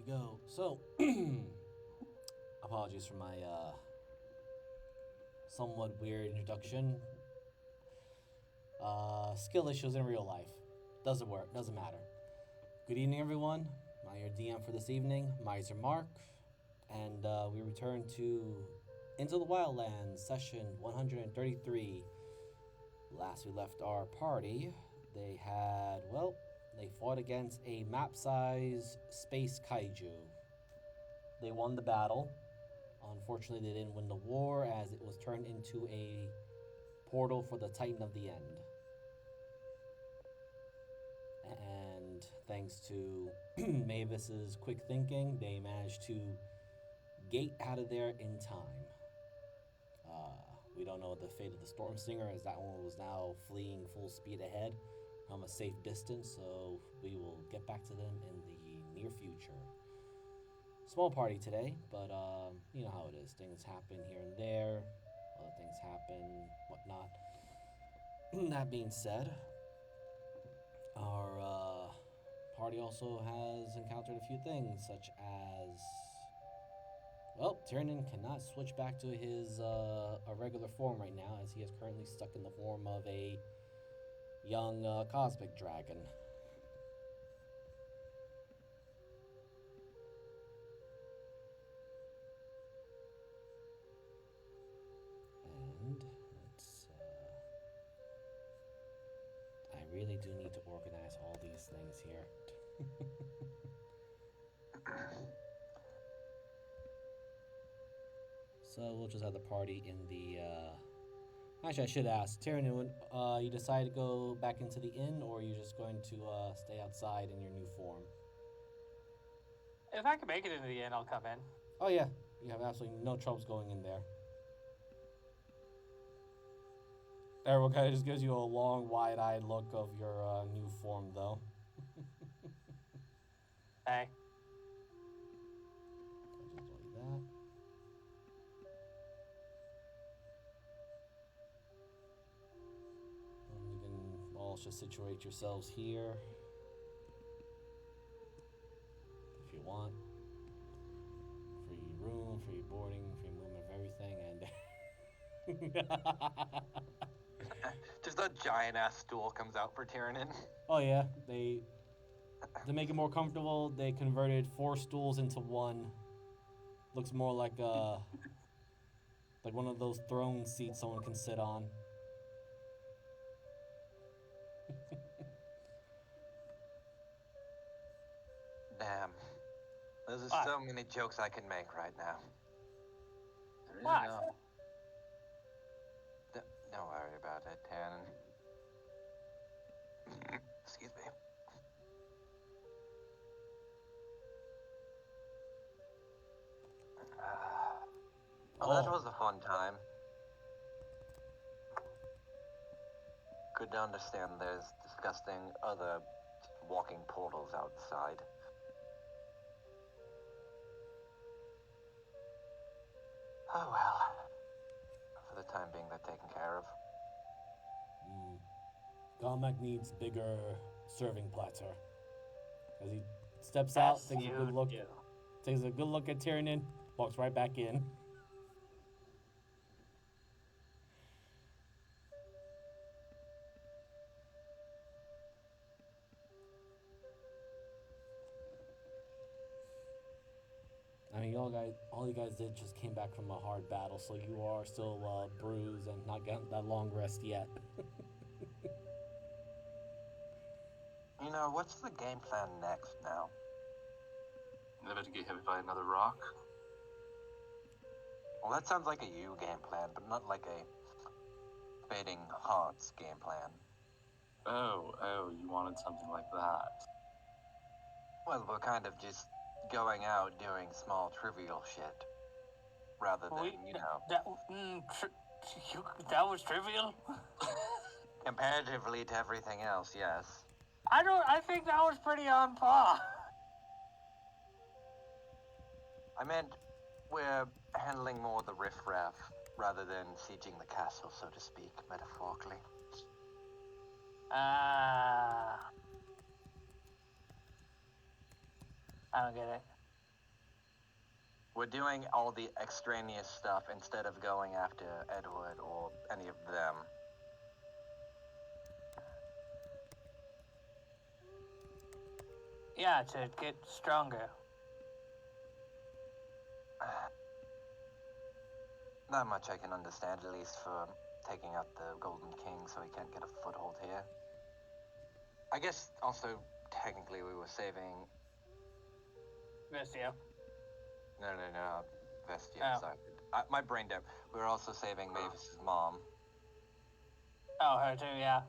go. So, apologies for my somewhat weird introduction. Skill issues in real life. Doesn't work, doesn't matter. Good evening, everyone. I'm your DM for this evening, Miser Mark, and we return to Into the Wildlands, Session 133. Last we left our party, they fought against a map-sized space kaiju. They won the battle. Unfortunately, they didn't win the war as it was turned into a portal for the Titan of the End. And thanks to Mavis's quick thinking, they managed to gate out of there in time. We don't know the fate of the Storm Singer, as that one was now fleeing full speed ahead from a safe distance, so we will get back to them in the near future. Small party today, but you know how it is. Things happen here and there, other things happen, whatnot. That being said, our party also has encountered a few things, such as, well, Tiernan cannot switch back to his a regular form right now, as he is currently stuck in the form of a young cosmic dragon. And I really do need to organize all these things here. So we'll just have the party in the. Actually, I should ask Tyrann, you decide to go back into the inn, or are you just going to stay outside in your new form? If I can make it into the inn, I'll come in. Oh yeah, you have absolutely no troubles going in there. Everyone kind of just gives you a long, wide-eyed look of your new form, though. Hey. I'll just delete that. And you can all just situate yourselves here if you want. Free room, free boarding, free movement of everything, and Just a giant ass stool comes out for Tyrann. oh yeah, to make it more comfortable, they converted 4 stools into one. Looks more like one of those throne seats someone can sit on. Damn. There's What? so many jokes I can make right now. What? Don't worry about it, Tyrann. Excuse me. Well, that was a fun time. Good to understand there's disgusting other walking portals outside. Oh well. For the time being, they're taken care of. Gomek needs bigger serving platter. As he steps out, takes a good look. Takes a good look at Tyrann, walks right back in. I mean, all you guys did just came back from a hard battle, so you are still bruised and not getting that long rest yet. You know, what's the game plan next now? Never to get hit by another rock. Well, that sounds like a you game plan, but not like a Fading Haunts game plan. Oh, you wanted something like that. Well, we're kind of just going out doing small trivial shit. Rather than, That was trivial? comparatively to everything else, yes. I think that was pretty on par. I meant we're handling more of the riffraff rather than sieging the castle, so to speak, metaphorically. I don't get it. We're doing all the extraneous stuff instead of going after Edward or any of them. Yeah, to get stronger. Not much I can understand, at least for taking out the Golden King so he can't get a foothold here. I guess also, technically, we were saving... Vestio. No. Vestia, Oh. sorry. My brain dead. We were also saving Mavis's mom. Oh, her too, yeah.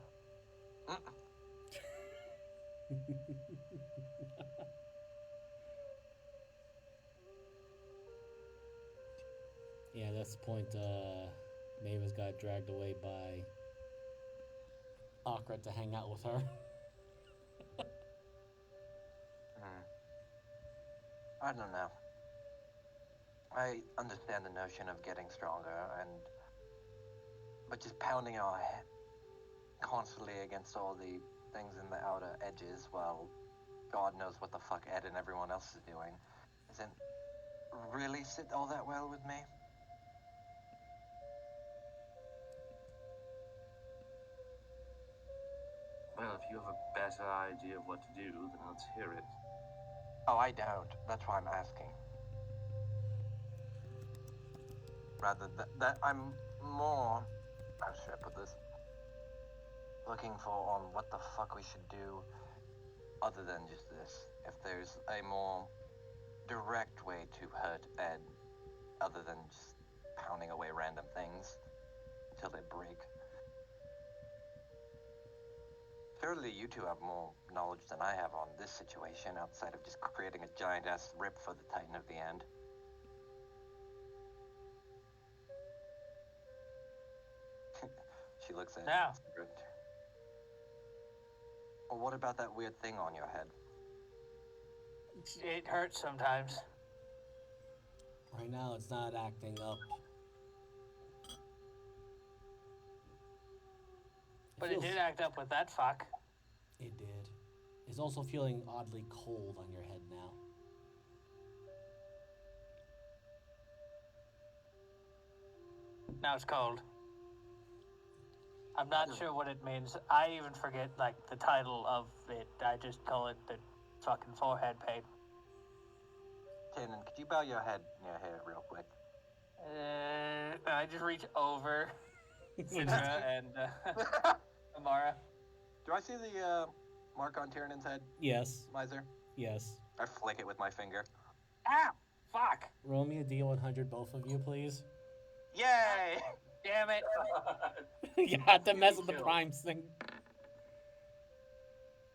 Yeah, that's the point. Mavis got dragged away by Akra to hang out with her. I don't know. I understand the notion of getting stronger, but just pounding our head constantly against all the things in the outer edges while God knows what the fuck Ed and everyone else is doing isn't really sit all that well with me. Well, if you have a better idea of what to do, then let's hear it. Oh, I don't. That's why I'm asking. Rather, that I'm more... How should I put this? Looking for on what the fuck we should do other than just this. If there's a more direct way to hurt Ed other than just pounding away random things until they break. Surely you two have more knowledge than I have on this situation outside of just creating a giant-ass rip for the Titan of the End. She looks at Yeah. Sigrid. Well, what about that weird thing on your head? It hurts sometimes. Right now, it's not acting up. But it did act up with that fuck. It did. It's also feeling oddly cold on your head now. Now it's cold. I'm not sure what it means. I even forget, like, the title of it. I just call it the fucking forehead pain. Tannen, could you bow your head real quick? I just reach over Sidra and Amara. Do I see the mark on Tyrannon's head, Yes. Miser? Yes. I flick it with my finger. Ah! Fuck! Roll me a D100, both of you, please. Yay! Damn it! You had to mess with the primes thing.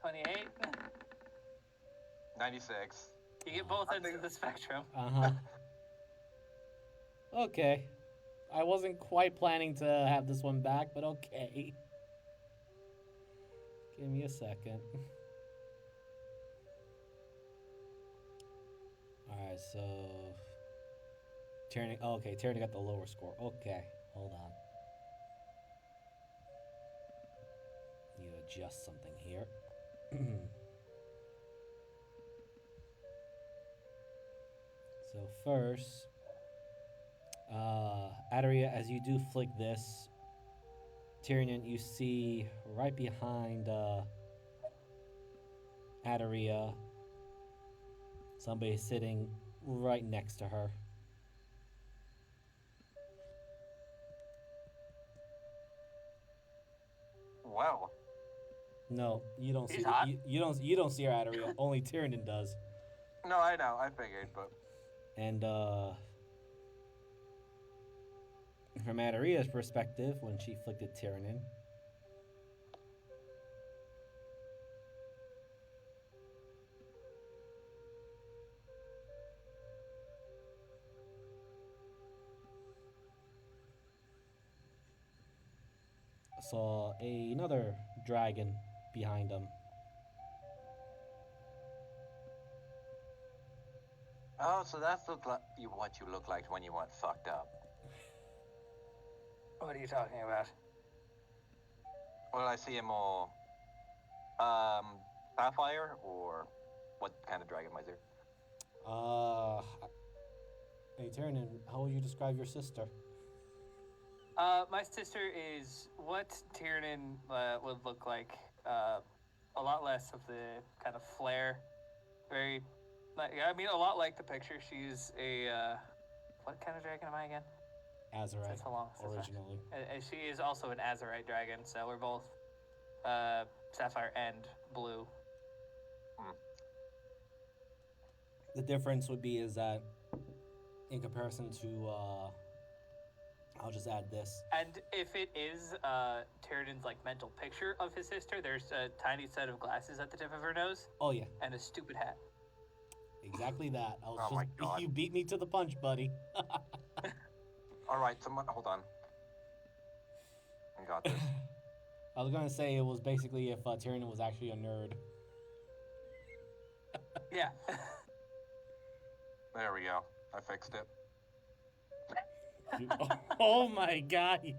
28. 96. You get both ends of the spectrum. Uh-huh. Okay. I wasn't quite planning to have this one back, but okay. Give me a second. Alright, so... Tyranny... Oh, okay, Tyranny got the lower score. Okay, hold on. Need to adjust something here. So first... Adaria, as you do flick this, Tyrion, you see right behind Adaria, somebody sitting right next to her. Wow. No, you don't see. He's hot. You don't see her, Adaria. Only Tyrion does. No, I know. I figured, but... And from Adaria's perspective, when she flicked at Tyrion, saw another dragon behind him. Oh, so that's what you look like when you went fucked up. What are you talking about? Well, I see a more... Sapphire, or what kind of dragon, Miser? Hey, Tyrion, how would you describe your sister? My sister is what Tiernan would look like. A lot less of the kind of flair. Very, I mean, a lot like the picture. She's a, what kind of dragon am I again? Azurite, That's so long. originally. She is also an Azurite dragon, so we're both sapphire and blue. The difference would be is that in comparison to, I'll just add this. And if it is Tyrion's like mental picture of his sister, there's a tiny set of glasses at the tip of her nose. Oh yeah, and a stupid hat. exactly that. Oh my God. You beat me to the punch, buddy. All right, someone, hold on. I got this. I was gonna say it was basically if Tyrion was actually a nerd. Yeah. There we go. I fixed it. Oh my god, you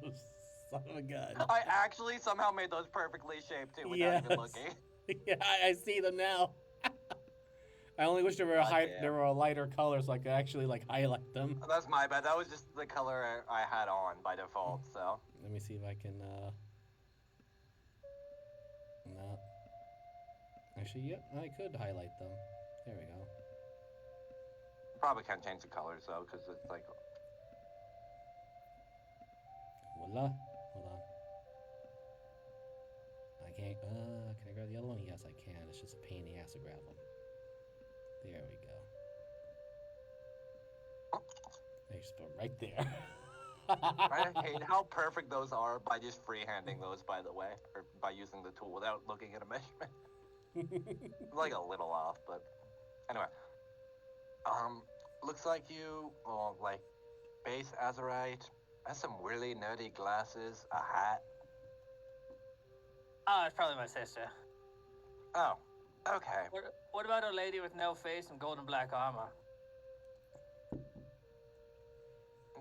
son of a gun. I actually somehow made those perfectly shaped too without even looking. Yeah, I see them now. I only wish there were a lighter color so I could actually like highlight them. That's my bad. That was just the color I had on by default. So Let me see if I can. No. Actually, yep, I could highlight them. There we go. probably can't change the colors though because it's like. Voila. Hold on. I can't. Can I grab the other one? Yes, I can. It's just a pain in the ass to grab them. There we go. They just put right there. I hate how perfect those are by just freehanding those, by the way, or by using the tool without looking at a measurement. Like a little off, but anyway. Looks like you, well, like, base Azurite, has some really nerdy glasses, a hat. Oh, it's probably my sister. Oh, okay. What about a lady with no face and golden black armor?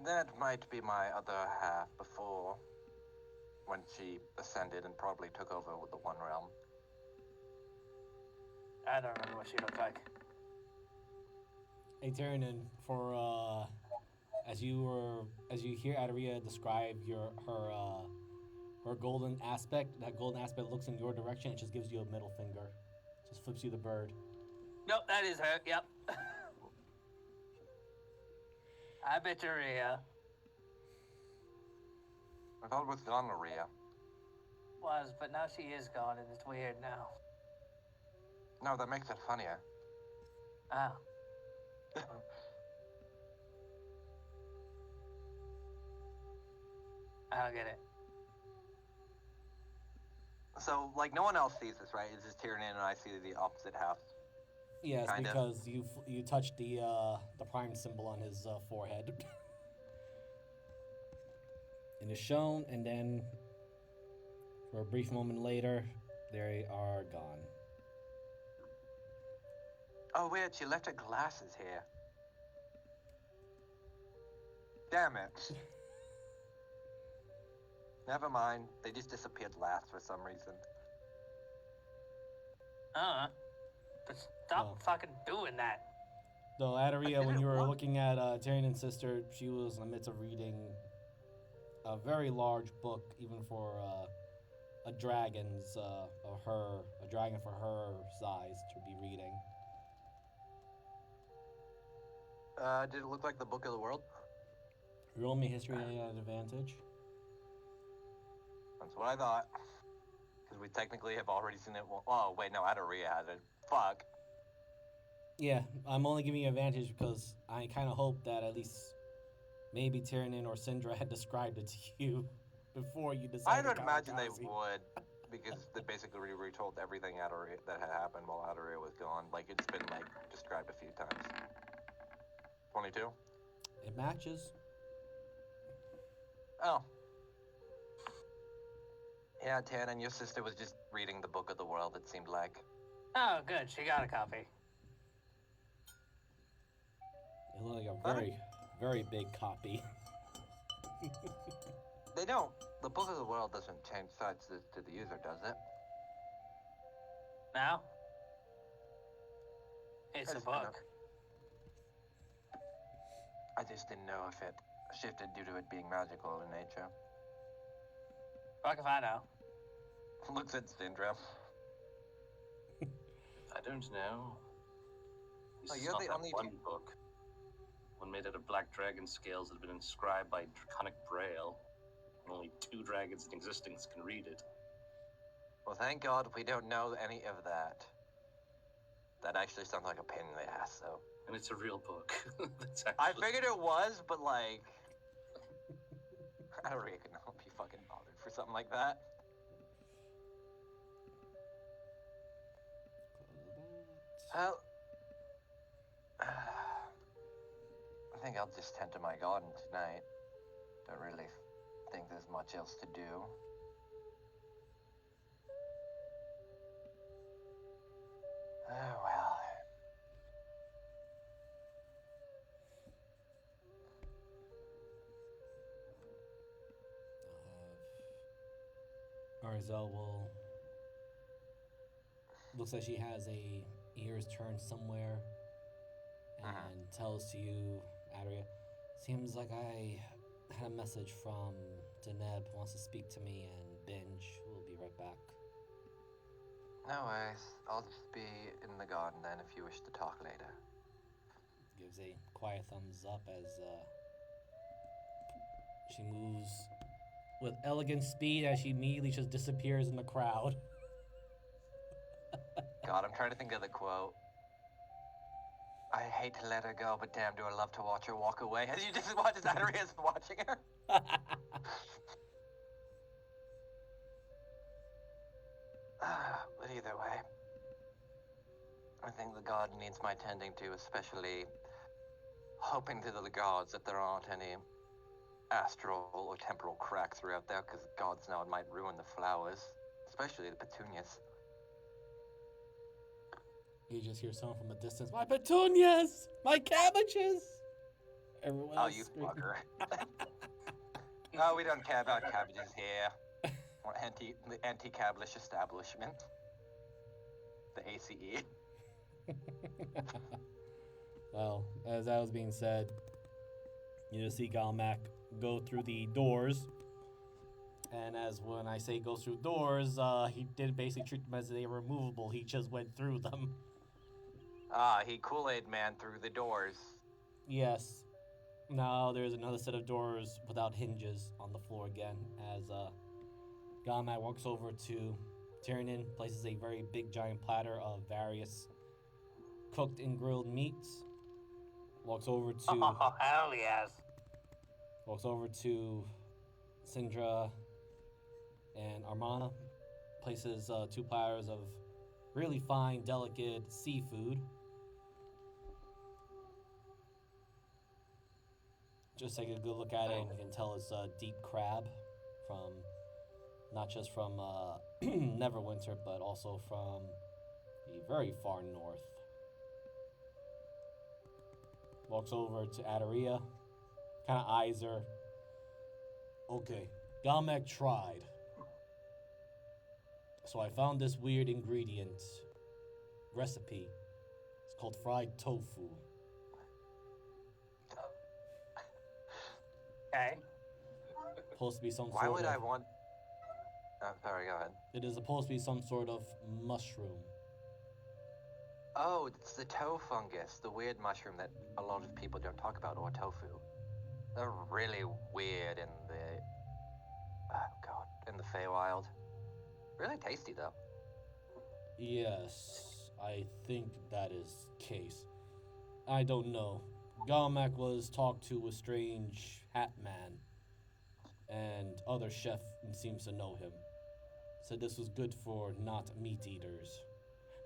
That might be my other half before, when she ascended and probably took over with the One Realm. I don't remember what she looked like. Hey, Tyrion, for as you hear Adaria describe her golden aspect, that golden aspect looks in your direction. It just gives you a middle finger, just flips you the bird. Nope, that is her. Yep. I bet you're Rhea. I thought it was gonorrhea. Was, but now she is gone, and it's weird now. No, that makes it funnier. Oh. I don't get it. So, like, no one else sees this, right? It's just Tyrion and I see the opposite half. Yes, Kind of. because you touched the prime symbol on his forehead. It is shown, and then for a brief moment later, they are gone. Oh, weird, she left her glasses here. Damn it. Never mind, they just disappeared last for some reason. But stop fucking doing that. Though Adaria, when you were looking at Tyrion's sister, she was in the midst of reading a very large book, even for a dragon for her size to be reading. Did it look like the Book of the World? Roll me history at advantage. That's what I thought. Because we technically have already seen it. Oh, wait, no, Adaria has it. Fuck. Yeah, I'm only giving you advantage because I kind of hope that at least maybe Tyrion or Syndra had described it to you before you decided. I would imagine they would, because they basically retold everything that had happened while Adaria was gone. Like, it's been, like, described a few times. 22? It matches. Oh. Yeah, Tan, and your sister was just reading the Book of the World, it seemed like. Oh, good. She got a copy. It looked like a very, very big copy. They don't. The Book of the World doesn't change sides to the user, does it? Now? It's a It's book. I just didn't know if it shifted due to it being magical in nature. Fuck if I know. Looks at Syndrome. I don't know. This Oh, is you're not the that only one book. One made out of black dragon scales that have been inscribed by draconic braille. And only 2 dragons in existence can read it. Well, thank God we don't know any of that. That actually sounds like a pain in the ass, though. And it's a real book. That's I actually... figured it was, but like... I don't really know if you fucking bothered for something like that. Well... I think I'll just tend to my garden tonight. Don't really think there's much else to do. Oh, well. Arzel will. Looks like she has a ears turned somewhere, and tells to you, Adria, seems like I had a message from Deneb, wants to speak to me, and Binge. We'll be right back. No worries. I'll just be in the garden then if you wish to talk later. Gives a quiet thumbs up as she moves with elegant speed as she immediately just disappears in the crowd. God, I'm trying to think of the quote. I hate to let her go, but damn, do I love to watch her walk away. As you just watch as Adria's watching her. But either way, I think the garden needs my tending to, especially hoping to the gods that there aren't any astral or temporal cracks throughout there, because gods know it might ruin the flowers, especially the petunias. You just hear someone from a distance, my petunias! My cabbages! Everyone Oh, else you screaming. fucker. No, we don't care about cabbages here. Or the anti-cabbage establishment. The ACE. Well, as that was being said, you just see Galmac go through the doors. And as when I say goes through doors, he didn't basically treat them as they were removable. He just went through them. He Kool-Aid man through the doors. Yes. Now there's another set of doors without hinges on the floor again. As Galmac walks over to Tyrion, places a very big giant platter of various cooked and grilled meats. Walks over to Oh, hell yes. walks over to Sindra and Armana. Places 2 platters of really fine, delicate seafood. Just take a good look at it, and you can tell it's deep crab from not just from Neverwinter, but also from the very far north. Walks over to Adaria, kind of eyes her. Okay, Galmac tried. So I found this weird ingredient recipe. It's called fried tofu. Okay. Supposed to be some Why sort would of. I want... Oh, sorry, go ahead. It is supposed to be some sort of mushroom. Oh, it's the toe fungus, the weird mushroom that a lot of people don't talk about, or tofu. They're really weird in the... Oh, God. In the Feywild. Really tasty, though. Yes, I think that is case. I don't know. Galmac was talked to a strange hat man, and other chef seems to know him. Said this was good for not meat eaters.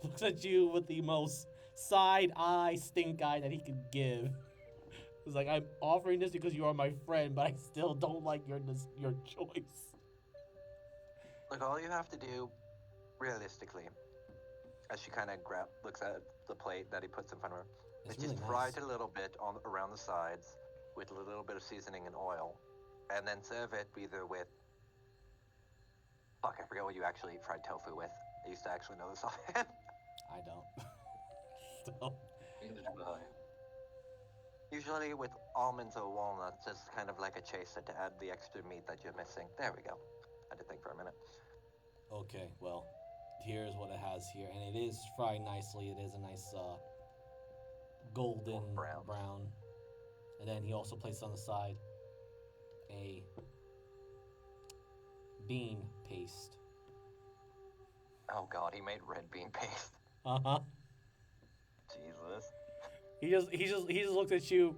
Looks at you with the most side eye stink eye that he could give. It's like, I'm offering this because you are my friend, but I still don't like your choice. Look, all you have to do, realistically, as she kind of looks at the plate that he puts in front of her, It's is really just fry nice. it a little bit around the sides with a little bit of seasoning and oil, and then serve it either with... Fuck, I forget what you actually eat fried tofu with. I used to actually know this offhand. I don't. So, Neither do I. Usually with almonds or walnuts, just kind of like a chaser to add the extra meat that you're missing. There we go. I had to think for a minute. Okay, well, here's what it has here, and it is fried nicely. It is a nice golden brown. And then he also placed on the side a bean paste. Oh god, he made red bean paste. Uh-huh. Jesus. He just looked at you.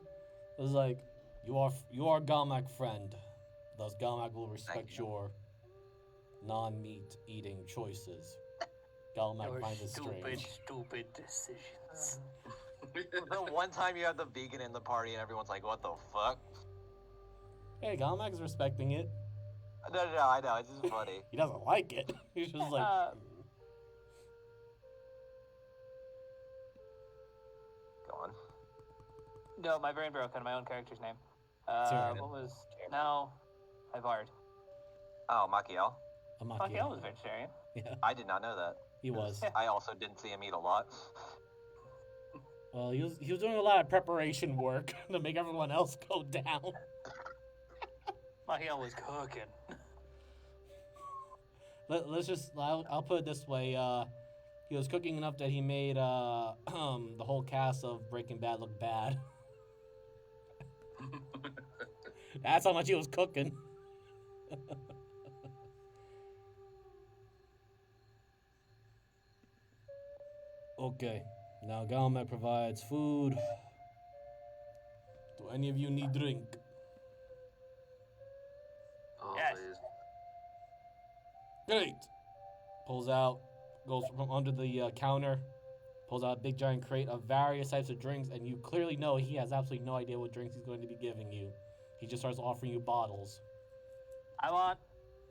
It was like, you are Galmac friend. Thus Galmac will respect your non-meat eating choices. Galmac finds it strange. Stupid decisions. The one time you have the vegan in the party and everyone's like, what the fuck? Hey, Galmac's respecting it. No, I know, it's just funny. He doesn't like it. He's just like... Go on. No, my brain broke on my own character's name. Tyrion. What was... No, I barred. Oh, Machiel. Machiel was vegetarian. Yeah, I did not know that. he was. I also didn't see him eat a lot. Well, he was doing a lot of preparation work to make everyone else go down. Machiel was cooking. Let's just... I'll put it this way. He was cooking enough that he made the whole cast of Breaking Bad look bad. That's how much he was cooking. Okay, now Galmac provides food. Do any of you need drink? Oh, Yes. please. Great. Pulls out, goes from under the counter, pulls out a big giant crate of various types of drinks, and you clearly know he has absolutely no idea what drinks he's going to be giving you. He just starts offering you bottles. I want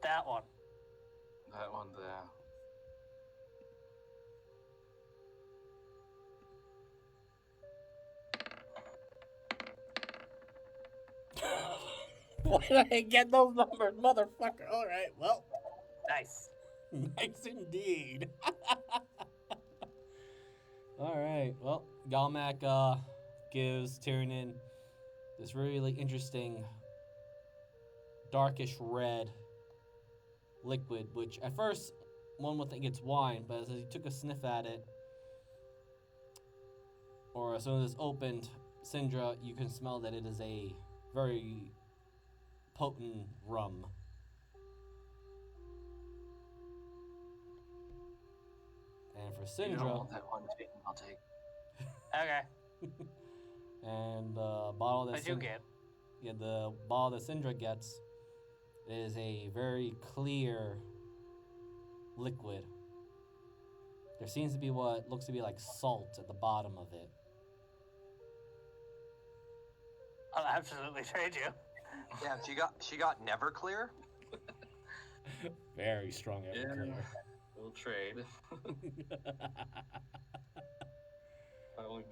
that one. That one there. Why did I get those numbers, motherfucker? All right, well, Nice. nice indeed. All right, well, Galmac gives Tyrion this really interesting darkish red liquid, which at first one would think it's wine, but as he took a sniff at it, or as soon as it's opened, Syndra, you can smell that it is a very potent rum. And for You don't Syndra, want that one, Jayden, I'll take. Okay. and the bottle that What'd you get? Yeah, the bottle that Syndra gets is a very clear liquid. There seems to be what looks to be like salt at the bottom of it. I'll absolutely trade you. Yeah, she got Neverclear. Very strong Everclear. We'll trade. I only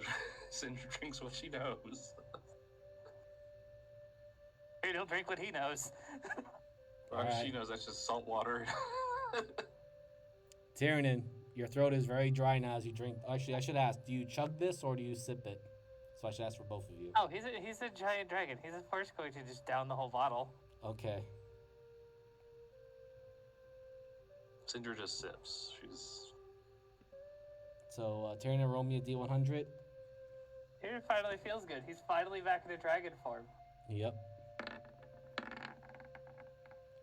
Cinder drinks what she knows. He don't drink what he knows. Or Alright. she knows that's just salt water. Tyrion, your throat is very dry now as you drink. Actually, I should ask, do you chug this or do you sip it? So I should ask for both of you. Oh, he's a giant dragon. He's of course going to just down the whole bottle. Okay. Cinder just sips. She's So, Tyrion, roll me a D100. He finally feels good. He's finally back in a dragon form. Yep.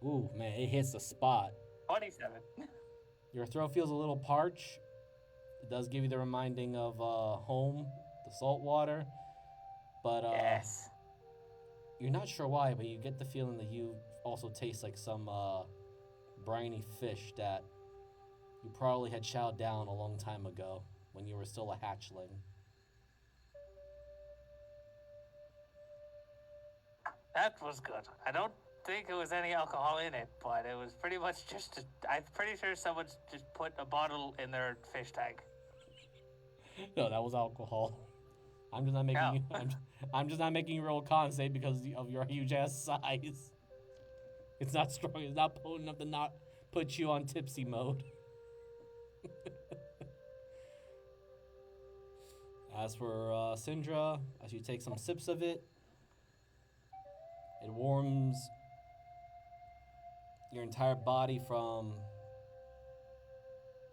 Ooh, man, it hits the spot. 27. Your throat feels a little parched. It does give you the reminding of home, the salt water. But Yes. you're not sure why, but you get the feeling that you also taste like some briny fish that you probably had chowed down a long time ago when you were still a hatchling. That was good. I don't think there was any alcohol in it, but it was pretty much just. I'm pretty sure someone just put a bottle in their fish tank. No, that was alcohol. I'm just not making No. you. I'm just not making you roll con save because of your huge ass size. It's not strong. It's not potent enough to not put you on tipsy mode. As for Syndra, as you take some sips of it, It warms your entire body from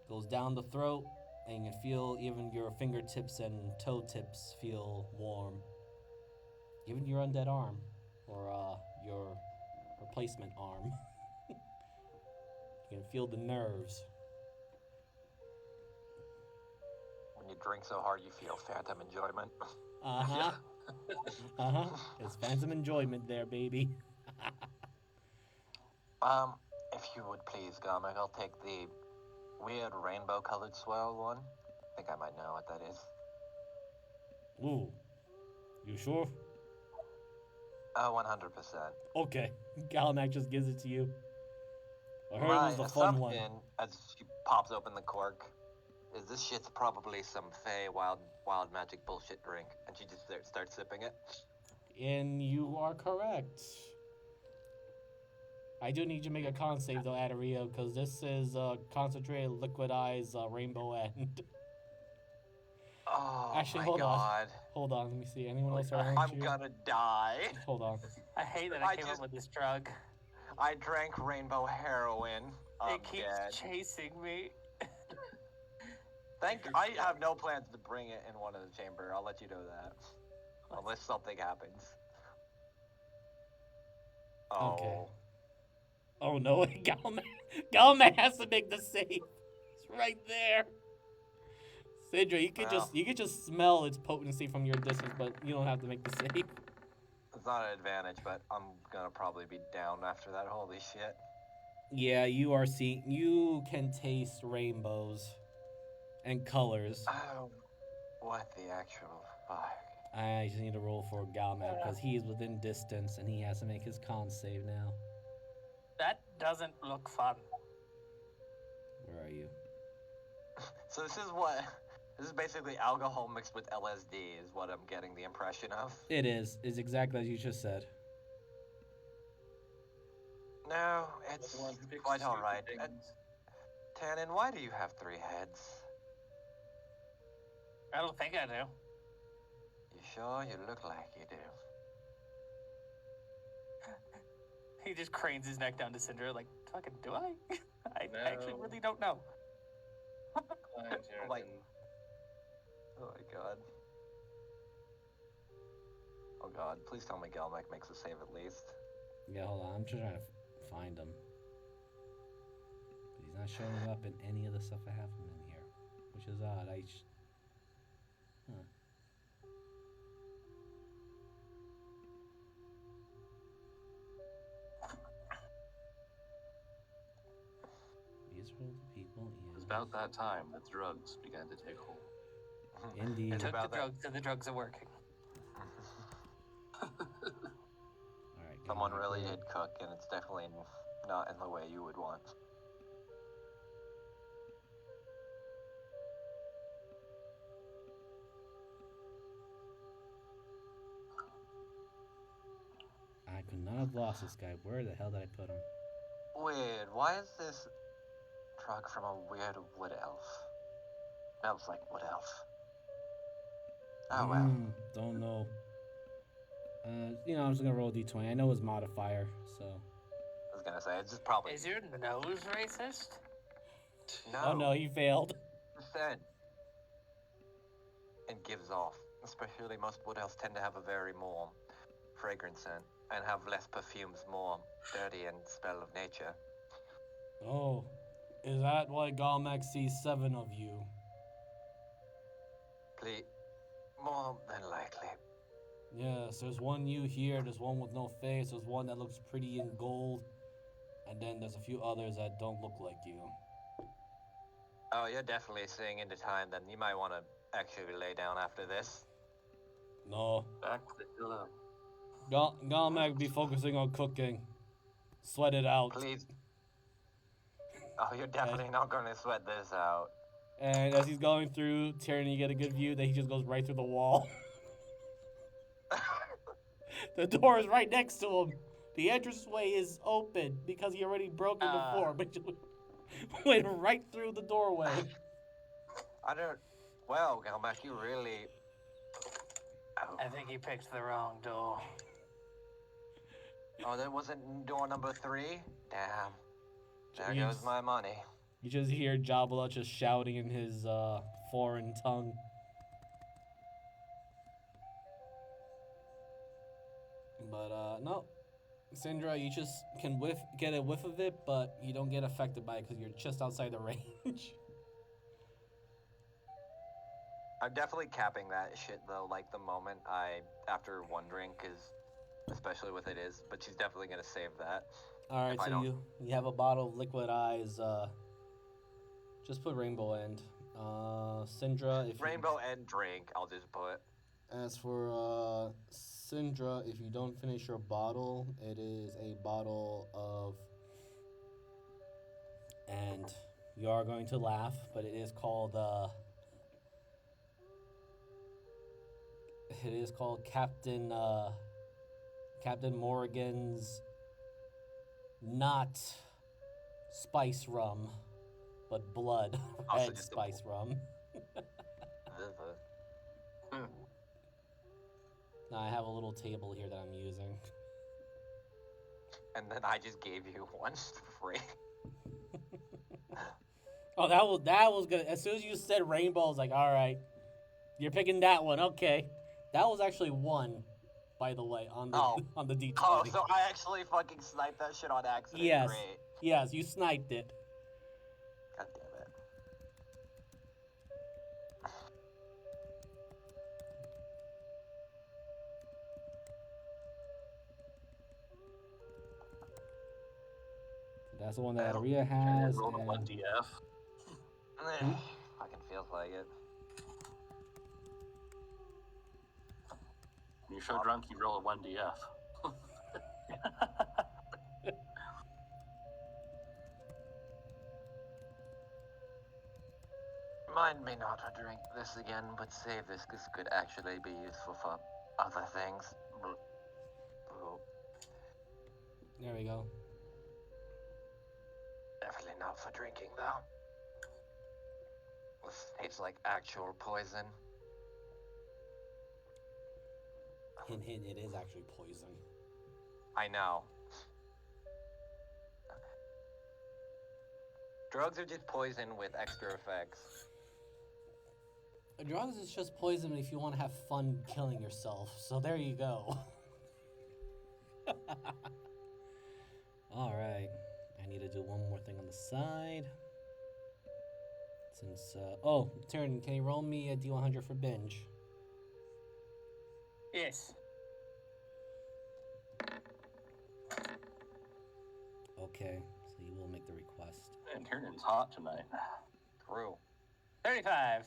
goes down the throat, and you can feel even your fingertips and toe tips feel warm. Even your undead arm, or your replacement arm. You can feel the nerves. When you drink so hard, you feel phantom enjoyment. Uh-huh. Uh-huh. It's phantom enjoyment there, baby. If you would please, Garmick, I'll take the weird rainbow-colored swirl one. I think I might know what that is. Ooh. You sure? 100%. Okay. Galamac just gives it to you. I heard My it was the fun one. assumption, as she pops open the cork, is this shit's probably some fey wild magic bullshit drink, and she just starts sipping it. And you are correct. I do need you to make a con save though, Adario, because this is concentrated liquidized rainbow end. Oh Actually, my hold on. god. Hold on, let me see. Anyone else around I'm you? gonna die. Hold on. I hate that I came up with this drug. I drank rainbow heroin. I'm It keeps dead. chasing me. I have no plans to bring it in one of the chamber. I'll let you know that. Unless something happens. Oh. Okay. Oh no, Galamac has to make the save. It's right there. Sidra, you could just smell its potency from your distance, but you don't have to make the save. It's not an advantage, but I'm gonna probably be down after that. Holy shit. Yeah, you can taste rainbows and colors. Oh, what the actual fuck? I just need to roll for Galamac because he is within distance and he has to make his con save now. That doesn't look fun. Where are you? So this is basically alcohol mixed with LSD is what I'm getting the impression of. It is. It's exactly as you just said. No, it's Everyone picks quite stupid alright. things. Tannen, why do you have 3 heads? I don't think I do. You sure? You look like you do. He just cranes his neck down to Cinder, like, fucking, do I? I No. actually really don't know. Fine, Jared, Like- then. Oh my god. Oh god, please tell me Galmac makes a save at least. Yeah, hold on. I'm just trying to find him. But he's not showing up in any of the stuff I have him in here, which is odd. Huh. These are all the people. It was about that time that drugs began to take hold. Indeed. I took the about that. drugs, and the drugs are working. All right. Someone Galamac, really roll. did cook, and it's definitely not in the way you would want. I could not have lost this guy. Where the hell did I put him? Weird, why is this truck from a weird wood elf? Smells like wood elf. Oh well. Don't know. I'm just gonna roll a d20. I know his modifier, so. I was gonna say, it's just probably... Is your nose racist? No. Oh no, he failed. Percent. And gives off. Especially most wood elves tend to have a very more fragrant scent and have less perfumes, more dirty and spell of nature. Oh, is that why Galmac sees 7 of you? Please, more than likely. Yes, there's one you here, there's one with no face, there's one that looks pretty in gold, and then there's a few others that don't look like you. Oh, you're definitely seeing into time, then you might want to actually lay down after this. No, Back the hill up. Galmac be focusing on cooking. Sweat it out. Please. Oh, you're definitely not going to sweat this out. And as he's going through, Tyranny, you get a good view that he just goes right through the wall. The door is right next to him. The entranceway is open because he already broke it before, but you went right through the doorway. I don't... Well, Galmac, you really... Oh. I think he picked the wrong door. Oh, that wasn't door number 3? Damn. There You goes just- my money. You just hear Jabala just shouting in his foreign tongue. But no, Syndra, you just can get a whiff of it, but you don't get affected by it because you're just outside the range. I'm definitely capping that shit though, like the moment after wondering, because especially with it is, but she's definitely gonna save that. All right, If I so don't- you have a bottle of liquid eyes. Just put rainbow end. Syndra, if Rainbow and drink, I'll just put. As for Syndra, if you don't finish your bottle, it is a bottle of, and you are going to laugh, but it is called Captain Morgan's not spice rum, but blood Also red just a- spice rum. Now I have a little table here that I'm using. And then I just gave you one free. Oh, that was good. As soon as you said rainbow, I was like, all right, you're picking that one. Okay, that was actually one, by the way, on the on the D20. Oh, so I actually fucking sniped that shit on accident. Yes. Great. Yes, you sniped it. God damn it. That's the one that Aria has. Roll a And 1DF. Fucking feels like it. When you're so drunk, you roll a 1DF. Remind me not to drink this again, but save this. This could actually be useful for other things. Oh, there we go. definitely not for drinking, though. This tastes like actual poison. Hint, hint, it is actually poison. I know. Drugs are just poison with extra effects. Drugs is just poison if you want to have fun killing yourself. So there you go. All right. I need to do one more thing on the side. Since, oh, Tyrion, can you roll me a D100 for binge? Yes. Okay, so you will make the request. Man, Tyrion's hot tonight. True. 35.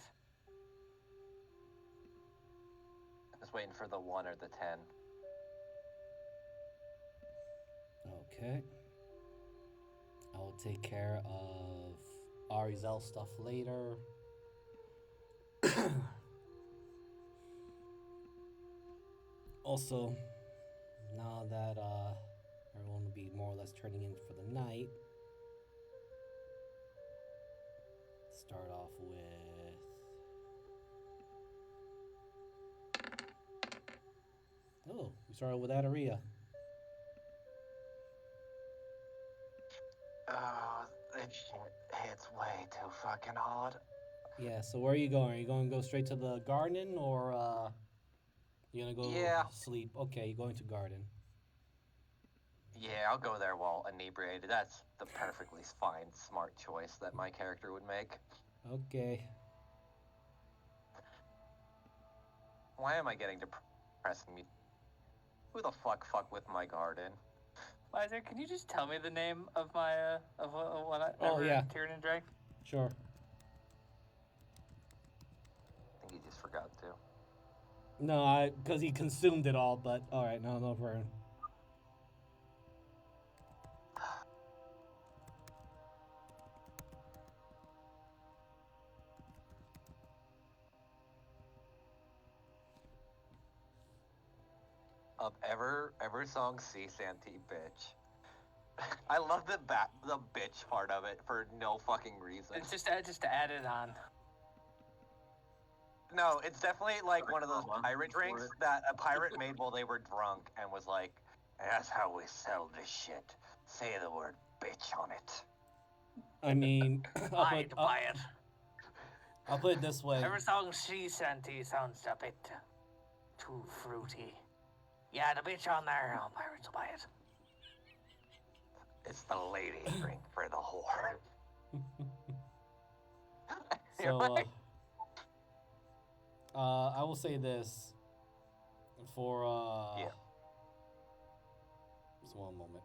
Just waiting for the 1 or the 10. Okay. I will take care of Arizel stuff later. Also, now that everyone will be more or less turning in for the night, start off with we started with Adaria. Oh, this shit hits way too fucking hard. Yeah, so where are you going? Are you going to go straight to the garden, or you gonna go sleep? Okay, you're going to garden. Yeah, I'll go there while inebriated. That's the perfectly fine, smart choice that my character would make. Okay. Why am I getting depressing me? Who the fuck with my garden? Liza, can you just tell me the name of my of what I Oh, yeah. Tyrion drank? Sure. I think he just forgot to. No, because he consumed it all, but alright, no problem. Of ever song "See Santee Bitch." I love the bitch part of it for no fucking reason. It's just to add it on. No, it's definitely like one of those One pirate for drinks it. that a pirate made while they were drunk and was like, That's how we sell this shit. Say the word bitch on it. I mean, I'd buy it. I'll put it this way. Every song she sent you sounds a bit too fruity. Yeah, the bitch on there, I'll pirates will buy it. It's the lady drink for the whore. So, I will say this for Yeah. just one moment.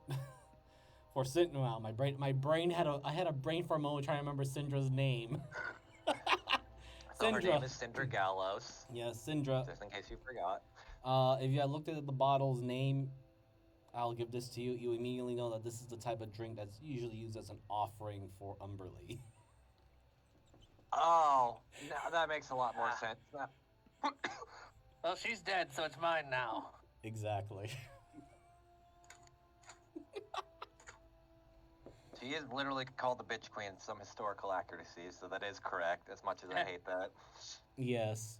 For Wow, my brain had I had a brain for a moment trying to remember Syndra's name. So her name is Syndra Gallows. Yeah, Syndra. Just in case you forgot. If you had looked at the bottle's name, I'll give this to you. You immediately know that this is the type of drink that's usually used as an offering for Umberly. Oh, no, that makes a lot more sense. Well, she's dead, so it's mine now. Exactly. She is literally called the bitch queen in some historical accuracies, so that is correct, as much as I hate that. Yes.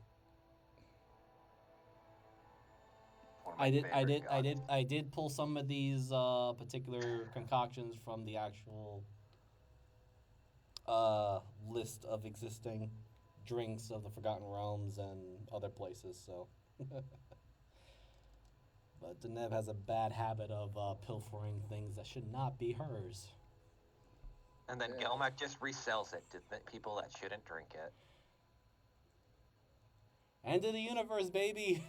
One of my favorite gods. I did pull some of these particular concoctions from the actual list of existing drinks of the Forgotten Realms and other places, so. But Deneb has a bad habit of pilfering things that should not be hers. And then Gelmac just resells it to people that shouldn't drink it. End of the universe, baby!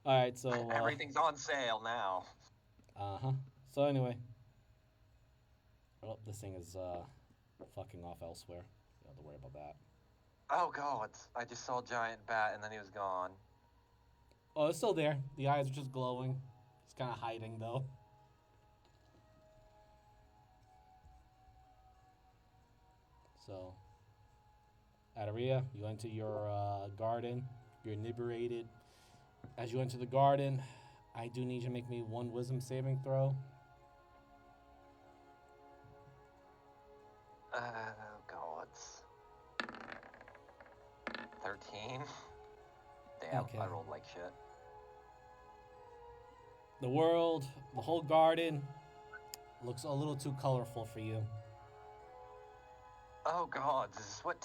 Alright, so... Everything's on sale now. Uh-huh. So anyway. Oh, this thing is fucking off elsewhere. You don't have to worry about that. Oh god, I just saw a giant bat and then he was gone. Oh, it's still there. The eyes are just glowing. It's kind of hiding, though. So, Adaria, you enter your garden. You're inebriated. As you enter the garden, I do need you to make me one wisdom saving throw. Gods. 13? Damn, Okay. I rolled like shit. The world, the whole garden, looks a little too colorful for you. Oh god, is this what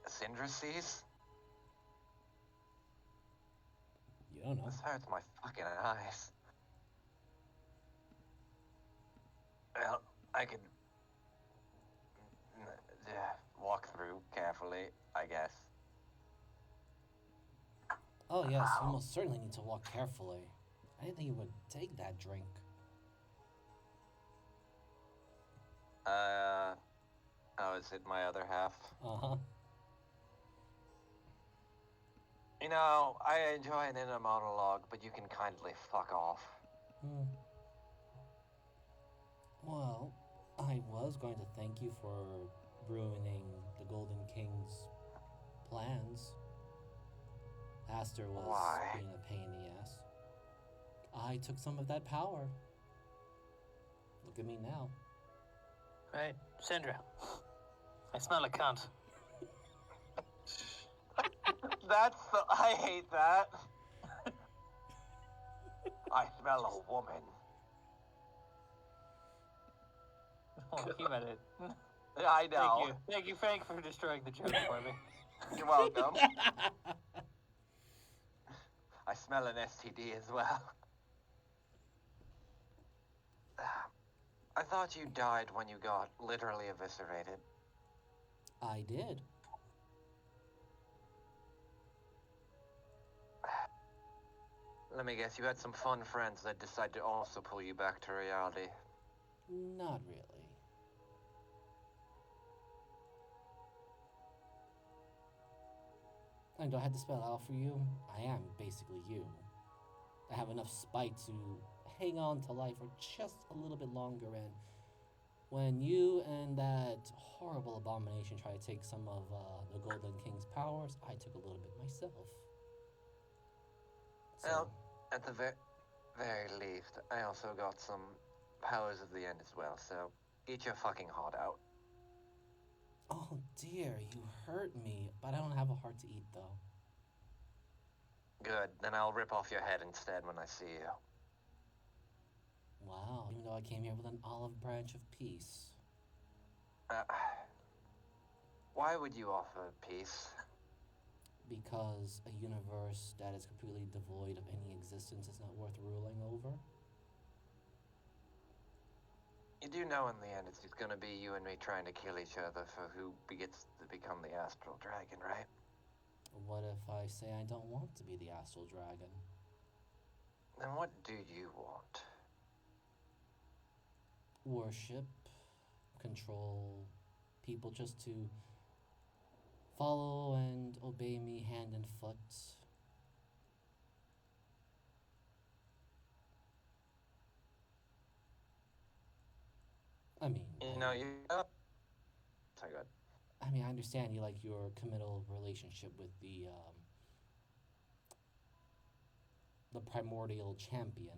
Syndra sees? You don't know. This hurts my fucking eyes. Well, I could walk through carefully, I guess. Oh yes, you most certainly need to walk carefully. I didn't think you would take that drink. Oh, is it my other half? Uh-huh. You know, I enjoy an inner monologue, but you can kindly fuck off. Well, I was going to thank you for ruining the Golden King's plans. Aster was Why? being a pain in the ass. I took some of that power. Look at me now. Right, Syndra. I smell a cunt. I hate that. I smell a woman. Oh, you meant it. I know. Thank you, Frank, for destroying the joke for me. You're welcome. I smell an STD as well. I thought you died when you got literally eviscerated. I did. Let me guess, you had some fun friends that decided to also pull you back to reality. Not really. And do I have to spell it out for you? I am basically you. I have enough spite to hang on to life for just a little bit longer, and when you and that horrible abomination try to take some of the Golden King's powers, I took a little bit myself. So, Well, at the very least, I also got some powers of the end as well, so eat your fucking heart out. oh dear, you hurt me, but I don't have a heart to eat though. Good, then I'll rip off your head instead when I see you. Wow, even though I came here with an olive branch of peace. Uh, why would you offer peace? Because a universe that is completely devoid of any existence is not worth ruling over? You do know in the end it's just gonna be you and me trying to kill each other for who gets to become the astral dragon, right? What if I say I don't want to be the astral dragon? Then what do you want? Worship, control people just to follow and obey me hand and foot. I mean, You know, you. Oh, sorry, go ahead. I mean, I understand you like your committal relationship with the primordial champion,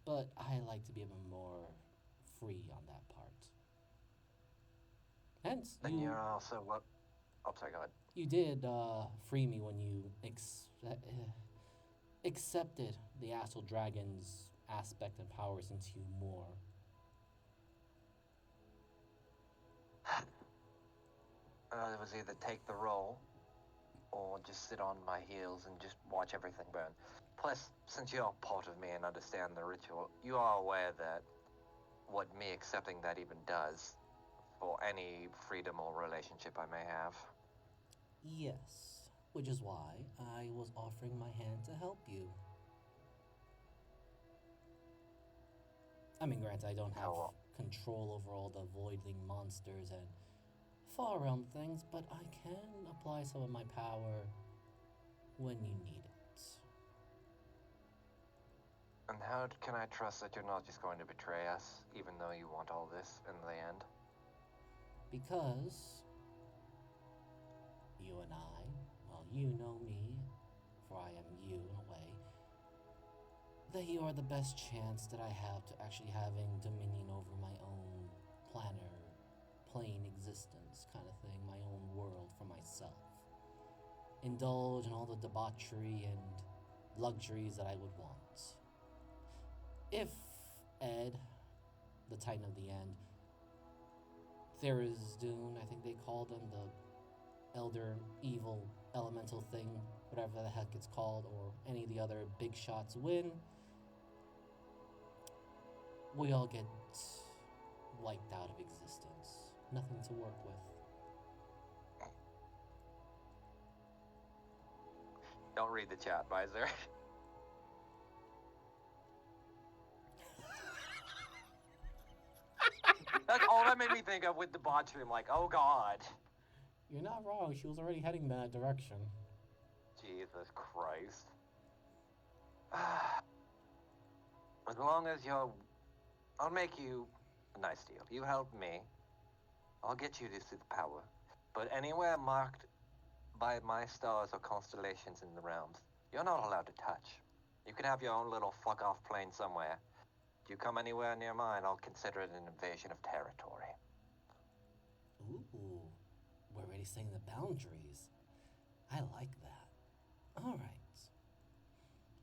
but I like to be a bit more free on that part. Hence, Then you're also what? Oh, sorry, go ahead. you did free me when you accepted the astral dragon's aspect and powers into you more. It was either take the role or just sit on my heels and just watch everything burn. Plus, since you're part of me and understand the ritual, you are aware that what me accepting that even does for any freedom or relationship I may have. Yes, which is why I was offering my hand to help you. I mean, granted, I don't have control over all the voidling monsters and far realm things, but I can apply some of my power when you need it. And how can I trust that you're not just going to betray us, even though you want all this in the end? Because you and I, well, you know me, for I am you in a way, that you are the best chance that I have to actually having dominion over my own plane existence kind of thing, my own world for myself. Indulge in all the debauchery and luxuries that I would want. If Ed, the Titan of the End, Tharizdun, I think they called him, the elder evil elemental thing, whatever the heck it's called, or any of the other big shots win, we all get wiped out of existence. Nothing to work with. Don't read the chat, Miser. That's all that made me think of with debauchery. I'm like, oh god. You're not wrong, she was already heading that direction. Jesus Christ. As long as you're... I'll make you a nice deal. You help me, I'll get you this power. But anywhere marked by my stars or constellations in the realms, you're not allowed to touch. You could have your own little fuck-off plane somewhere. If you come anywhere near mine, I'll consider it an invasion of territory. Ooh, we're already setting the boundaries. I like that. Alright.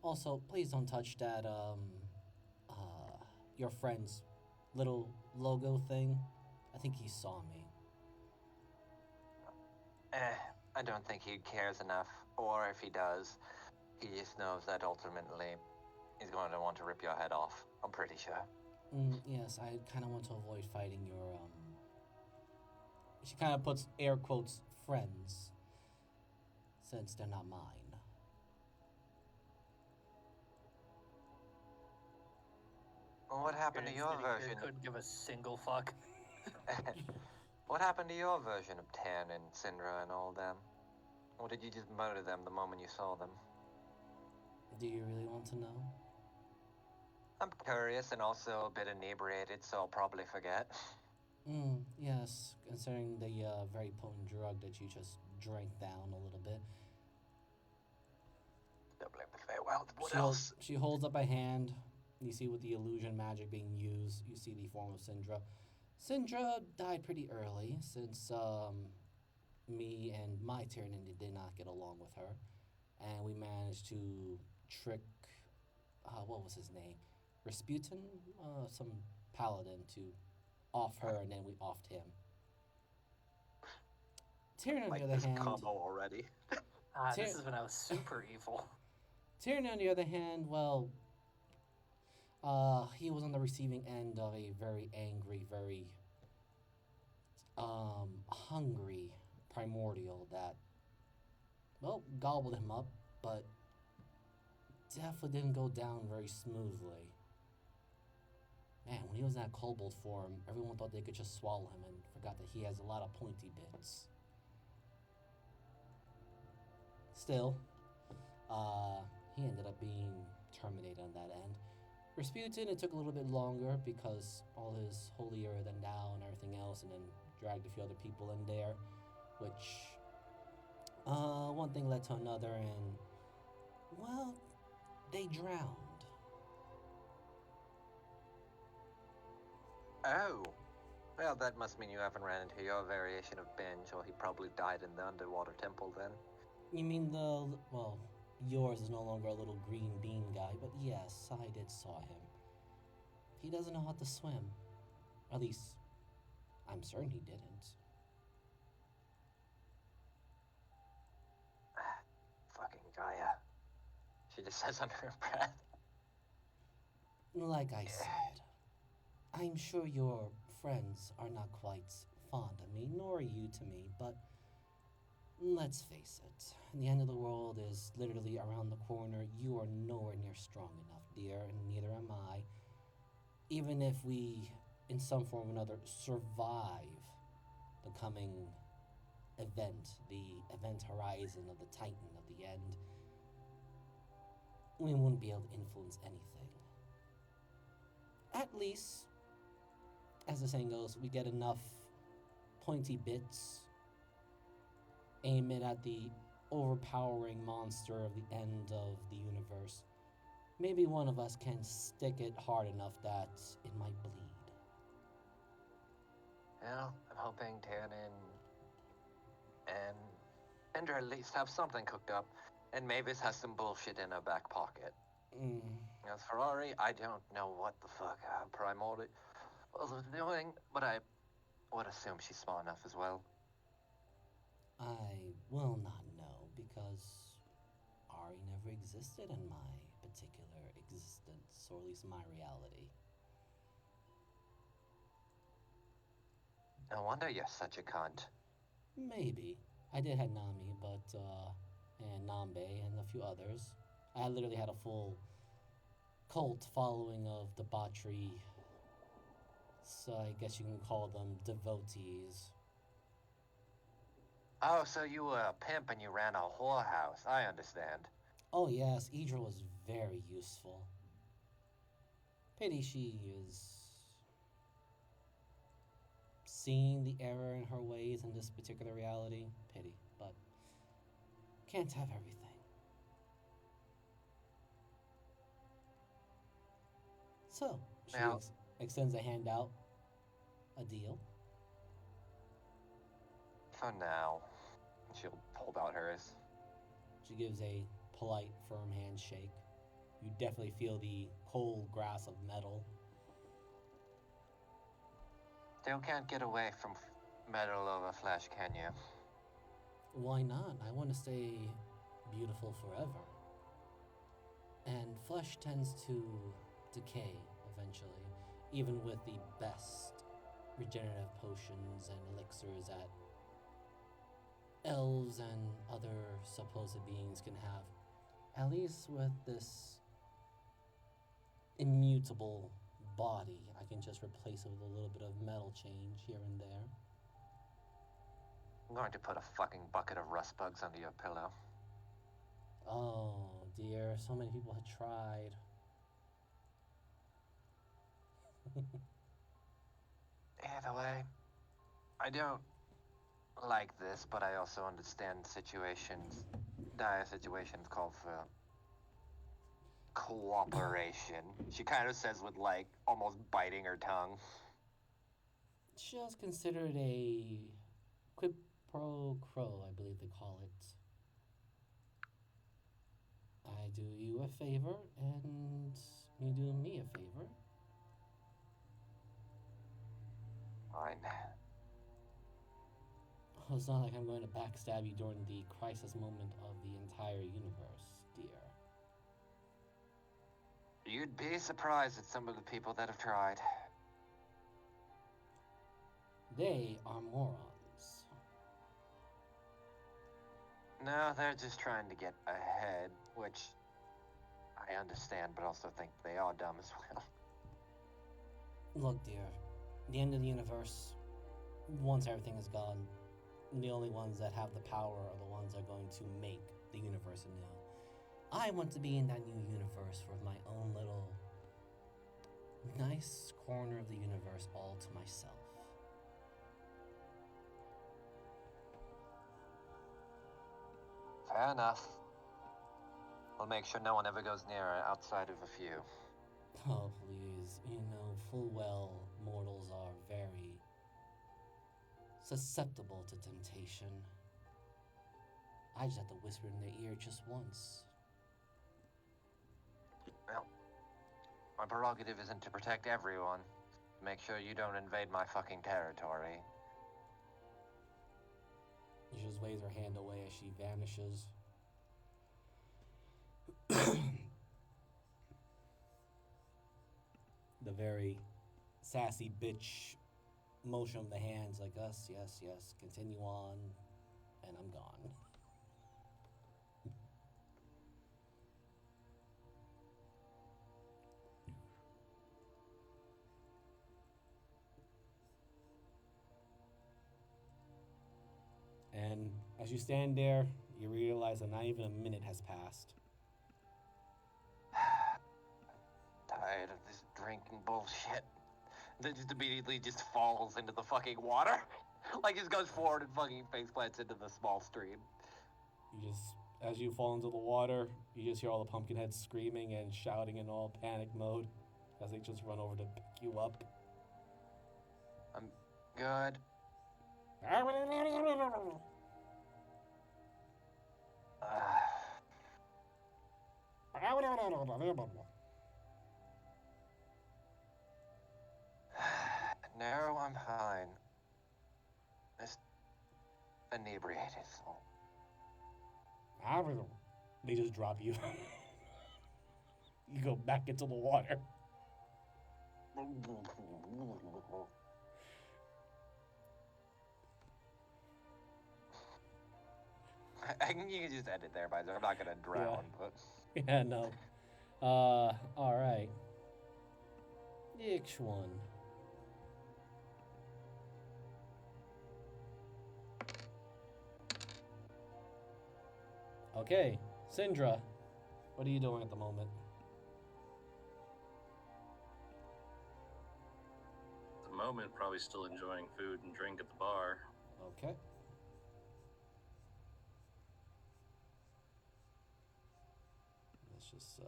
Also, please don't touch that, your friend's little logo thing. I think he saw me. I don't think he cares enough. Or if he does, he just knows that ultimately he's going to want to rip your head off. I'm pretty sure. Yes, I kind of want to avoid fighting your, She kind of puts air quotes friends, since they're not mine. Well, what happened to your version? Couldn't give a single fuck. What happened to your version of Tan and Syndra and all them? Or did you just murder them the moment you saw them? Do you really want to know? I'm curious and also a bit inebriated, so I'll probably forget. Yes, considering the very potent drug that you just drank down a little bit. Don't blame the Feywild. What else? She holds up a hand. You see with the illusion magic being used, you see the form of Syndra. Syndra died pretty early since me and my Tyranid did not get along with her. And we managed to trick, what was his name? Rasputin, some paladin to off her, and then we offed him. Tyrion, on Like the other this hand, combo already. This is when I was super evil. Tyrion, on the other hand, well, he was on the receiving end of a very angry, very hungry primordial that, well, gobbled him up, but definitely didn't go down very smoothly. Man, when he was in that kobold form, everyone thought they could just swallow him and forgot that he has a lot of pointy bits. Still, he ended up being terminated on that end. Rasputin, it took a little bit longer because all his holier than thou and everything else, and then dragged a few other people in there, which one thing led to another, and well, they drowned. Oh. Well, that must mean you haven't ran into your variation of Binge, or he probably died in the underwater temple then. You mean well, yours is no longer a little green bean guy, but yes, I did saw him. He doesn't know how to swim. At least, I'm certain he didn't. Fucking Gaia. She just says under her breath. Like I said, I'm sure your friends are not quite fond of me, nor are you to me, but let's face it, the end of the world is literally around the corner. You are nowhere near strong enough, dear, and neither am I. Even if we, in some form or another, survive the coming event, the event horizon of the Titan of the end, we wouldn't be able to influence anything. At least, as the saying goes, we get enough pointy bits, aim it at the overpowering monster of the end of the universe. Maybe one of us can stick it hard enough that it might bleed. Well, I'm hoping Tannen and Ender at least have something cooked up, and Mavis has some bullshit in her back pocket. As for Ari, I don't know what the fuck Primordial was doing, but I would assume she's smart enough as well. I will not know because Ari never existed in my particular existence, or at least my reality. No wonder you're such a cunt. Maybe. I did have Nami, and Nambe, and a few others. I literally had a full cult following of debauchery, so I guess you can call them devotees. Oh, so you were a pimp and you ran a whorehouse. I understand. Oh yes, Idra was very useful. Pity she is seeing the error in her ways in this particular reality. Pity, but can't have everything. So, she Now- extends a hand out. A deal. For now. She'll hold out hers. She gives a polite, firm handshake. You definitely feel the cold grasp of metal. Still can't get away from metal over flesh, can you? Why not? I want to stay beautiful forever. And flesh tends to decay eventually, even with the best regenerative potions and elixirs that elves and other supposed beings can have. At least with this immutable body, I can just replace it with a little bit of metal change here and there. I'm going to put a fucking bucket of rust bugs under your pillow. Oh dear, so many people had tried. Either way, I don't like this, but I also understand dire situations call for cooperation. She kind of says with, like, almost biting her tongue. Just considered a quid pro quo, I believe they call it. I do you a favor, and You do me a favor? Fine. Well, it's not like I'm going to backstab you during the crisis moment of the entire universe, dear. You'd be surprised at some of the people that have tried. They are morons. No, they're just trying to get ahead, which I understand, but also think they are dumb as well. Look, dear, the end of the universe, once everything is gone, the only ones that have the power are the ones that are going to make the universe anew. I want to be in that new universe with my own little nice corner of the universe all to myself. Fair enough. We'll make sure no one ever goes near it outside of a few. Oh, please. You know full well mortals are very susceptible to temptation. I just have to whisper in their ear just once. Well, my prerogative isn't to protect everyone. Make sure you don't invade my fucking territory. She just waves her hand away as she vanishes. The very sassy bitch motion of the hands, like, us, yes, yes, continue on, and I'm gone. And as you stand there, you realize that not even a minute has passed. Tired of this drinking bullshit. Then just immediately just falls into the fucking water. Like just goes forward and fucking face plants into the small stream. You just, as you fall into the water, you just hear all the pumpkin heads screaming and shouting in all panic mode as they just run over to pick you up. I'm good. No, I'm fine. Just inebriated. They just drop you. You go back into the water. You can just end it there, by the way. I'm not gonna drown, but Yeah, no. Alright. Next one. Okay, Syndra, what are you doing at the moment? At the moment, probably still enjoying food and drink at the bar. Okay. Let's just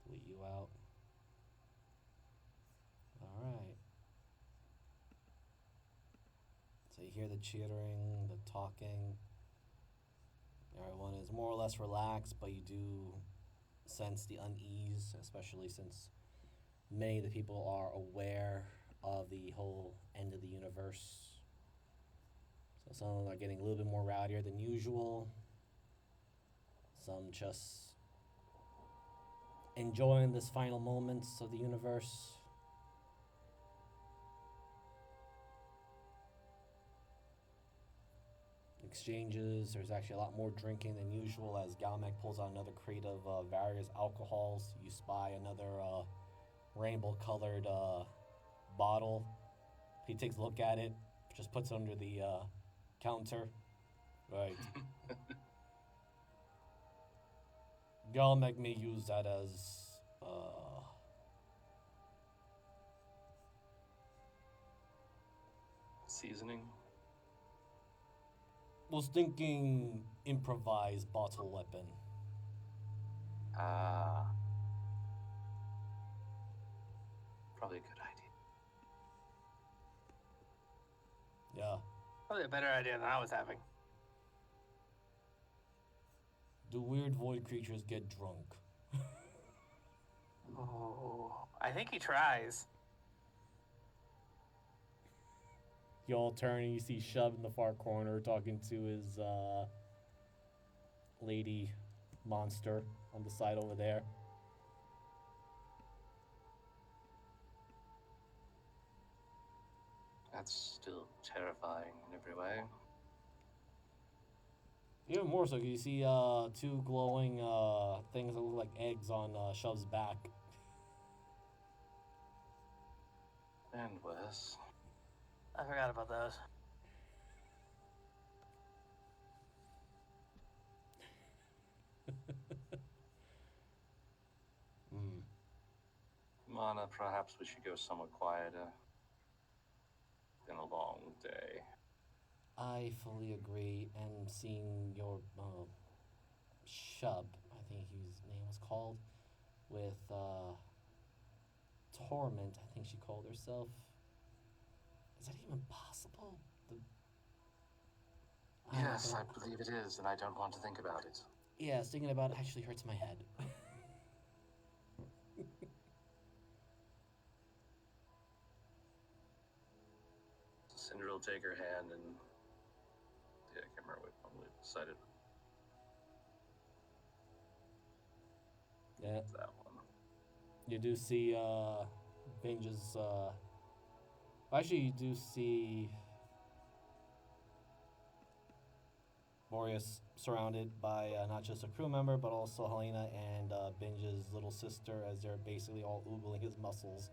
delete you out. Alright. So you hear the chittering, the talking. Everyone is more or less relaxed, but you do sense the unease, especially since many of the people are aware of the whole end of the universe. So some of them are getting a little bit more rowdier than usual. Some just enjoying this final moments of the universe. Exchanges. There's actually a lot more drinking than usual as Galmec pulls out another crate of various alcohols. You spy another rainbow-colored bottle. He takes a look at it, just puts it under the counter. Right. Galmec may use that as Seasoning. was thinking improvised bottle weapon. Probably a good idea. Yeah. Probably a better idea than I was having. Do weird void creatures get drunk? Oh, I think he tries. You all turn and you see Shub in the far corner talking to his lady monster on the side over there. That's still terrifying in every way. Even more so, you see two glowing things that look like eggs on Shub's back. And worse. I forgot about those. Mana, perhaps we should go somewhat quieter. Been a long day. I fully agree, and seeing your Shub, I think his name was called, with Torment, I think she called herself. Is that even possible? Yes, I believe it is, and I don't want to think about it. Yeah, thinking about it actually hurts my head. Cinder will take her hand and... Yeah, I can't remember what we decided. Yeah. That one. You do see Binge's actually you do see Boreas surrounded by not just a crew member but also Helena and Binge's little sister, as they're basically all oogling his muscles.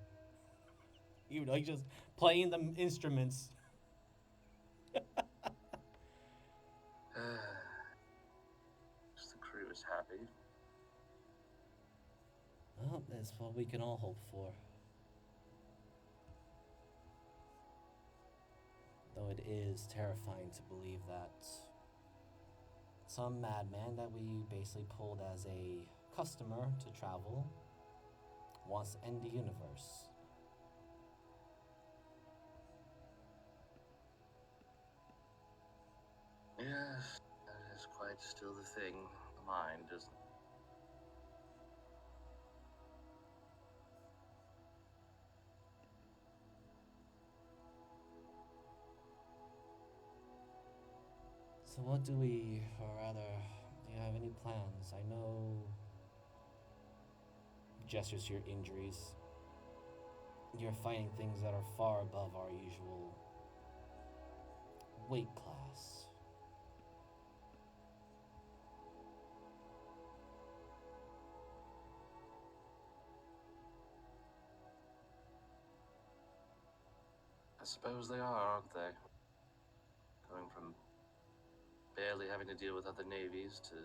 You know, he's just playing the instruments. Just the crew is happy. Well, that's what we can all hope for. Though it is terrifying to believe that some madman that we basically pulled as a customer to travel wants to end the universe. Yes, that is quite still the thing. The mind isn't. So what do we, or rather, do you have any plans? I know, gestures to your injuries, you're fighting things that are far above our usual weight class. I suppose they are, aren't they? Going from barely having to deal with other navies to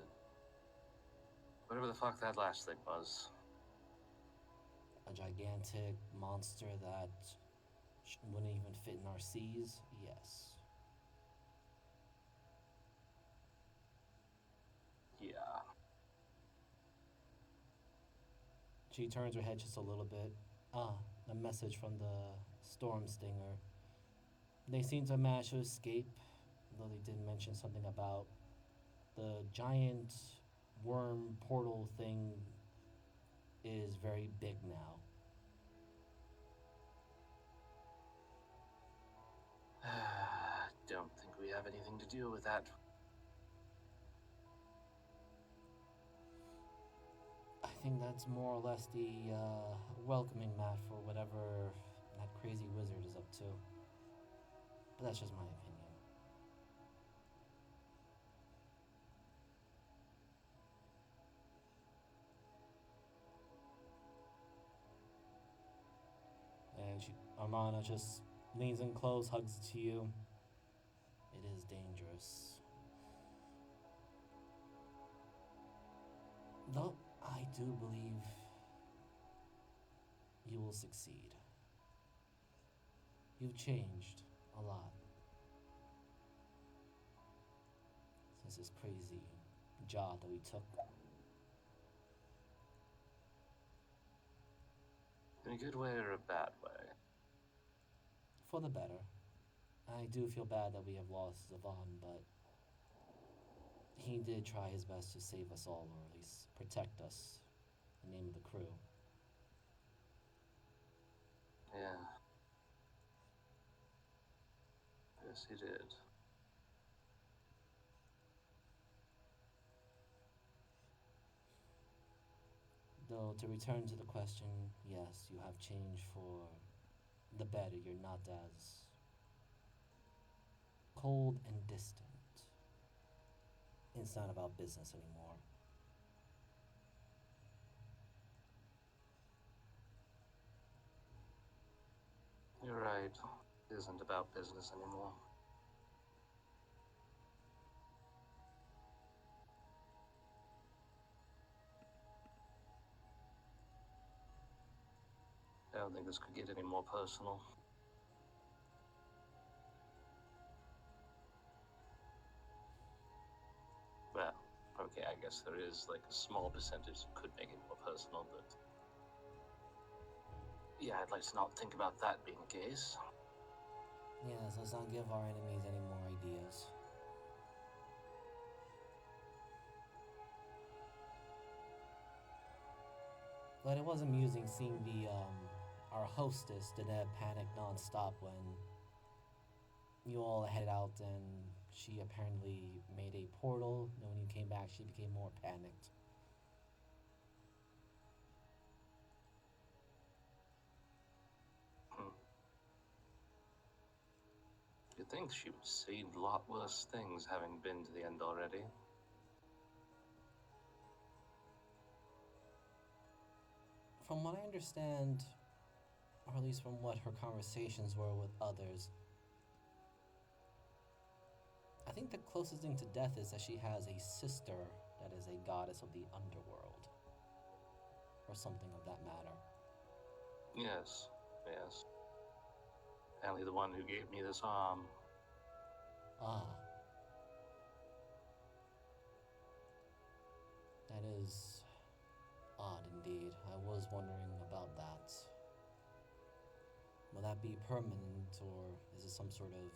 whatever the fuck that last thing was. A gigantic monster that wouldn't even fit in our seas? Yes. Yeah. She turns her head just a little bit. Ah, a message from the Storm Stinger. They seem to manage to escape, though they did mention something about the giant worm portal thing is very big now. Don't think we have anything to do with that. I think that's more or less the welcoming mat for whatever that crazy wizard is up to. But that's just my opinion. And Armana just leans in close, hugs to you. It is dangerous. Though I do believe you will succeed. You've changed a lot since this crazy job that we took. In a good way or a bad way? For the better. I do feel bad that we have lost Zavon, but he did try his best to save us all, or at least protect us, in the name of the crew. Yeah. Yes, he did. Though, to return to the question, yes, you have changed for the better. You're not as cold and distant. It's not about business anymore. You're right. It isn't about business anymore. I don't think this could get any more personal. Well, okay, I guess there is like a small percentage that could make it more personal, but yeah, I'd like to not think about that being the case. Yes, let's not give our enemies any more ideas. But it was amusing seeing our hostess, Daneb, panic nonstop when you all headed out and she apparently made a portal. And when you came back, she became more panicked. You'd think she would have seen a lot worse things having been to the end already. From what I understand, or at least from what her conversations were with others, I think the closest thing to death is that she has a sister that is a goddess of the underworld. Or something of that matter. Yes, yes. Apparently the one who gave me this arm. Ah. That is odd indeed. I was wondering about that. Will that be permanent, or is it some sort of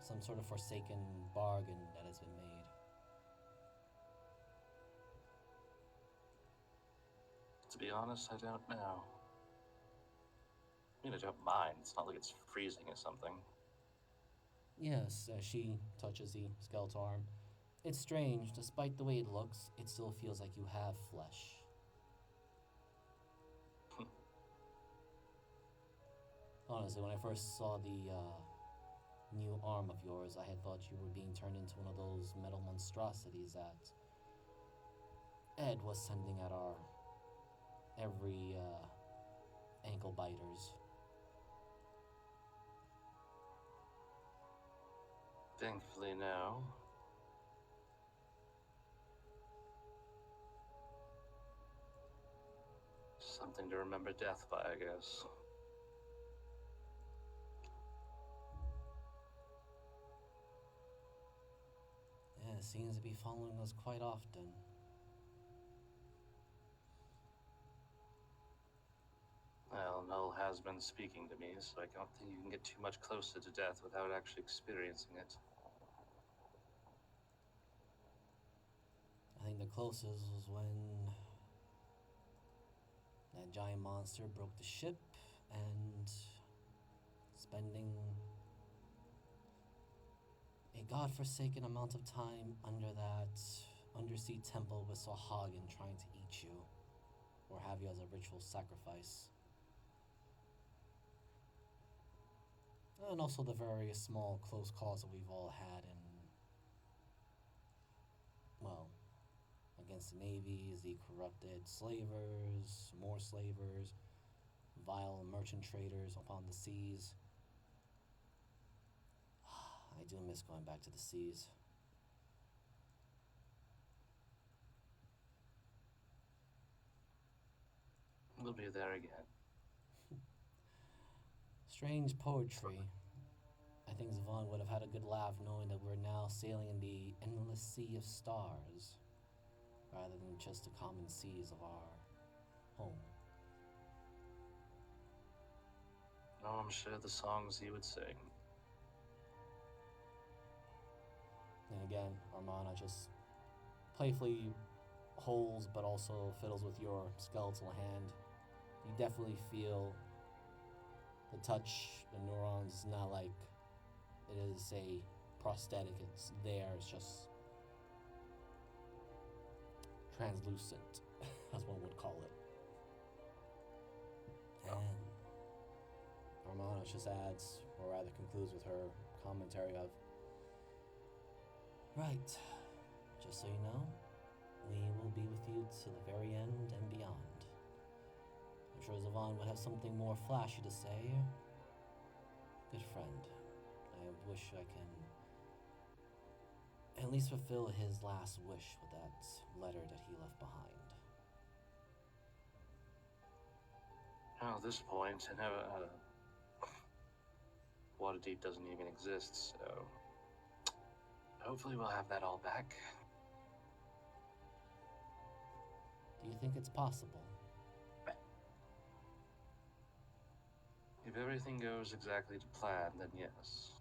some sort of forsaken bargain that has been made? To be honest, I don't know. I mean, I don't mind. It's not like it's freezing or something. Yes, as she touches the skeletal arm. It's strange, despite the way it looks, it still feels like you have flesh. Honestly, when I first saw the new arm of yours, I had thought you were being turned into one of those metal monstrosities that Ed was sending at our every ankle biters. Thankfully, no. Something to remember death by, I guess. Yeah, it seems to be following us quite often. Well, Null has been speaking to me, so I don't think you can get too much closer to death without actually experiencing it. I think the closest was when that giant monster broke the ship and spending a godforsaken amount of time under that undersea temple with Sahagan trying to eat you or have you as a ritual sacrifice. And also the various small close calls that we've all had in, well, against the navies, the corrupted slavers, more slavers, vile merchant traders upon the seas. I do miss going back to the seas. We'll be there again. Strange poetry. I think Zavon would have had a good laugh knowing that we're now sailing in the endless sea of stars rather than just the common seas of our home. Oh, I'm sure the songs he would sing. And again, Armana just playfully holes, but also fiddles with your skeletal hand. You definitely feel the touch, the neurons. It's not like it is a prosthetic. It's there. It's just translucent, as one would call it. And Armana just adds, or rather concludes with her commentary of, right, just so you know, we will be with you to the very end and beyond. I'm sure Zavon would have something more flashy to say. Good friend, I wish I can at least fulfill his last wish with that letter that he left behind. Now, at this point, I never. Waterdeep doesn't even exist, so. Hopefully, we'll have that all back. Do you think it's possible? If everything goes exactly to plan, then yes.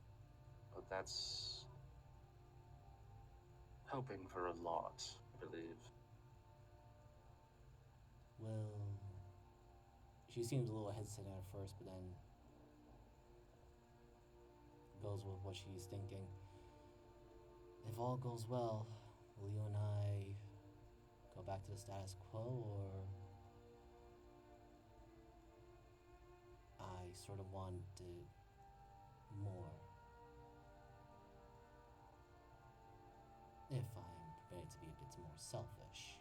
But that's hoping for a lot, I believe. Well, she seems a little hesitant at first, but then goes with what she's thinking. If all goes well, will you and I go back to the status quo, or I sort of wanted more? If I'm permitted to be a bit more selfish.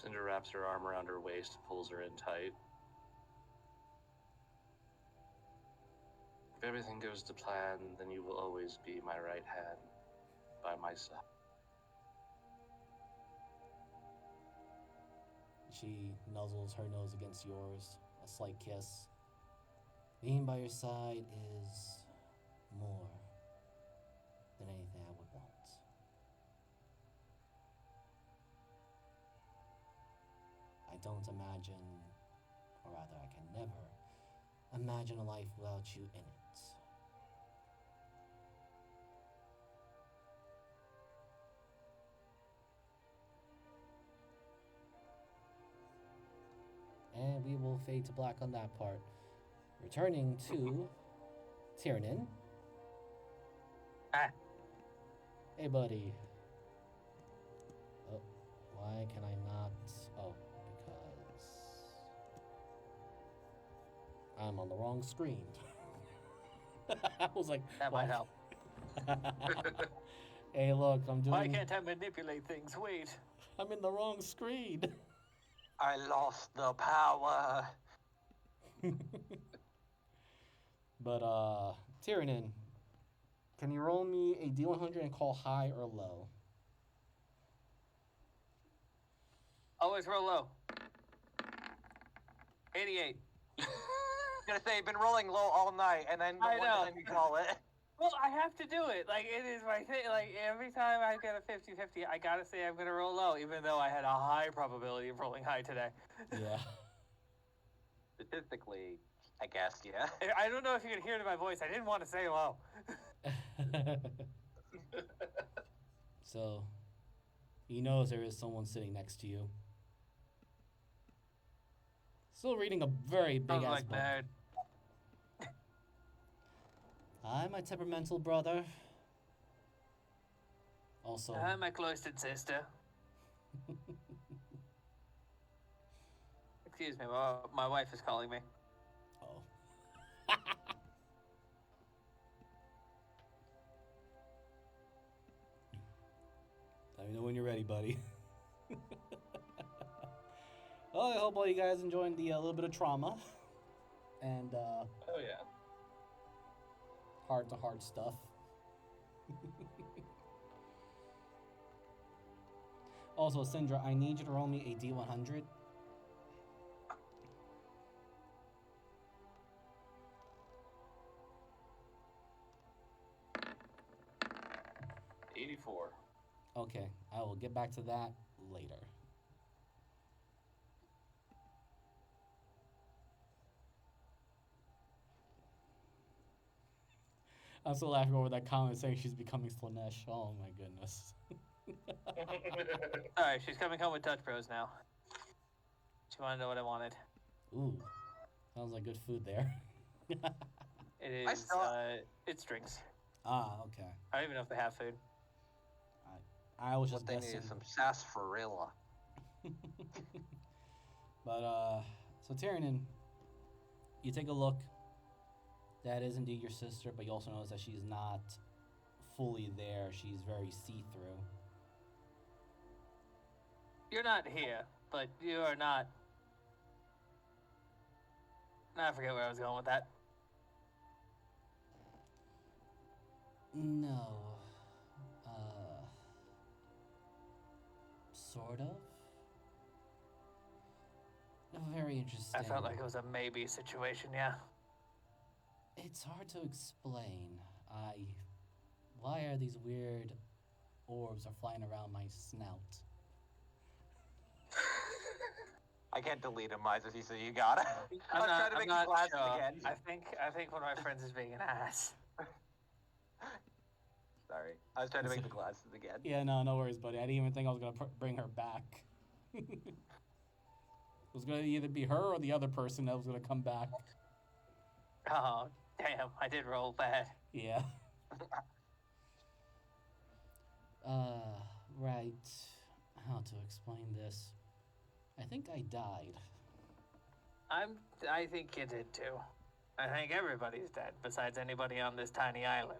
Cinder wraps her arm around her waist, pulls her in tight. If everything goes to plan, then you will always be my right hand by my side. She nuzzles her nose against yours, a slight kiss. Being by your side is more than anything I would want. I don't imagine, or rather I can never, imagine a life without you in it. And we will fade to black on that part. Returning to Tiernan. Ah. Hey, buddy. Oh, why can I not? Oh, because I'm on the wrong screen. I was like, That might help. Hey, look, I'm doing. Why can't I manipulate things? Wait. I'm in the wrong screen. I lost the power. But, Tiernan, can you roll me a D100 and call high or low? Always roll low. 88. I'm gonna say, you've been rolling low all night, and then the I one know. time you call it. Well, I have to do it. Like, it is my thing. Like, every time I get a 50-50, I gotta say I'm gonna roll low, even though I had a high probability of rolling high today. Yeah. Statistically, I guess, yeah. I don't know if you can hear it in my voice. I didn't want to say low. So, he knows there is someone sitting next to you. Still reading a very big Sounds ass like book. nerd. Hi, my temperamental brother. Also, Hi, my cloistered sister. Excuse me, my wife is calling me. oh. Let me know when you're ready, buddy. Well, I hope all you guys enjoying the little bit of trauma and Oh, yeah. heart-to-heart stuff. Also, Syndra, I need you to roll me a D100. $84. Okay, I will get back to that later. I'm still laughing over that comment saying she's becoming Slanesh. Oh my goodness. Alright, she's coming home with Dutch Bros now. She wanted to know what I wanted. Ooh, sounds like good food there. It I is, still- it's drinks. Ah, okay. I don't even know if they have food. I was What just they guessing. need is some sarsaparilla. But so Tyrion, you take a look. That is indeed your sister, but you also notice that she's not fully there. She's very see-through. You're not here, but you are not. I forget where I was going with that. No. Sort of. Very interesting. I felt like it was a maybe situation, yeah. It's hard to explain. Why are these weird orbs are flying around my snout? I can't delete him, Miser. He said you got it. I'm trying not, to I'm make not you laugh sure. again. I think one of my friends is being an ass. Sorry, I was trying to make the glasses again. Yeah, no worries, buddy. I didn't even think I was gonna bring her back. It was gonna either be her or the other person that was gonna come back. Oh, damn, I did roll bad. Yeah. Right. How to explain this? I think I died. I think you did too. I think everybody's dead, besides anybody on this tiny island.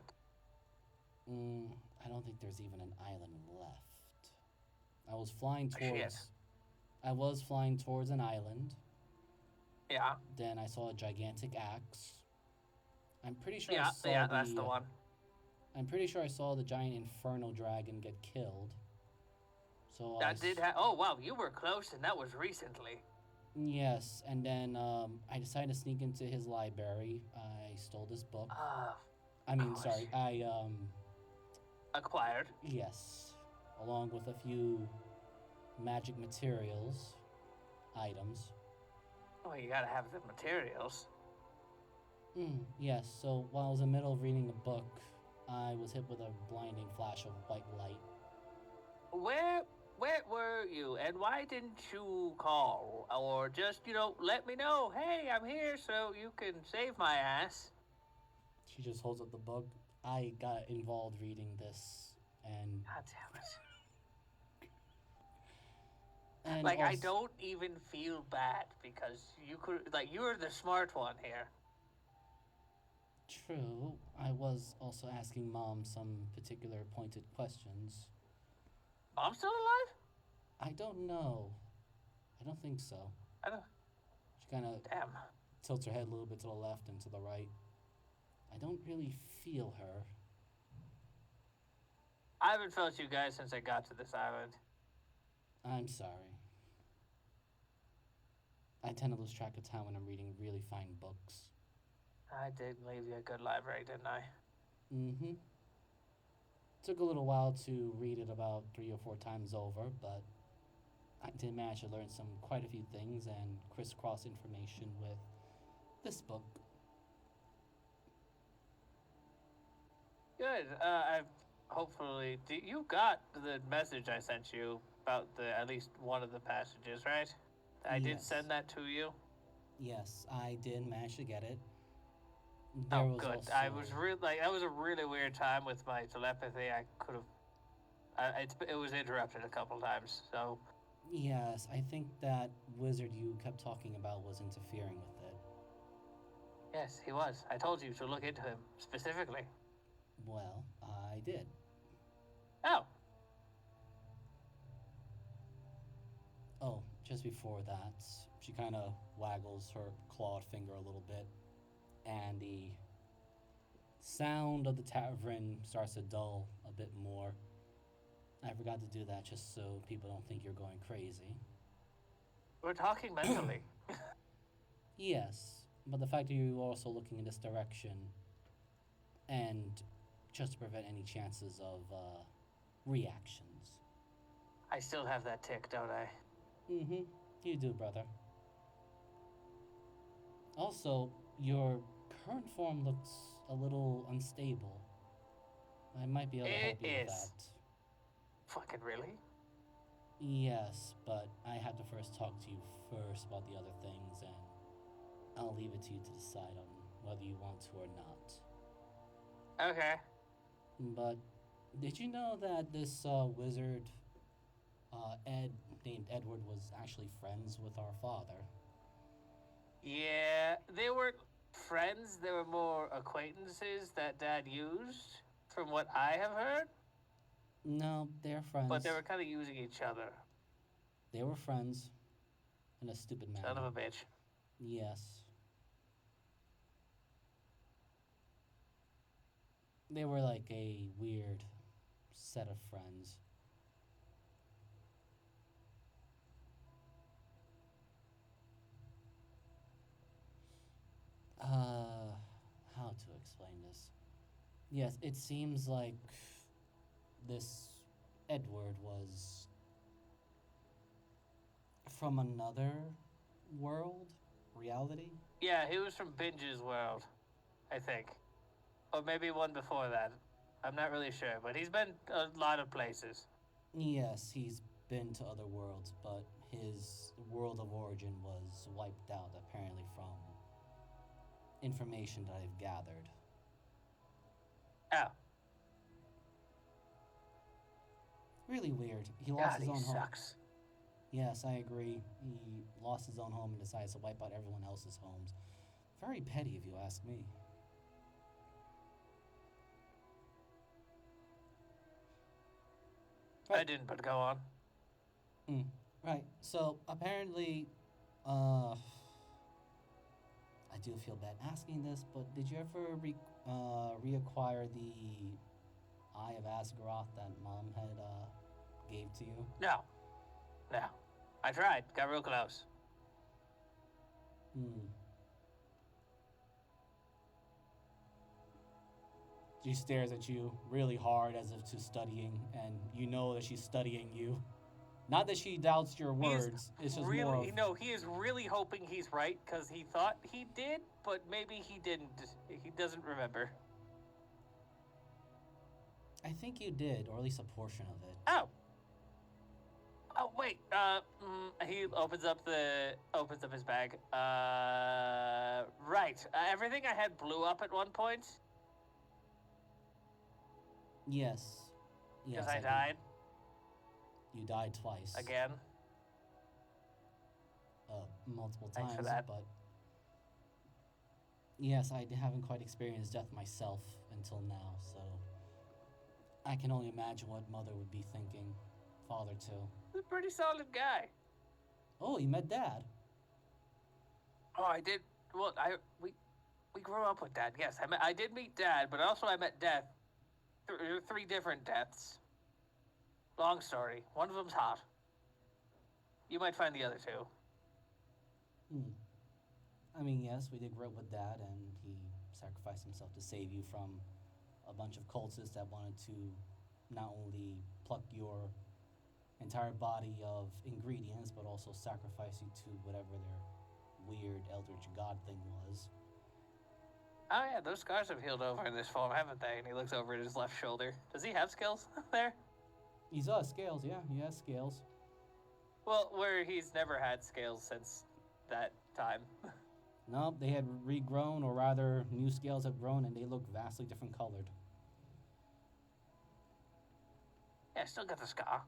I don't think there's even an island left. I was flying Oh, shit. towards. I was flying towards an island. Yeah, Then I saw a gigantic axe. I'm pretty sure I yeah, saw yeah, that's the one. I'm pretty sure I saw the giant inferno dragon get killed. So That did oh, wow, you were close, and that was recently. Yes, and then I decided to sneak into his library. I stole this book. I mean, gosh. sorry, I Acquired. yes, along with a few magic materials, items. Oh, you gotta have the materials. Yes, so while I was in the middle of reading a book, I was hit with a blinding flash of white light. Where were you, and why didn't you call? Or just, let me know, hey, I'm here so you can save my ass. She just holds up the book. I got involved reading this, and God damn it. and Like, I also- don't even feel bad because you're the smart one here. True, I was also asking Mom some particular pointed questions. I'm still alive? I don't know. I don't think so. I don't. She kind of Damn. tilts her head a little bit to the left and to the right. I don't really feel her. I haven't felt you guys since I got to this island. I'm sorry. I tend to lose track of time when I'm reading really fine books. I did leave you a good library, didn't I? Mm-hmm. Took a little while to read it about 3 or 4 times over, but I did manage to learn quite a few things and crisscross information with this book. Good. I've hopefully you got the message I sent you about at least one of the passages, right? I did Yes. send that to you. Yes, I did manage to get it. Oh, good. I was that was a really weird time with my telepathy. I could have. It was interrupted a couple times. So Yes, I think that wizard you kept talking about was interfering with it. yes, he was. I told you to look into him specifically. Well, I did. Oh, Oh, just before that, she kind of waggles her clawed finger a little bit, and the sound of the tavern starts to dull a bit more. I forgot to do that just so people don't think you're going crazy. we're talking mentally. Yes, but the fact that you're also looking in this direction, and just to prevent any chances of reactions. I still have that tick, don't I? Mm-hmm. You do, brother. Also, your current form looks a little unstable. I might be able to help It you with is. that. fucking really. Yes, but I have to first talk to you first about the other things, and I'll leave it to you to decide on whether you want to or not. Okay. But did you know that this wizard, Ed, named Edward, was actually friends with our father? Yeah, they weren't friends. They were more acquaintances that Dad used, from what I have heard. No, they're friends. But they were kind of using each other. They were friends in a stupid manner. Son of a bitch. Yes. They were like a weird set of friends. How to explain this? Yes, it seems like this Edward was from another world, reality. Yeah, he was from Binge's world, I think. Or maybe one before that. I'm not really sure, but he's been a lot of places. Yes, he's been to other worlds, but his world of origin was wiped out, apparently, from information that I've gathered. Oh. Really weird. He lost God, his he own home. sucks. Yes, I agree. He lost his own home and decides to wipe out everyone else's homes. Very petty, if you ask me. I didn't, but go on. Right. So apparently, I do feel bad asking this, but did you ever reacquire the Eye of Asgaroth that Mom had gave to you? No. No. I tried. Got real close. She stares at you really hard as if to studying, and you know that she's studying you. Not that she doubts your words. It's just really, more of... No, he is really hoping he's right because he thought he did, but maybe he didn't. He doesn't remember. I think you did, or at least a portion of it. Oh. Oh wait. He opens up his bag. Right. Everything I had blew up at one point. Yes. Because I died. You died twice. Again. Multiple Thanks times, for that. but yes, I haven't quite experienced death myself until now, so I can only imagine what Mother would be thinking. Father too. He's a pretty solid guy. Oh, you met Dad? Oh, I did. Well, we grew up with Dad. Yes, I did meet Dad, but also I met Death. Three different deaths. Long story. One of them's hot. You might find the other two. I mean, yes, we did grow up with Dad, and he sacrificed himself to save you from a bunch of cultists that wanted to not only pluck your entire body of ingredients, but also sacrifice you to whatever their weird eldritch god thing was. Oh yeah, those scars have healed over in this form, haven't they? And he looks over at his left shoulder. Does he have skills there? He's scales, yeah, he has scales. Well, where he's never had scales since that time. No, they had regrown, or rather, new scales have grown, and they look vastly different colored. Yeah, still got the scar.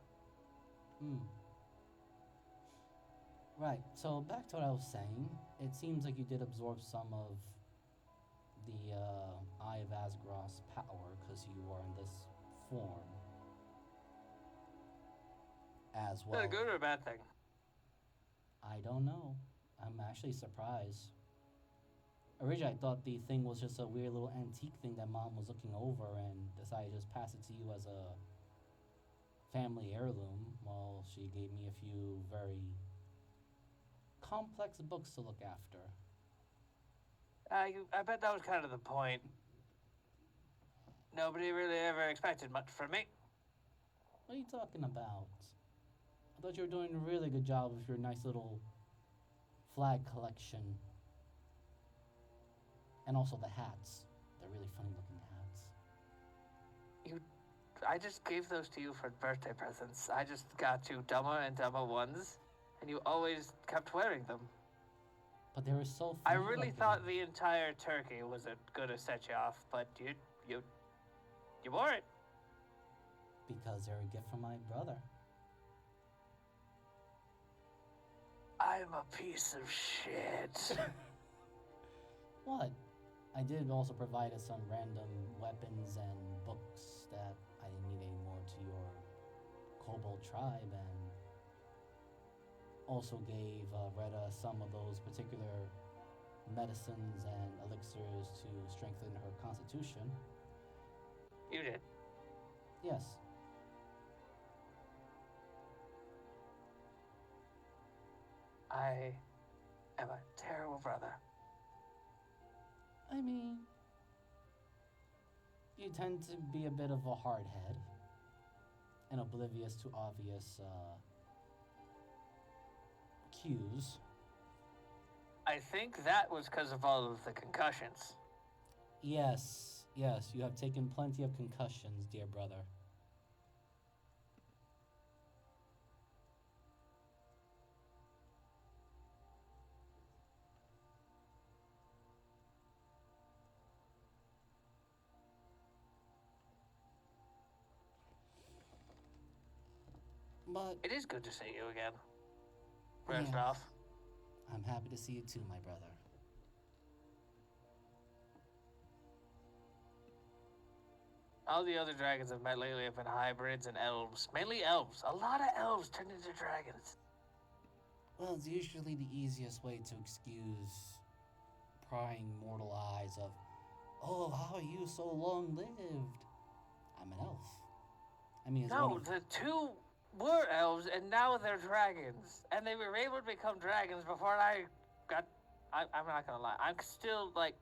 Right, so back to what I was saying. It seems like you did absorb some of the Eye of Asgaroth's power because you were in this form. As well. Is that a good or a bad thing? I don't know. I'm actually surprised. Originally, I thought the thing was just a weird little antique thing that Mom was looking over and decided to just pass it to you as a family heirloom while she gave me a few very complex books to look after. I bet that was kind of the point. Nobody really ever expected much from me. What are you talking about? I thought you were doing a really good job with your nice little flag collection. And also the hats. They're really funny looking hats. You I just gave those to you for birthday presents. I just got you dumber and dumber ones, and you always kept wearing them. But there were so few I really of them. thought the entire turkey was gonna set you off, but you wore it. Because they're a gift from my brother. I'm a piece of shit. What? I did also provide us some random weapons and books that I didn't need anymore to your kobold tribe, and also gave Retta some of those particular medicines and elixirs to strengthen her constitution. You did. Yes. I am a terrible brother. I mean, you tend to be a bit of a hardhead and oblivious to obvious cues. I think that was because of all of the concussions. Yes, you have taken plenty of concussions, dear brother. But It is good to see you again. First Yeah. off. I'm happy to see you too, my brother. All the other dragons I've met lately have been hybrids and elves. Mainly elves. A lot of elves turned into dragons. Well, it's usually the easiest way to excuse prying mortal eyes of, oh, how are you so long-lived? I'm an elf. I mean, it's one No, of- the two were elves and now they're dragons. And they were able to become dragons before I'm not gonna lie. I'm still, like,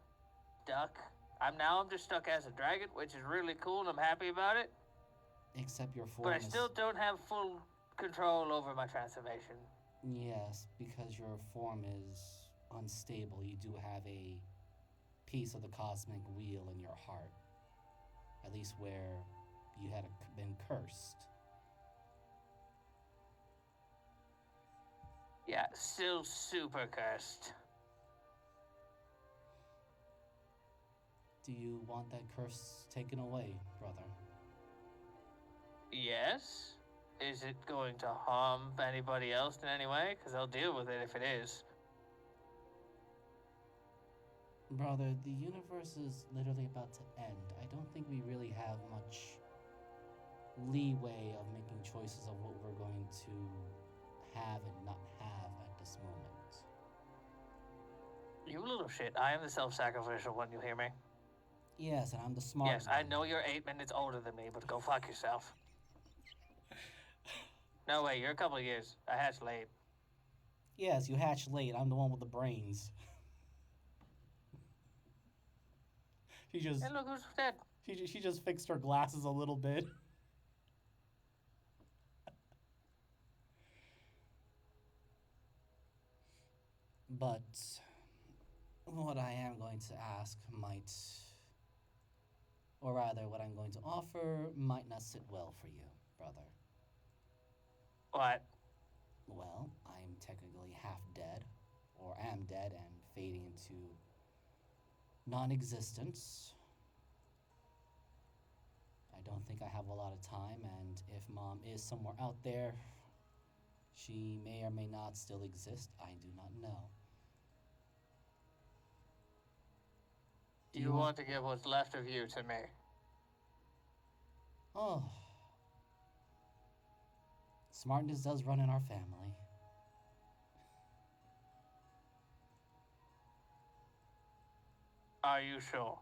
stuck. I'm just stuck as a dragon, which is really cool and I'm happy about it. except your form But I is... still don't have full control over my transformation. Yes, because your form is unstable. You do have a piece of the cosmic wheel in your heart. At least where you had been cursed. Yeah, still super cursed. Do you want that curse taken away, brother? Yes? Is it going to harm anybody else in any way? Because I'll deal with it if it is. Brother, the universe is literally about to end. I don't think we really have much leeway of making choices of what we're going to have and not have at this moment. You little shit. I am the self-sacrificial one, you hear me? Yes, and I'm the smart Yes, I one. know you're 8 minutes older than me, but go fuck yourself. No way, you're a couple of years. I hatched late. Yes, you hatched late. I'm the one with the brains. She just And look who's dead. she just fixed her glasses a little bit. But what I am going to ask might, or rather, what I'm going to offer might not sit well for you, brother. What? Well, I'm technically half dead, or am dead and fading into non-existence. I don't think I have a lot of time, and if Mom is somewhere out there, she may or may not still exist. I do not know. Do you want to give what's left of you to me? Oh. Smartness does run in our family. Are you sure?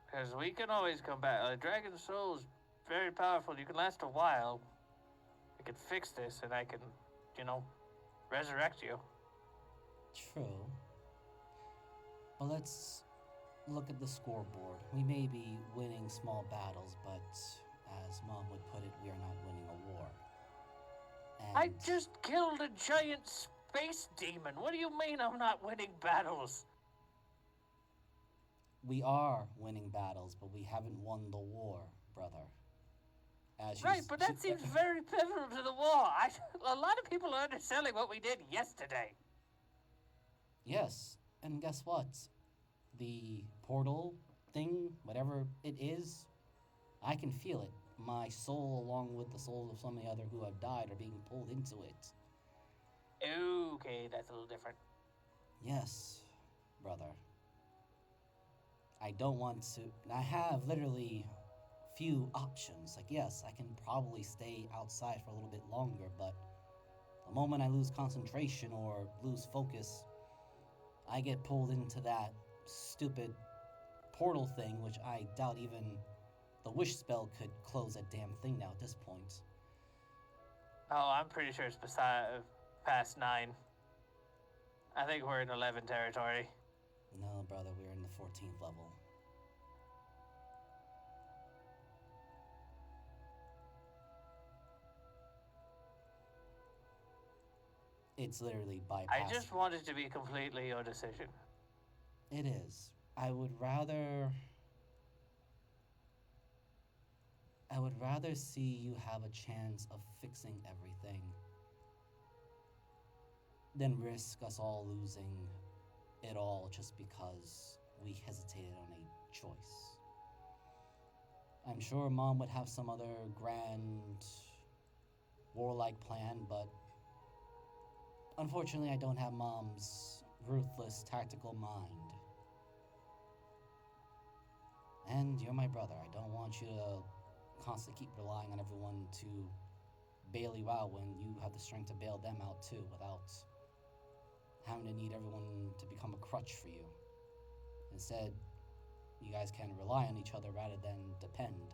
Because we can always come back. Dragon Soul is very powerful. You can last a while. I can fix this and I can, resurrect you. True. But let's look at the scoreboard. We may be winning small battles, but as Mom would put it, we are not winning a war. And I just killed a giant space demon. What do you mean I'm not winning battles? We are winning battles, but we haven't won the war, brother. Right, but that seems very pivotal to the war. A lot of people are underselling what we did yesterday. Yes, and guess what? The portal thing, whatever it is, I can feel it. My soul, along with the souls of so many other who have died, are being pulled into it. Okay, that's a little different. Yes, brother. I don't want to. I have literally few options. Like, yes, I can probably stay outside for a little bit longer, but the moment I lose concentration or lose focus, I get pulled into that stupid portal thing, which I doubt even the wish spell could close that damn thing now at this point. Oh, I'm pretty sure it's past 9. I think we're in 11 territory. No, brother, we're in the 14th level. It's literally bypassing. I just want it to be completely your decision. It is. I would rather see you have a chance of fixing everything than risk us all losing it all just because we hesitated on a choice. I'm sure Mom would have some other grand warlike plan, but unfortunately I don't have Mom's ruthless tactical mind. And you're my brother. I don't want you to constantly keep relying on everyone to bail you out when you have the strength to bail them out too, without having to need everyone to become a crutch for you. Instead, you guys can rely on each other rather than depend.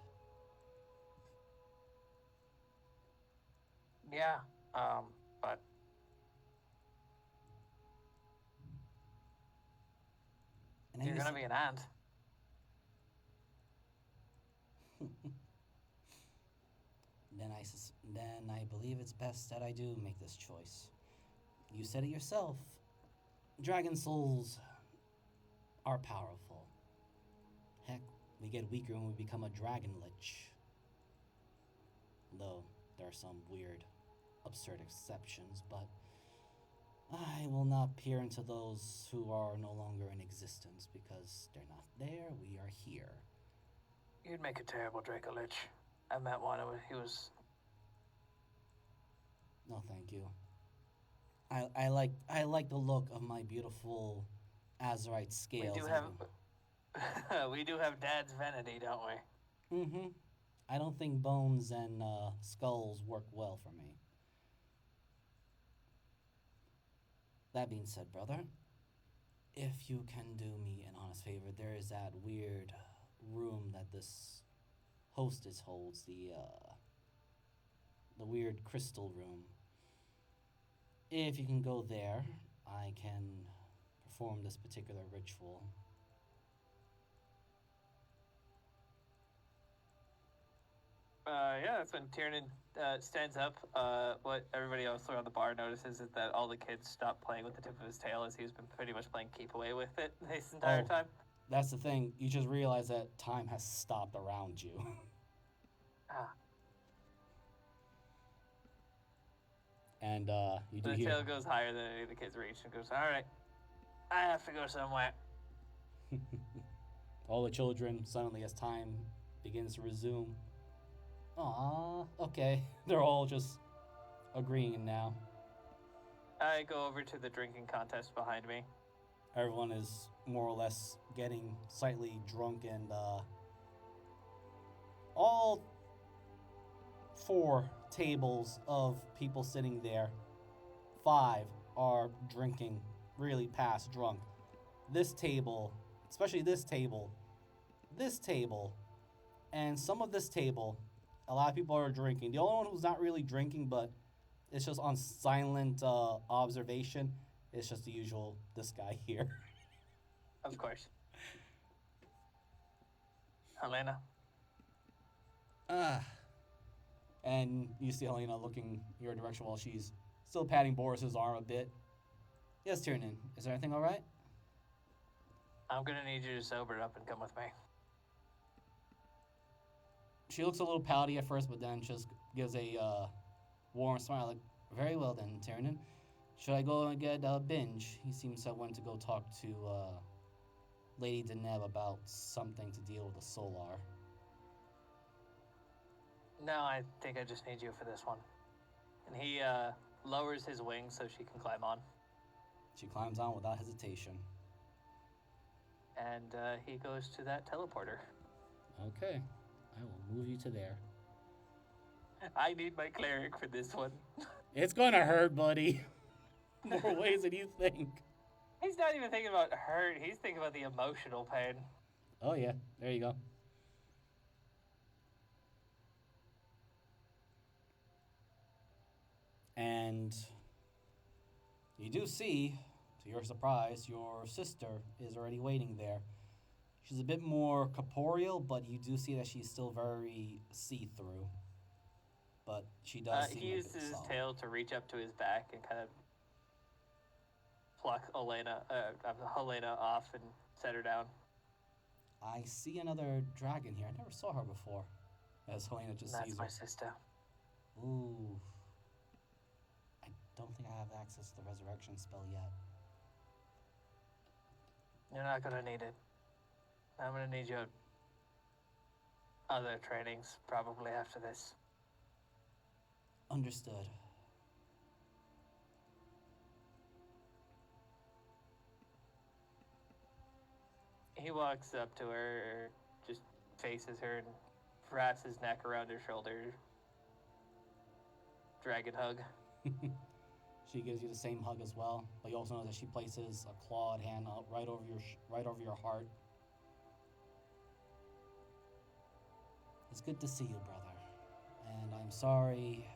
Yeah, but And you're gonna be an ant. Then I believe it's best that I do make this choice. You said it yourself. Dragon souls are powerful. Heck, we get weaker when we become a dragon lich. Though there are some weird, absurd exceptions, but I will not peer into those who are no longer in existence because they're not there, we are here. You'd make a terrible Draco Lich. I met one. He was. No, thank you. I like the look of my beautiful Azurite scales. We do have Dad's vanity, don't we? Mm-hmm. I don't think bones and skulls work well for me. That being said, brother, if you can do me an honest favor, there is that weird room that this hostess holds, the weird crystal room. If you can go there, I can perform this particular ritual. Yeah, that's when Tiernan stands up. What everybody else around the bar notices is that all the kids stop playing with the tip of his tail as he's been pretty much playing keep away with it this entire time. That's the thing. You just realize that time has stopped around you. And you do the hear... tail goes higher than any of the kids reach and goes, all right, I have to go somewhere. All the children suddenly, as time begins to resume, "Aww, okay." They're all just agreeing now. I go over to the drinking contest behind me. Everyone is more or less getting slightly drunk, and all 4 tables of people sitting there, 5 are drinking really past drunk. This table, especially this table, and some of this table, a lot of people are drinking. The only one who's not really drinking, but it's just on silent observation, is just the usual, this guy here. Of course. Helena. And you see Helena looking your direction while she's still patting Boris's arm a bit. Yes, Tiernan, is everything all right? I'm gonna need you to sober up and come with me. She looks a little pouty at first, but then just gives a warm smile, like, very well then, Tiernan. Should I go and get Binge? He seems to want to go talk to Lady Deneb about something to deal with the Solar. No, I think I just need you for this one. And he lowers his wings so she can climb on. She climbs on without hesitation. And he goes to that teleporter. Okay, I will move you to there. I need my cleric for this one. It's gonna hurt, buddy. More ways than you think. He's not even thinking about hurt. He's thinking about the emotional pain. Oh yeah, there you go. And you do see, to your surprise, your sister is already waiting there. She's a bit more corporeal, but you do see that she's still very see-through. But she does seem He a uses bit his solid. tail to reach up to his back and kind of pluck Helena off and set her down. I see another dragon here. I never saw her before. As Helena just That's sees my her. sister. Ooh. I don't think I have access to the resurrection spell yet. You're not gonna need it. I'm gonna need your other trainings probably after this. Understood. He walks up to her, just faces her and wraps his neck around her shoulder. Dragon hug. She gives you the same hug as well, but you also know that she places a clawed hand out right over your heart. It's good to see you, brother, and I'm sorry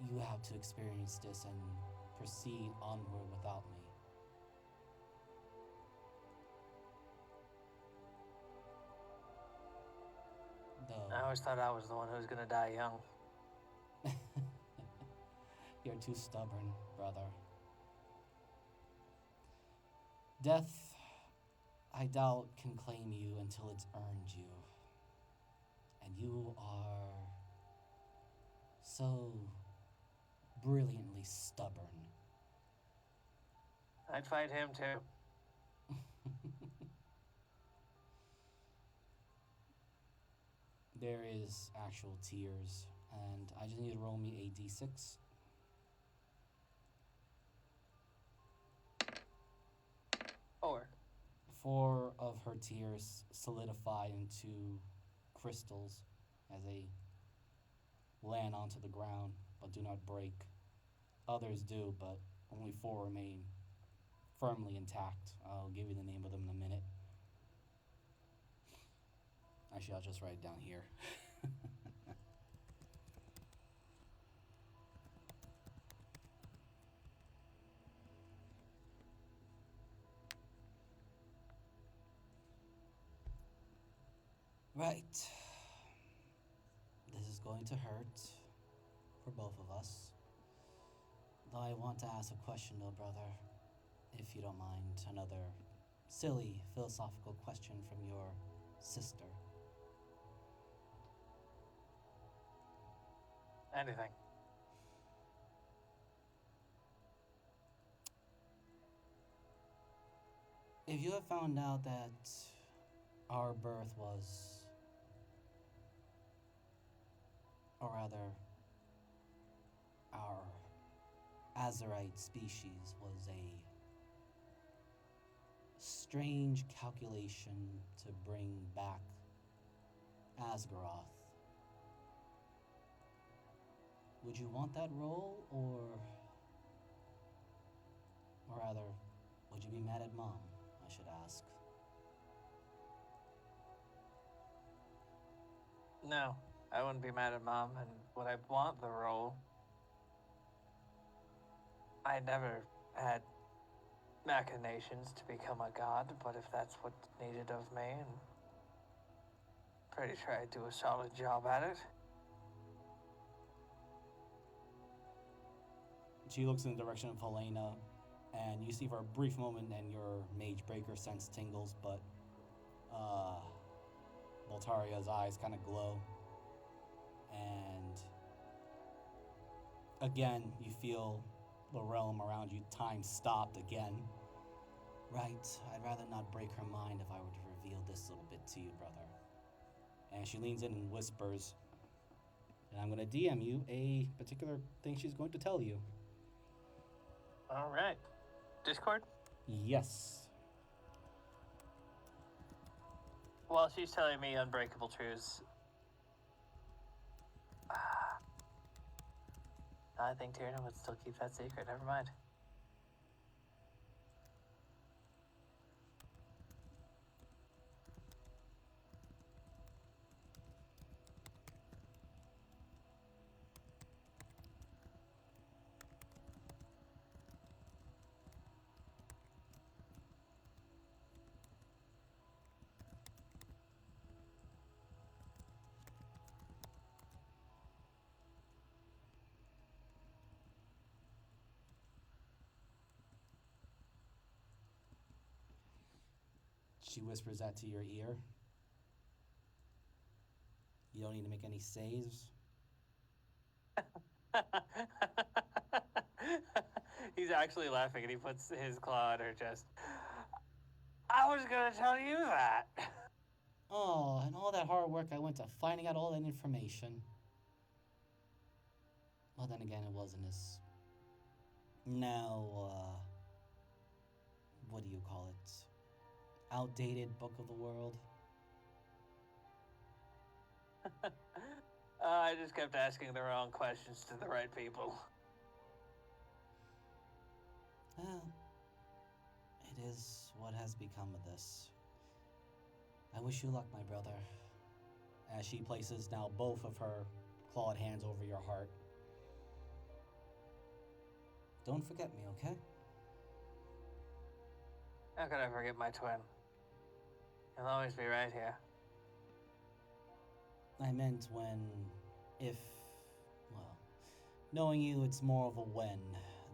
you have to experience this and proceed onward without me. Though I always thought I was the one who was gonna die young. you're too stubborn, brother. Death, I doubt, can claim you until it's earned you. And you are so brilliantly stubborn. I'd fight him too. There is actual tears, and I just need to roll me a d6. Four of her tears solidify into crystals as they land onto the ground, but do not break. Others do, but only 4 remain firmly intact. I'll give you the name of them in a minute. Actually, I'll just write it down here. Right. This is going to hurt for both of us. Though I want to ask a question, though, brother, if you don't mind. Another silly philosophical question from your sister. Anything. If you have found out that our birth was, or rather, our Azurite species was a strange calculation to bring back Asgaroth, would you want that role, or rather, would you be mad at Mom, I should ask? No, I wouldn't be mad at Mom, and would I want the role? I never had machinations to become a god, but if that's what's needed of me, and pretty sure I'd do a solid job at it. She looks in the direction of Helena, And you see for a brief moment, and your Mage Breaker sense tingles, but Voltaria's eyes kind of glow. And again, you feel the realm around you, time stopped again. Right, I'd rather not break her mind if I were to reveal this little bit to you, brother. And she leans in and whispers, and I'm going to DM you a particular thing she's going to tell you. All right. Discord? Yes. While she's telling me unbreakable truths, I think Tyrion would still keep that secret. Never mind. She whispers that to your ear. You don't need to make any saves. He's actually laughing and he puts his claw on her chest. I was gonna tell you that. Oh, and all that hard work I went to finding out all that information. Well, then again, it wasn't as... Now, what do you call it? Outdated book of the world? I just kept asking the wrong questions to the right people. Well, it is what has become of this. I wish you luck, my brother. As she places now both of her clawed hands over your heart. Don't forget me, okay? How could I forget my twin? He'll always be right here. I meant if, well, knowing you, it's more of a when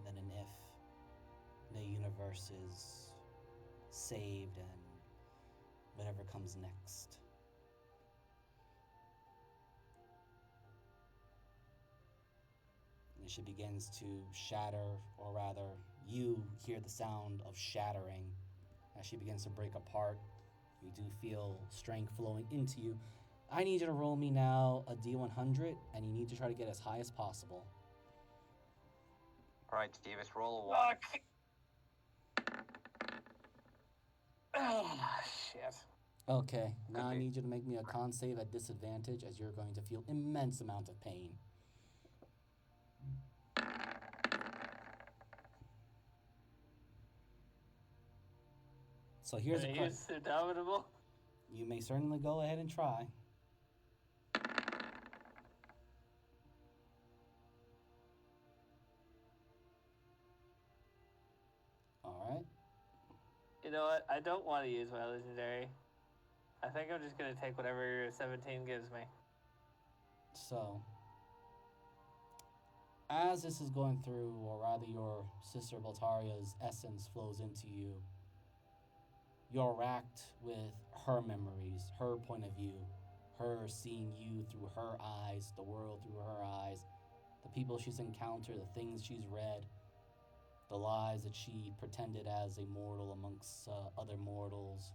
than an if. The universe is saved and whatever comes next. And she begins to shatter, or rather, you hear the sound of shattering as she begins to break apart. You do feel strength flowing into you. I need you to roll me now a D100, and you need to try to get as high as possible. All right, Davis, roll a 1. Oh, shit. Okay, now I Okay. need you to make me a con save at disadvantage, as you're going to feel immense amount of pain. So here's a Are you question. indomitable? You may certainly go ahead and try. Alright. You know what? I don't want to use my legendary. I think I'm just going to take whatever 17 gives me. So, as this is going through, or rather your sister Voltaria's essence flows into you, you're racked with her memories, her point of view, her seeing you through her eyes, the world through her eyes, the people she's encountered, the things she's read, the lies that she pretended as a mortal amongst other mortals.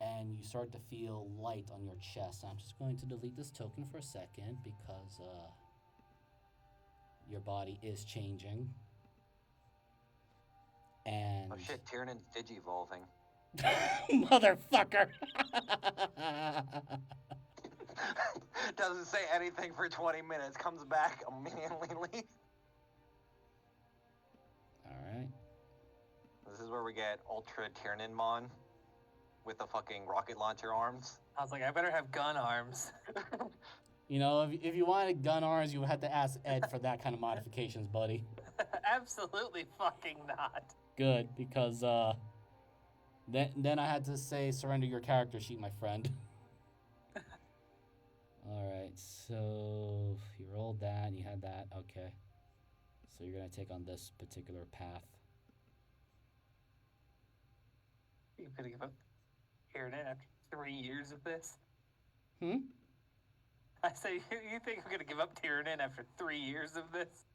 And you start to feel light on your chest. I'm just going to delete this token for a second because your body is changing. And Oh shit, Tyrannon's digi-evolving. motherfucker. Doesn't say anything for 20 minutes, comes back, immediately leaves. Alright. This is where we get Ultra Tyrannonmon with the fucking rocket launcher arms. I was like, I better have gun arms. You know, if you wanted gun arms, you would have to ask Ed for that kind of modifications, buddy. Absolutely fucking not. Good, because then I had to say surrender your character sheet, my friend. Alright, so you rolled that and you had that, okay. So you're gonna take on this particular path. You're gonna give up Tyranid after 3 years of this? Hmm? I say, you think I'm gonna give up Tyranid after 3 years of this?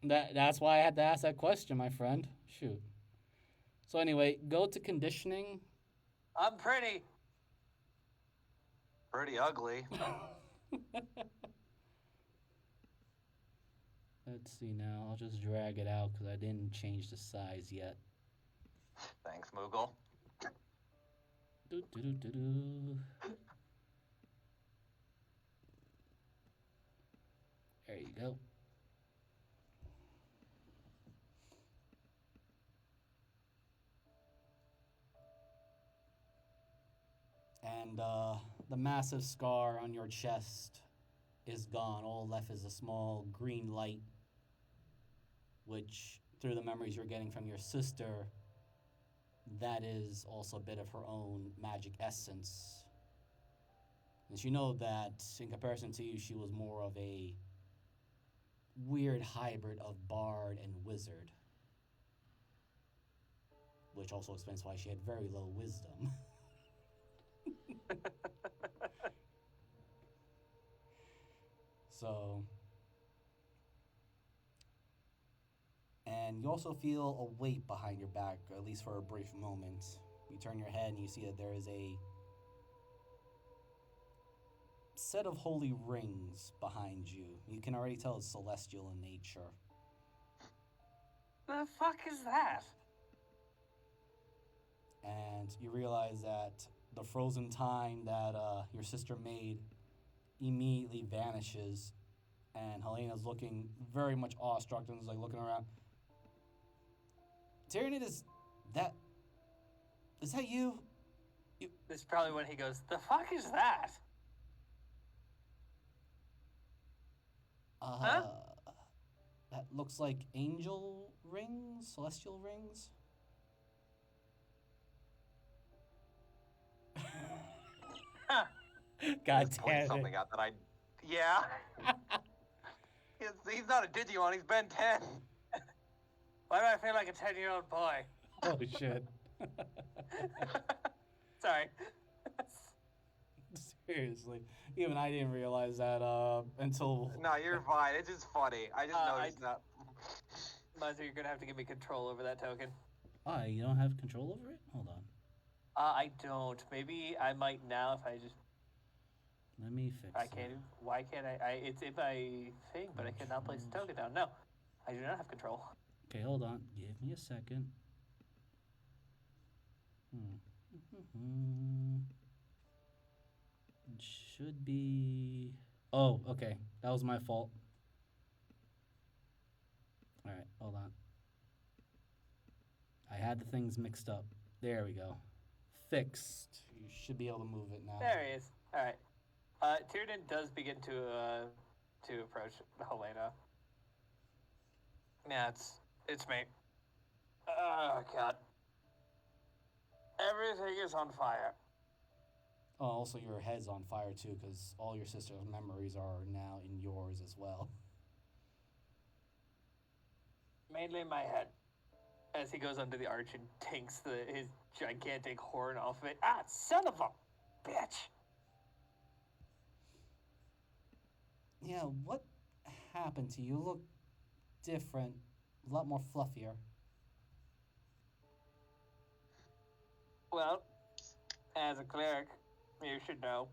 That's why I had to ask that question, my friend. Shoot. So anyway, go to conditioning. I'm pretty. Pretty ugly. Let's see now. I'll just drag it out because I didn't change the size yet. Thanks, Moogle. Do. There you go. And the massive scar on your chest is gone. All left is a small green light, which, through the memories you're getting from your sister, that is also a bit of her own magic essence. And you know that, in comparison to you, she was more of a weird hybrid of bard and wizard. Which also explains why she had very low wisdom. So, and you also feel a weight behind your back, at least for a brief moment. You turn your head and you see that there is a set of holy rings behind you. You can already tell it's celestial in nature. The fuck is that? And you realize that the frozen time that your sister made immediately vanishes, and Helena's looking very much awestruck and is like looking around. Tyranid, is that you? This is probably when he goes, the fuck is that? Huh? That looks like angel rings, celestial rings. Huh. God Just point damn something it. out that I. Yeah. he's not a Digimon, he's Ben 10. Why do I feel like a 10-year-old boy? Oh shit. Sorry. Seriously. Even I didn't realize that until... No, you're fine. It's just funny. I just noticed that. Miser, you're gonna have to give me control over that token. Oh, you don't have control over it? Hold on. I don't. Maybe I might now if I just... Let me fix I it. can't. Why can't I? It's if I think, but I cannot place the token down. No, I do not have control. Okay, hold on. Give me a second. It should be... Oh, okay. That was my fault. Alright, hold on. I had the things mixed up. There we go. Fixed. You should be able to move it now. There he is. All right. Tyranid does begin to approach Helena. Yeah, it's me. Oh god. Everything is on fire. Oh, also your head's on fire too, because all your sister's memories are now in yours as well. Mainly my head. As he goes under the arch and takes his gigantic horn off of it. Ah, son of a bitch! Yeah, what happened to you? You look different, a lot more fluffier. Well, as a cleric, you should know.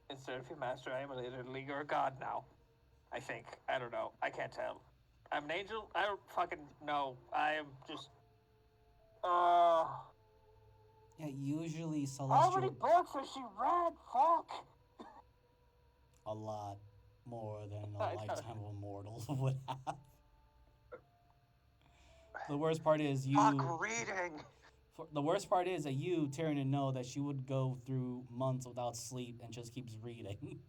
Instead of your master, I am a literally your god now. I think. I don't know. I can't tell. I'm an angel? I don't fucking know. I am just... Yeah, usually How many celestial... books has she read? Fuck! A lot more than I a know. lifetime of a mortal would have. The worst part is you... Fuck reading! The worst part is that you, Tyranid, know that she would go through months without sleep and just keeps reading.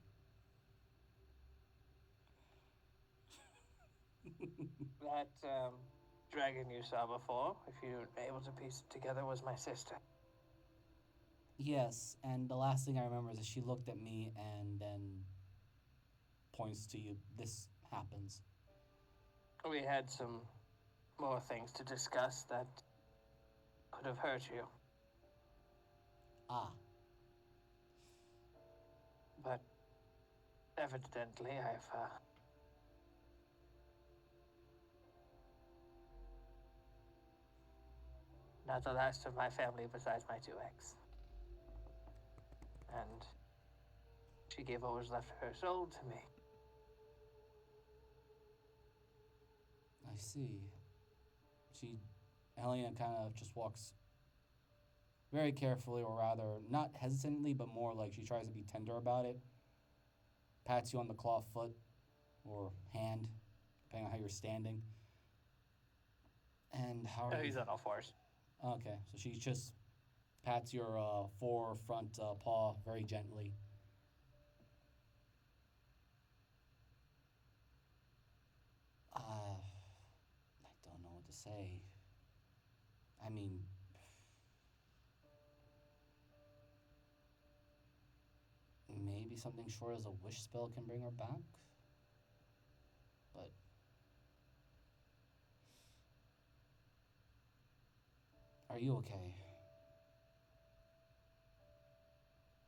That, dragon you saw before, if you were able to piece it together, was my sister. Yes, and the last thing I remember is that she looked at me and then points to you. This happens. we had some more things to discuss that could have hurt you. Ah, But evidently, I've not the last of my family besides my 2 ex. And she gave what was left of her soul to me. I see. Helena kind of just walks very carefully, or rather, not hesitantly, but more like she tries to be tender about it. Pats you on the claw foot or hand, depending on how you're standing. And how are you? He's on all fours. Okay, so she just pats your forefront paw very gently. I don't know what to say. I mean, maybe something short as a wish spell can bring her back? But are you okay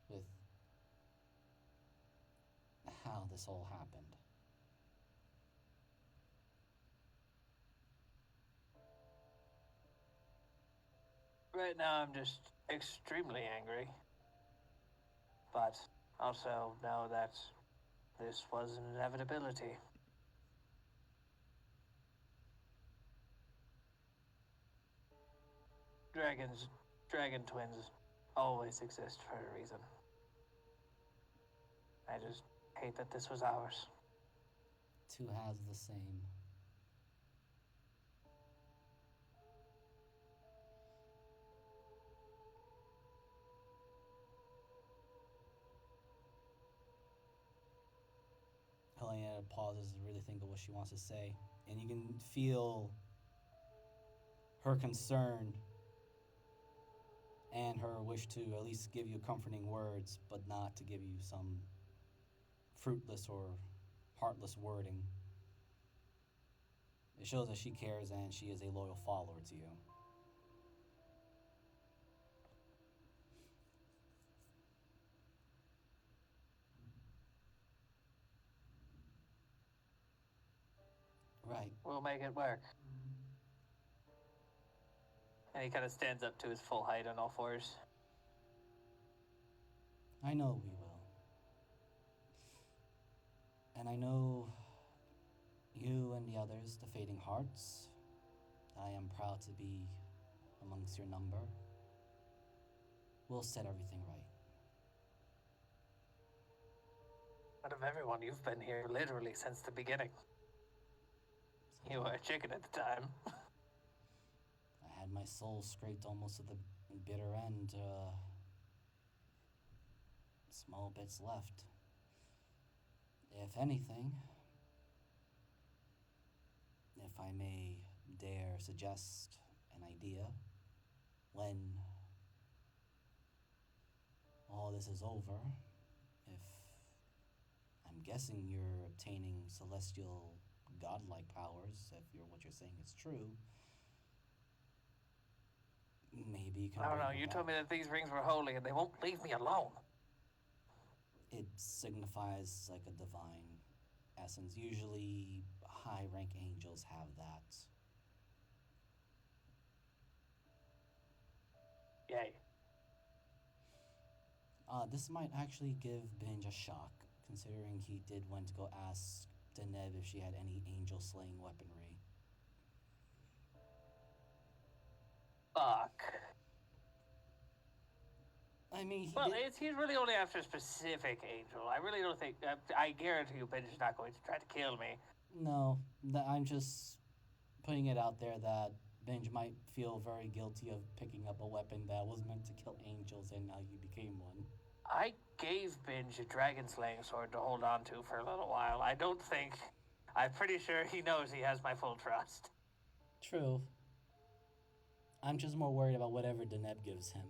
with how this all happened? Right now, I'm just extremely angry. But also know that this was an inevitability. Dragon twins always exist for a reason. I just hate that this was ours. Two has the same. Helena pauses to really think of what she wants to say, and you can feel her concern and her wish to at least give you comforting words, but not to give you some fruitless or heartless wording. It shows that she cares and she is a loyal follower to you. Right. We'll make it work. And he kind of stands up to his full height on all fours. I know we will. And I know you and the others, the Fading Hearts, I am proud to be amongst your number. We'll set everything right. Out of everyone, you've been here literally since the beginning. You were a chicken at the time. I had my soul scraped almost to the bitter end. Small bits left. If anything, if I may dare suggest an idea, when all this is over, if I'm guessing you're obtaining celestial godlike powers, if what you're saying is true, maybe you can. I don't know, you told me that these rings were holy and they won't leave me alone. It signifies like a divine essence. Usually high rank angels have that. Yay. This might actually give Binge a shock, considering he did went to go ask Deneb if she had any angel slaying weaponry. Fuck. I mean, he's really only after a specific angel. I really don't think. I guarantee you, Ben's not going to try to kill me. No, I'm just putting it out there that Binge might feel very guilty of picking up a weapon that was meant to kill angels, and now you became one. I gave Binge a dragon slaying sword to hold on to for a little while. I'm pretty sure he knows he has my full trust. True. I'm just more worried about whatever Deneb gives him.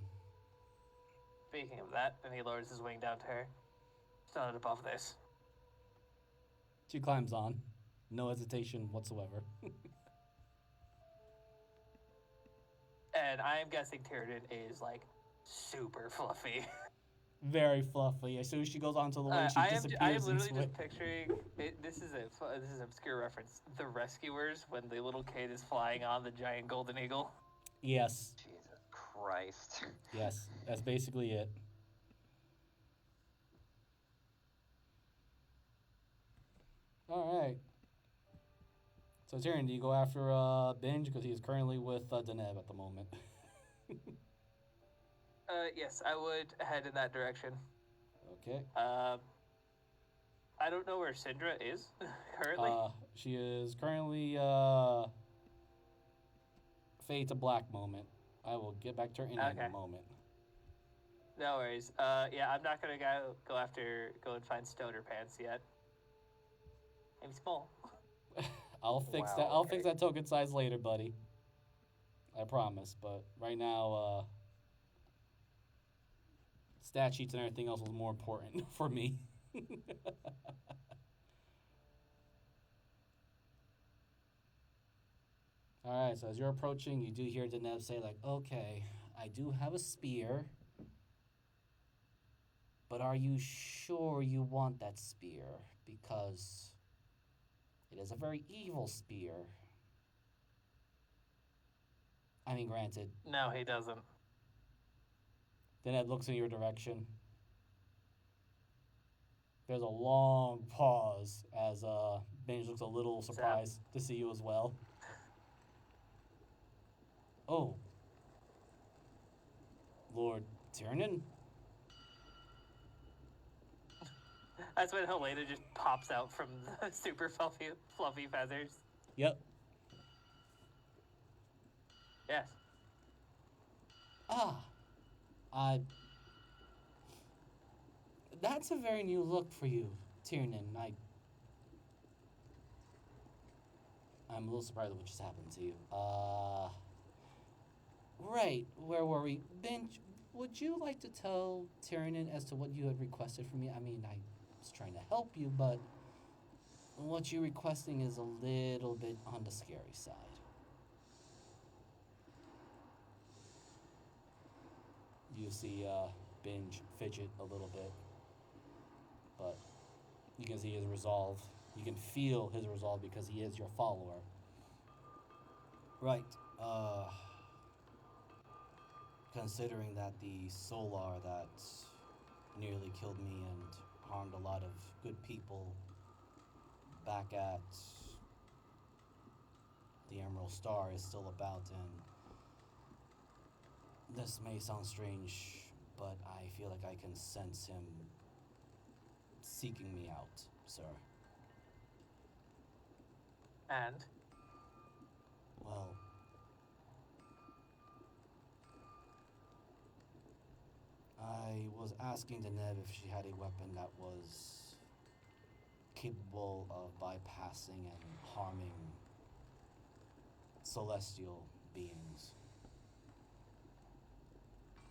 Speaking of that, and he lowers his wing down to her. Still not above this. She climbs on. No hesitation whatsoever. And I am guessing Tyrion is like super fluffy. Very fluffy. As soon as she goes onto the wing, she I am disappears literally into just it. picturing it. This is an obscure reference. The Rescuers, when the little kid is flying on the giant golden eagle. Yes. Jesus Christ. Yes. That's basically it. All right. So Tyrion, do you go after Binge because he's currently with Deneb at the moment? Yes, I would head in that direction. Okay. I don't know where Syndra is currently. She is currently fade to black moment. I will get back to her in a moment. No worries. Yeah, I'm not gonna go and find Stoner Pants yet. Maybe small. I'll fix that. I'll fix that token size later, buddy. I promise. But right now, stat sheets and everything else was more important for me. All right. So as you're approaching, you do hear Deneb say, like, "Okay, I do have a spear, but are you sure you want that spear? Because it is a very evil spear." I mean, granted. No, he doesn't. Deneb looks in your direction. There's a long pause as Binge looks a little surprised to see you as well. Oh. Lord Tiernan? That's when Helena just pops out from the super fluffy feathers. Yep. Yes. That's a very new look for you, Tiernan. I'm a little surprised at what just happened to you. Right, where were we? Bench, would you like to tell Tiernan as to what you had requested from me? I mean, I was trying to help you, but what you're requesting is a little bit on the scary side. You see Binge fidget a little bit, but you can see his resolve. You can feel his resolve because he is your follower. Right. Considering that the Solar that nearly killed me and harmed a lot of good people back at the Emerald Star is still about, and this may sound strange, but I feel like I can sense him seeking me out, sir. And? Well, I was asking Deneb if she had a weapon that was capable of bypassing and harming celestial beings.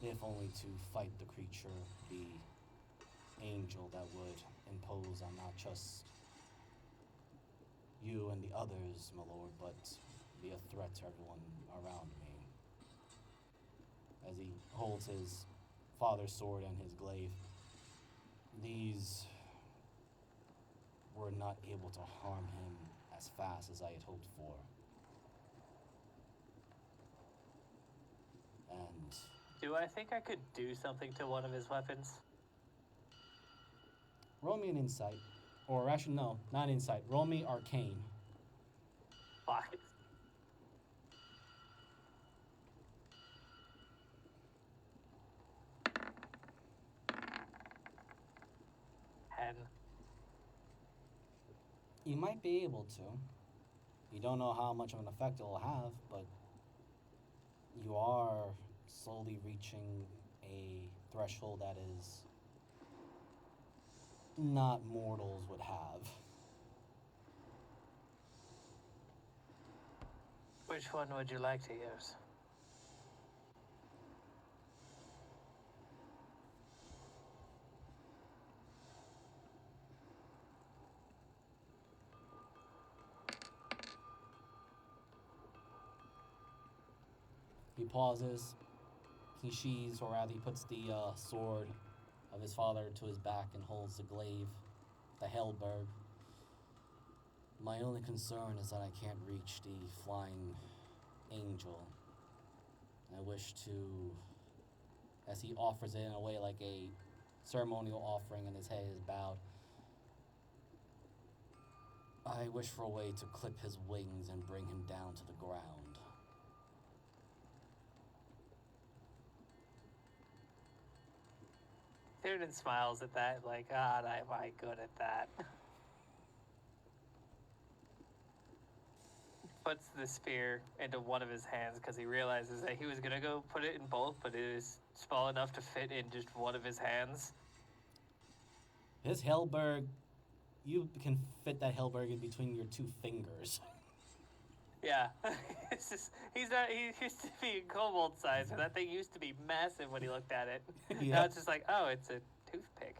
If only to fight the creature, the angel that would impose on not just you and the others, my lord, but be a threat to everyone around me. As he holds his father's sword and his glaive, these were not able to harm him as fast as I had hoped for. And do I think I could do something to one of his weapons? roll me an insight. Or actually, no, not insight. Roll me arcane. Fuck. 10. You might be able to. You don't know how much of an effect it will have, but you are slowly reaching a threshold that is not mortals would have. Which one would you like to use? He pauses. He sheathes, or rather, he puts the sword of his father to his back and holds the glaive, the Hellberg. My only concern is that I can't reach the flying angel. I wish to, as he offers it in a way like a ceremonial offering and his head is bowed, I wish for a way to clip his wings and bring him down to the ground. Tiernan smiles at that, like, God, am I good at that? Puts the spear into one of his hands because he realizes that he was gonna go put it in both, but it is small enough to fit in just one of his hands. His Hellberg, you can fit that Hellberg in between your two fingers. Yeah, it's just, he used to be kobold size, but that thing used to be massive when he looked at it. Yeah. Now it's just like, oh, it's a toothpick.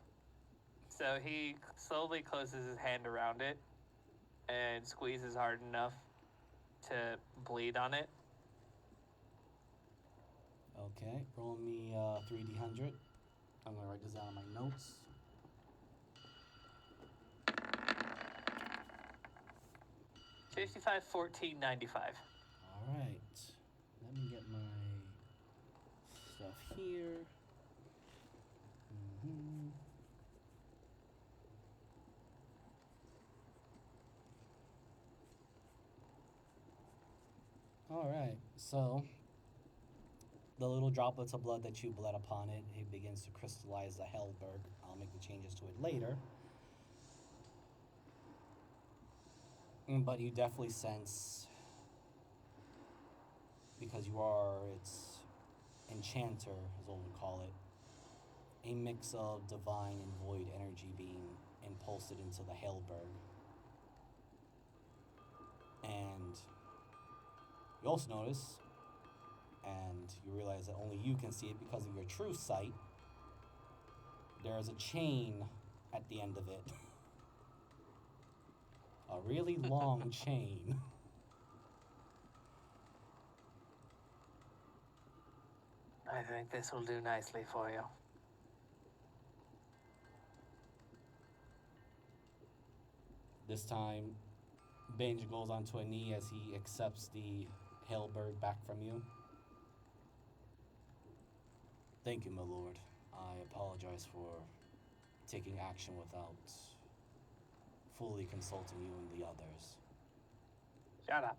So he slowly closes his hand around it and squeezes hard enough to bleed on it. Okay, roll me 3d100. I'm gonna write this down in my notes. $55, $14, $95. All right, let me get my stuff here. All right, so the little droplets of blood that you bled upon it, it begins to crystallize the Hellberg. I'll make the changes to it later. But you definitely sense, because you are its enchanter, as one would call it, a mix of divine and void energy being impulsed into the Hellberg. And you also notice, and you realize that only you can see it because of your true sight, there is a chain at the end of it. A really long chain. I think this will do nicely for you. This time, Benj goes onto a knee as he accepts the Hellberg back from you. Thank you, my lord. I apologize for taking action without fully consulting you and the others. Shut up.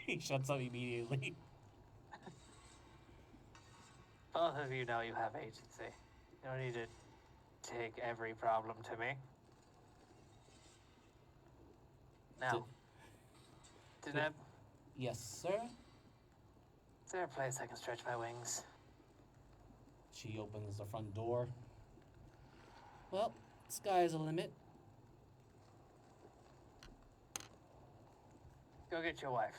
He shuts up immediately. Both of you know you have agency. You don't need to take every problem to me. Now, Deneb, Yes, sir? is there a place I can stretch my wings? She opens the front door. Well, sky's the limit. Go get your wife.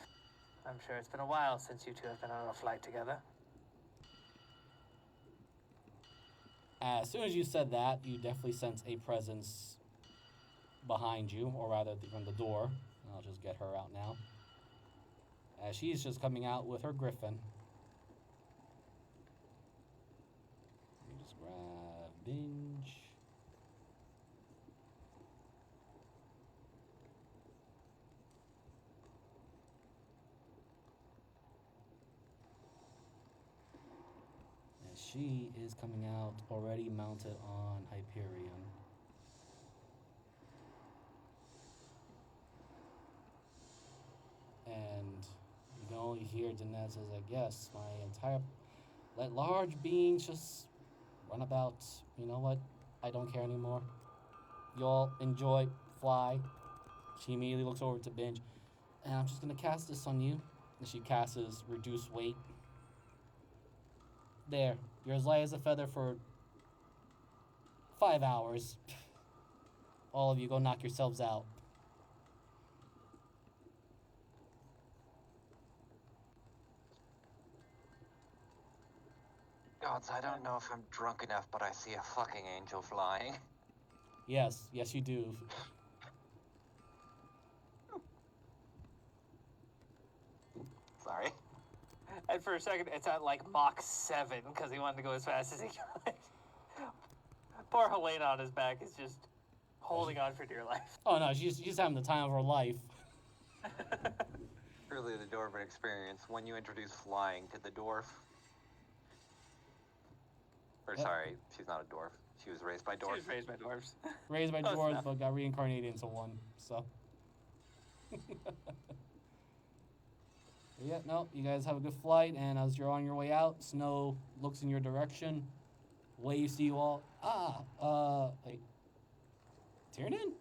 I'm sure it's been a while since you two have been on a flight together. As soon as you said that, you definitely sense a presence behind you, or rather from the door. I'll just get her out now. As she's just coming out with her griffin. Let me just grab Binge. As she is coming out already mounted on Hyperion. And you can only hear Dinesh says like, yes, my entire, let large beings just run about. You know what? I don't care anymore. Y'all enjoy, fly. She immediately looks over to Binge. And I'm just gonna cast this on you. And she casts reduce weight. There, you're as light as a feather for 5 hours. All of you go knock yourselves out. Gods, I don't know if I'm drunk enough, but I see a fucking angel flying. Yes, you do. And for a second, it's at like Mach 7 because he wanted to go as fast as he could. Poor Helena on his back is just holding on for dear life. Oh no, she's having the time of her life. Truly the dwarven experience when you introduce flying to the dwarf. Or Yep. sorry, she's not a dwarf. She was raised by She dwarves. was raised by dwarves. Raised by Close dwarves, enough. but got reincarnated into one. So. Yeah, no, you guys have a good flight, and as you're on your way out, Snow looks in your direction, waves to you all. Wait. Tiernan?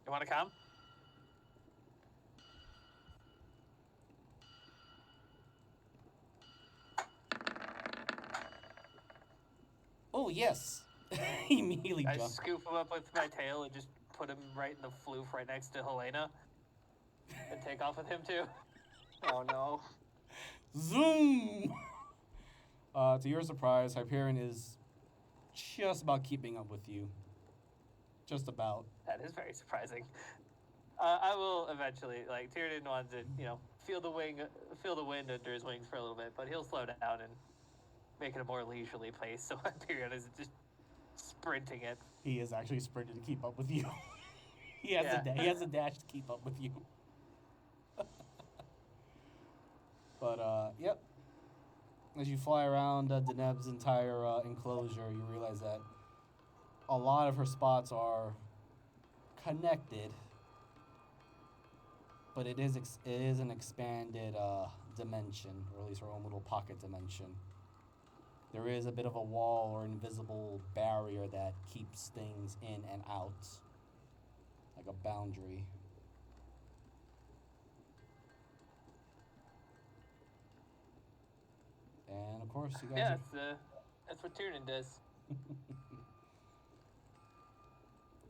You want to come? Oh, yes. He immediately I jumps. scoop him up with my tail and just put him right in the floof right next to Helena. And take off with him too. Oh no. Zoom! To your surprise, Hyperion is just about keeping up with you. Just about. That is very surprising. I will eventually, like, Tiernan wants to, feel the wind under his wings for a little bit, but he'll slow down and make it a more leisurely pace, so Hyperion isn't just sprinting it. He is actually sprinting to keep up with you. He has a dash to keep up with you. But, yep. As you fly around Deneb's entire enclosure, you realize that a lot of her spots are connected, but it is an expanded dimension, or at least her own little pocket dimension. There is a bit of a wall or invisible barrier that keeps things in and out, like a boundary. And of course, you guys. Yeah, that's what Tiernan does.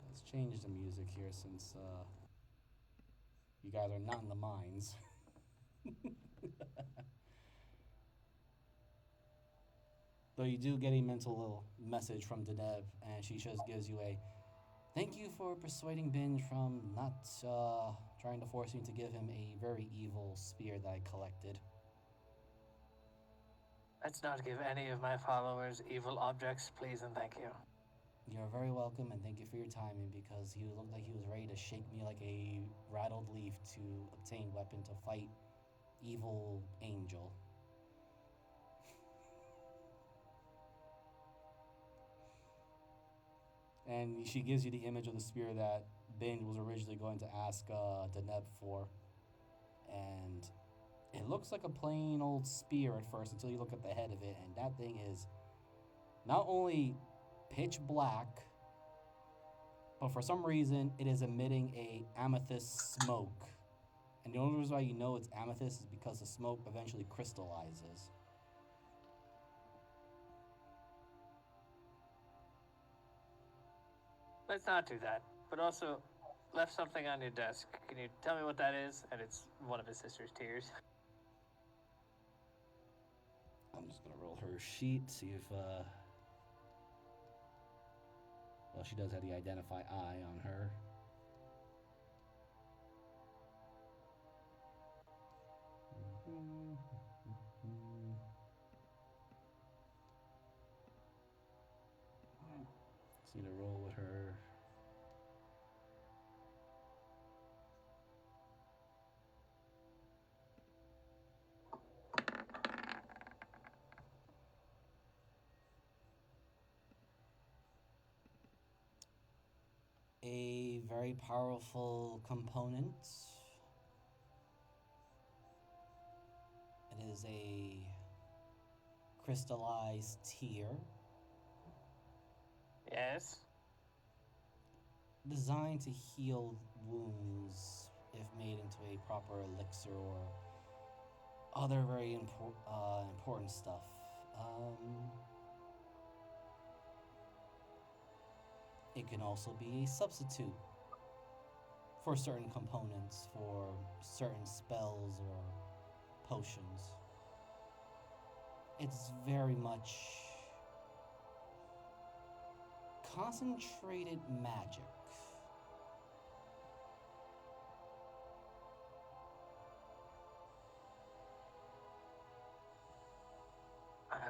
Let's change the music here since you guys are not in the mines. Though you do get a mental little message from Deneb, and she just gives you a thank you for persuading Binge from not trying to force you to give him a very evil spear that I collected. Let's not give any of my followers evil objects, please and thank you. You're very welcome, and thank you for your timing, because he looked like he was ready to shake me like a rattled leaf to obtain weapon to fight evil angel. And she gives you the image of the spear that Binge was originally going to ask Deneb for. And it looks like a plain old spear at first until you look at the head of it, and that thing is not only pitch black, but for some reason it is emitting a amethyst smoke. And the only reason why you know it's amethyst is because the smoke eventually crystallizes. Let's not do that. But also, left something on your desk. Can you tell me what that is? And it's one of his sister's tears. I'm just gonna roll her sheet, see if well, she does have the identify eye on her. Just need to roll with her. A very powerful component. It is a crystallized tear Yes? designed to heal wounds if made into a proper elixir or other very important stuff. It can also be a substitute for certain components, for certain spells or potions. It's very much concentrated magic.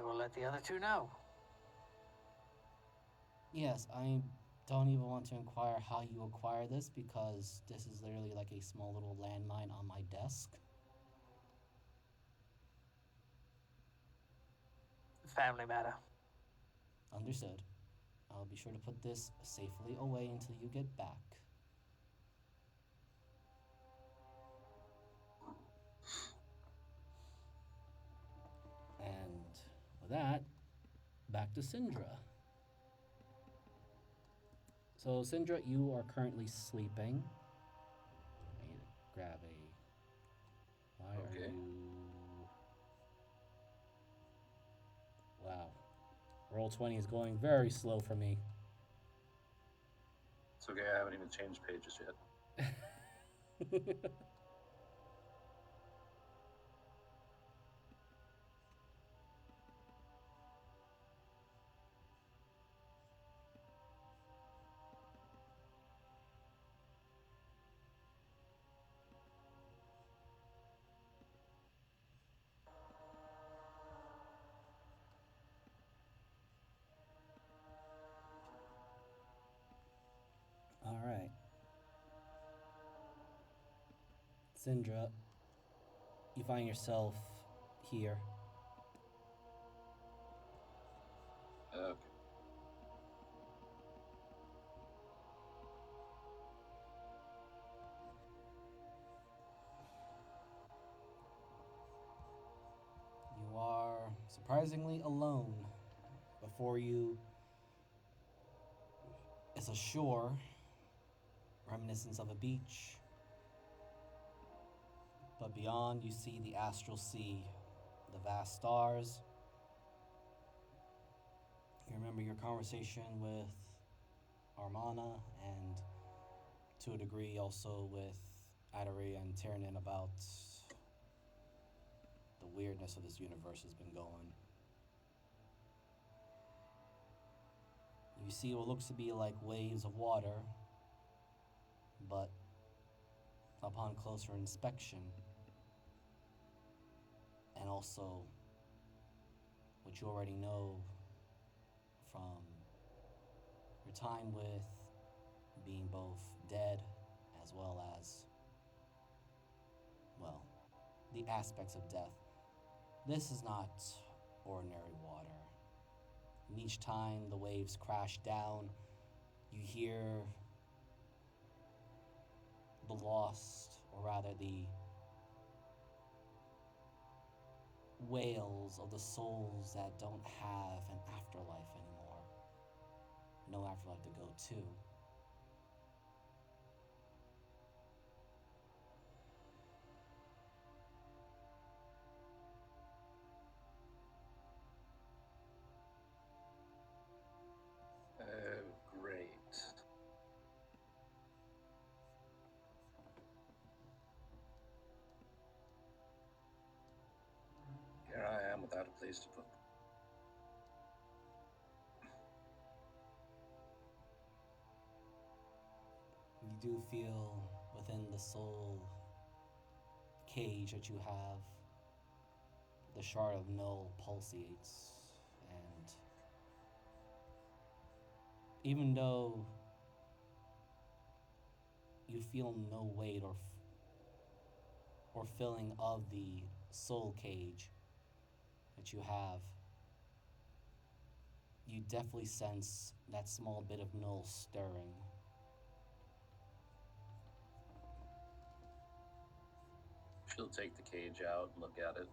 will let the other two know. Yes, I don't even want to inquire how you acquire this because this is literally like a small little landmine on my desk. Family matter. Understood. I'll be sure to put this safely away until you get back. And with that, back to Syndra. So, Syndra, you are currently sleeping. I need to grab a. Why Okay. are you. Wow. Roll 20 is going very slow for me. It's okay, I haven't even changed pages yet. All right. Syndra, you find yourself here. Okay. You are surprisingly alone. Before you is a shore, reminiscence of a beach. But beyond, you see the astral sea, the vast stars. You remember your conversation with Armana, and to a degree also with Adaria and Tiernan about the weirdness of this universe has been going. You see what looks to be like waves of water, but upon closer inspection, and also what you already know from your time with being both dead as well as, well, the aspects of death. This is not ordinary water. And each time the waves crash down, you hear the lost, or rather the wails of the souls that don't have an afterlife anymore. No afterlife to go to. Great. Here I am without a place to put them. You do feel within the soul cage that you have, the shard of null pulsates, and even though you feel no weight or feeling of the soul cage that you have, you definitely sense that small bit of null stirring. She'll take the cage out and look at it.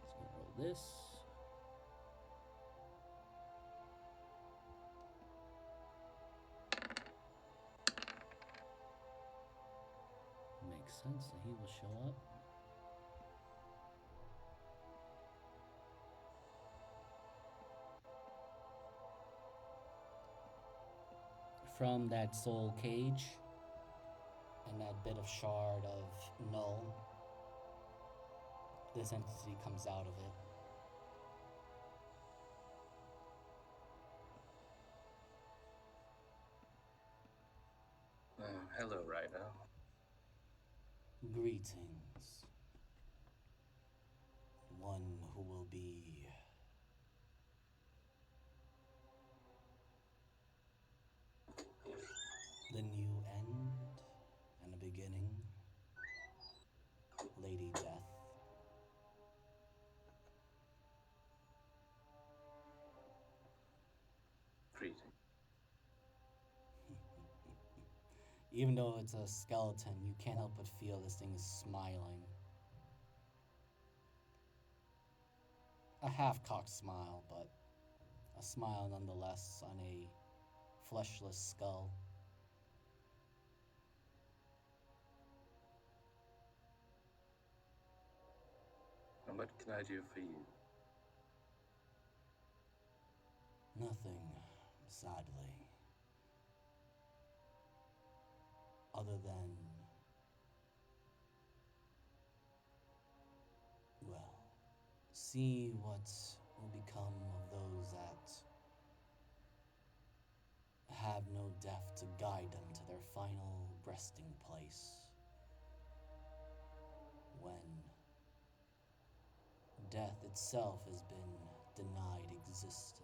Just gonna roll this. Makes sense that he will show up. From that soul cage and that bit of shard of null, this entity comes out of it. Hello, Rhino. Greetings. One who will be the new end and a beginning, Lady Death. Greeting. Even though it's a skeleton, you can't help but feel this thing is smiling. A half-cocked smile, but a smile nonetheless on a fleshless skull. And what can I do for you? Nothing, sadly. Other than, well, see what will become of those that have no death to guide them to their final resting place. When death itself has been denied existence.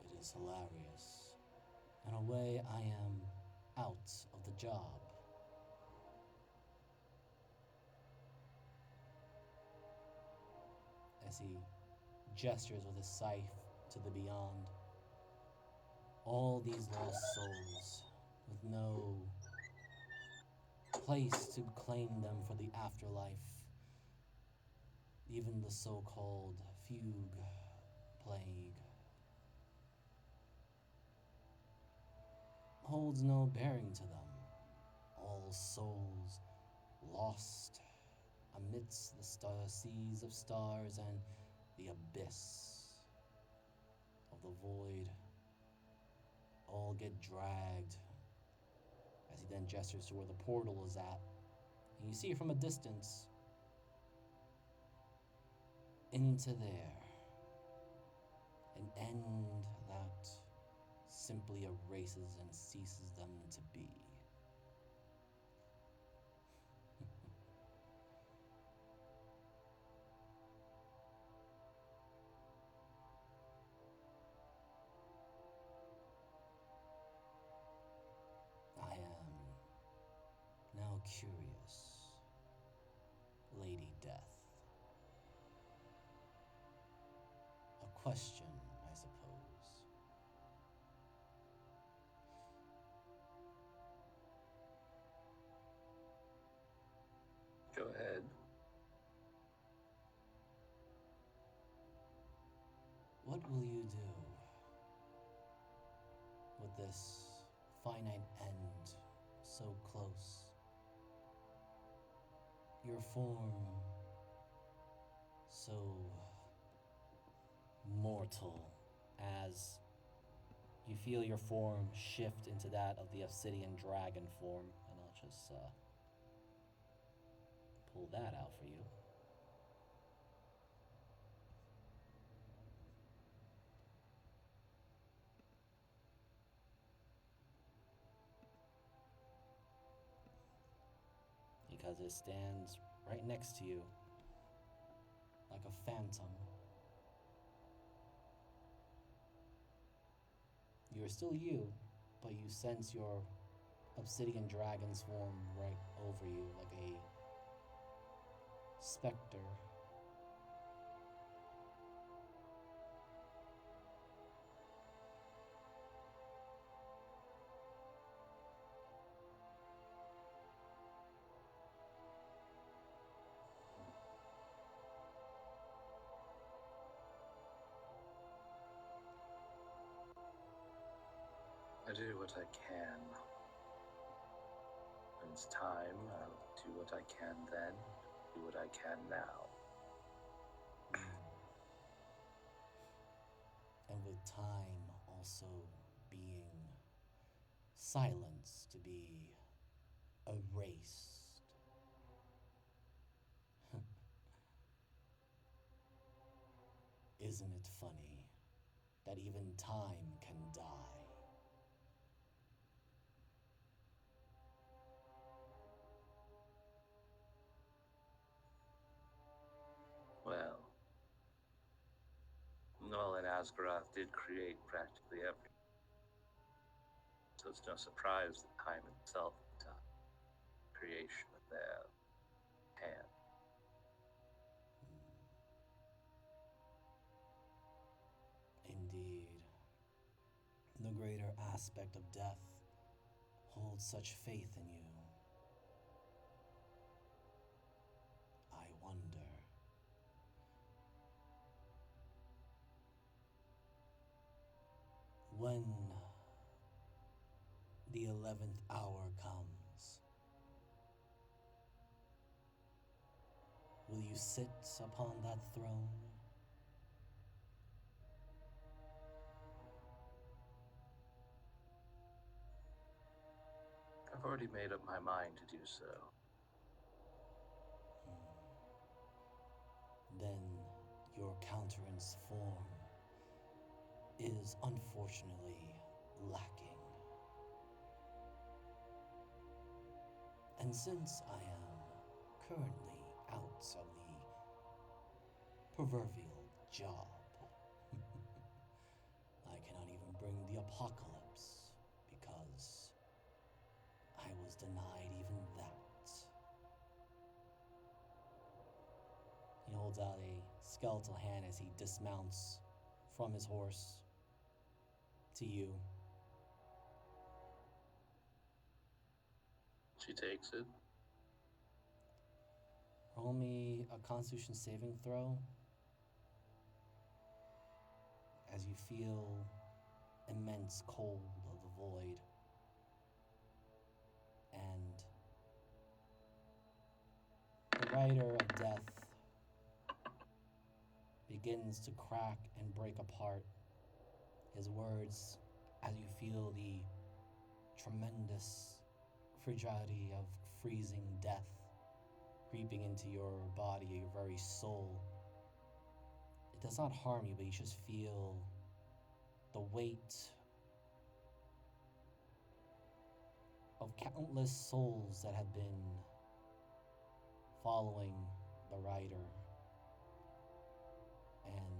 It is hilarious. In a way, I am out of the job. As he gestures with his scythe to the beyond, all these lost souls with no place to claim them for the afterlife, even the so-called fugue plague, holds no bearing to them. All souls lost amidst the seas of stars and the abyss of the void, all get dragged as he then gestures to where the portal is at. And you see from a distance into there, an end that simply erases and ceases them to be. I am now curious, Lady Death. A question, I suppose. Go ahead. What will you do with this finite end so close? Your form so mortal as you feel your form shift into that of the obsidian dragon form. And I'll just pull that out for you. Because it stands right next to you, like a phantom. You're still you, but you sense your obsidian dragon's form right over you, like a specter. I do what I can. When it's time, I'll do what I can then, do what I can now. And with time also being silence to be erased. Isn't it funny that even time can die? Well, Null and Asgaroth did create practically everything, so it's no surprise that time itself is a creation of their hand. Indeed. The greater aspect of death holds such faith in you. I wonder. When the 11th hour comes, will you sit upon that throne? I've already made up my mind to do so. Then your countenance form is unfortunately lacking. And since I am currently out of the proverbial job, I cannot even bring the apocalypse because I was denied even that. He holds out a skeletal hand as he dismounts from his horse to you. She takes it. Roll me a Constitution saving throw as you feel immense cold of the void, and the rider of death begins to crack and break apart his words as you feel the tremendous fragility of freezing death creeping into your body, your very soul. It does not harm you, but you just feel the weight of countless souls that have been following the rider. And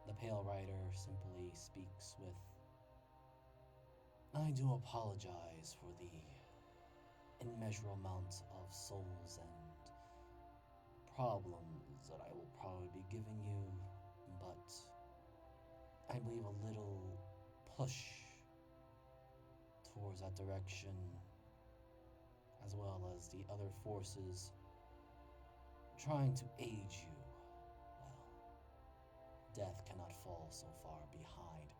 the Pale Rider simply speaks with, I do apologize for the immeasurable amount of souls and problems that I will probably be giving you, but I believe a little push towards that direction, as well as the other forces trying to aid you, well, death cannot fall so far behind.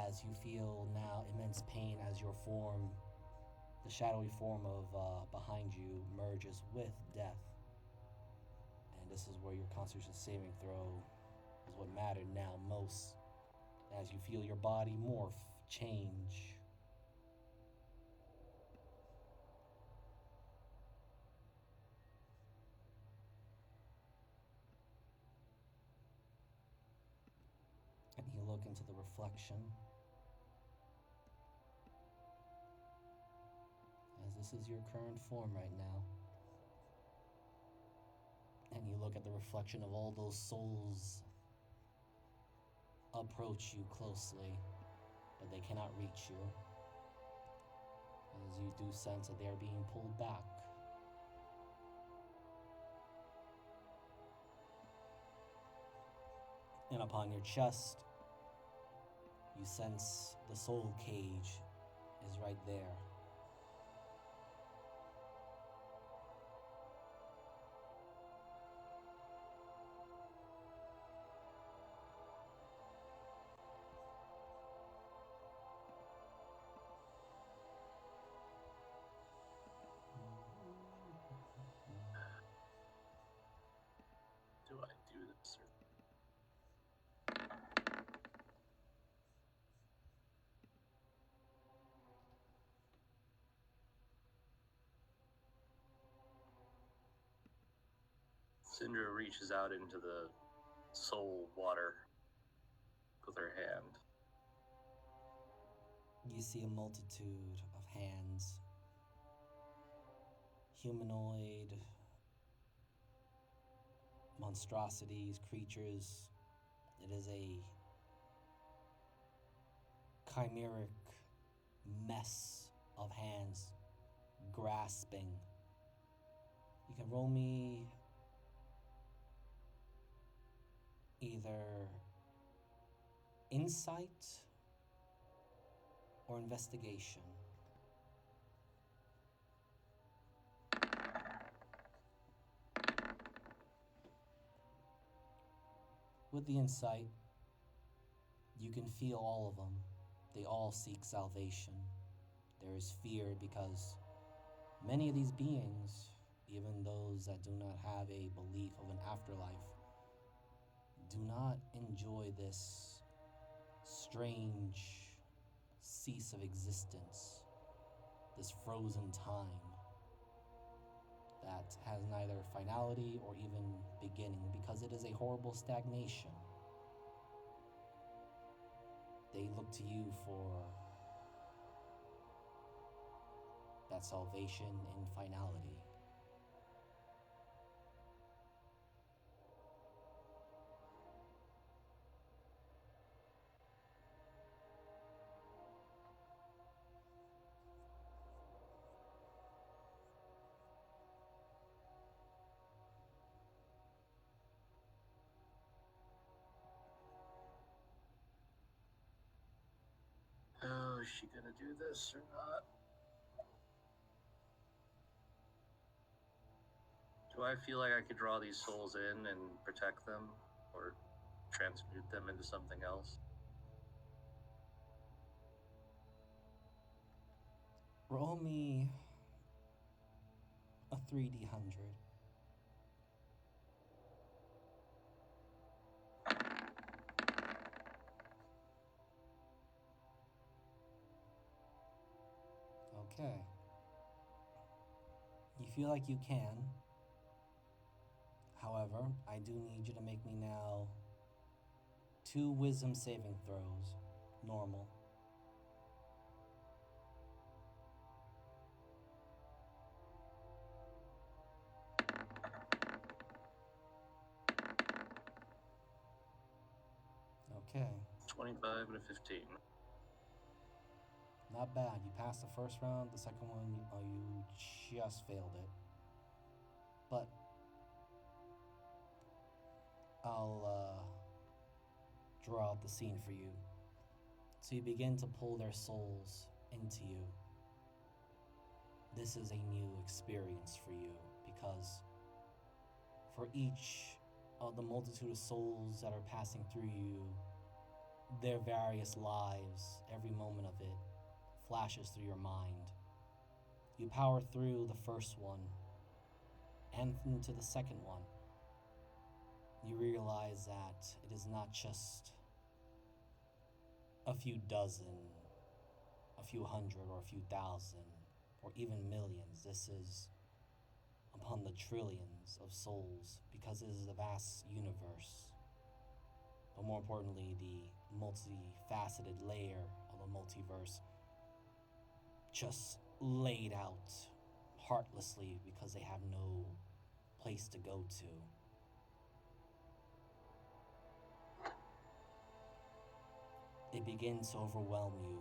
As you feel now immense pain as your form, the shadowy form of behind you, merges with death. And this is where your Constitution saving throw is what mattered now most, as you feel your body morph, change. And you look into the reflection, as this is your current form right now. And you look at the reflection of all those souls approach you closely, but they cannot reach you, as you do sense that they are being pulled back. And upon your chest, you sense the soul cage is right there. Do I do this or Syndra reaches out into the soul water with her hand. You see a multitude of hands, humanoid monstrosities, creatures. It is a chimeric mess of hands grasping. You can roll me either insight or investigation. With the insight, you can feel all of them. They all seek salvation. There is fear because many of these beings, even those that do not have a belief of an afterlife, do not enjoy this strange cease of existence, this frozen time that has neither finality or even beginning, because it is a horrible stagnation. They look to you for that salvation in finality. Oh, is she gonna do this or not? Do I feel like I could draw these souls in and protect them, or transmute them into something else? Roll me a 3D100. Okay. You feel like you can. However, I do need you to make me now 2 wisdom saving throws. Normal. Okay. 25 and a 15. Not bad. You passed the first round. The second one, you just failed it. But I'll draw out the scene for you. So you begin to pull their souls into you. This is a new experience for you because for each of the multitude of souls that are passing through you, their various lives, every moment of it, flashes through your mind. You power through the first one and into the second one. You realize that it is not just a few dozen, a few hundred, or a few thousand, or even millions. This is upon the trillions of souls, because it is a vast universe. But more importantly, the multifaceted layer of the multiverse just laid out heartlessly because they have no place to go to. It begins to overwhelm you.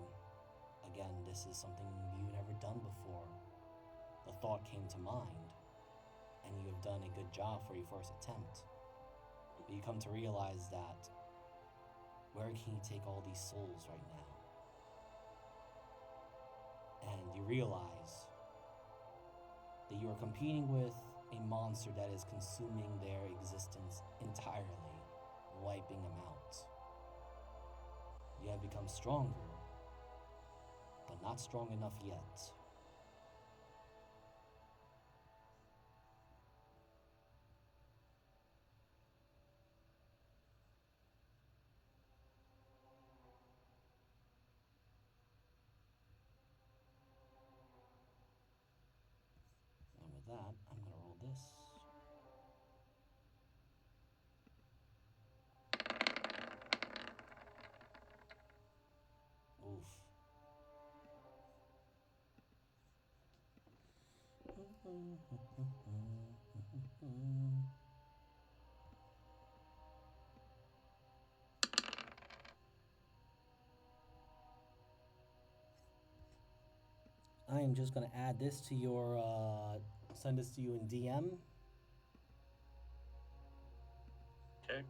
Again, this is something you've never done before. The thought came to mind, and you have done a good job for your first attempt. But you come to realize that where can you take all these souls right now? And you realize that you are competing with a monster that is consuming their existence entirely, wiping them out. You have become stronger, but not strong enough yet. And with that, I'm going to roll this. I am just gonna add this to your, send this to you in DM. Okay.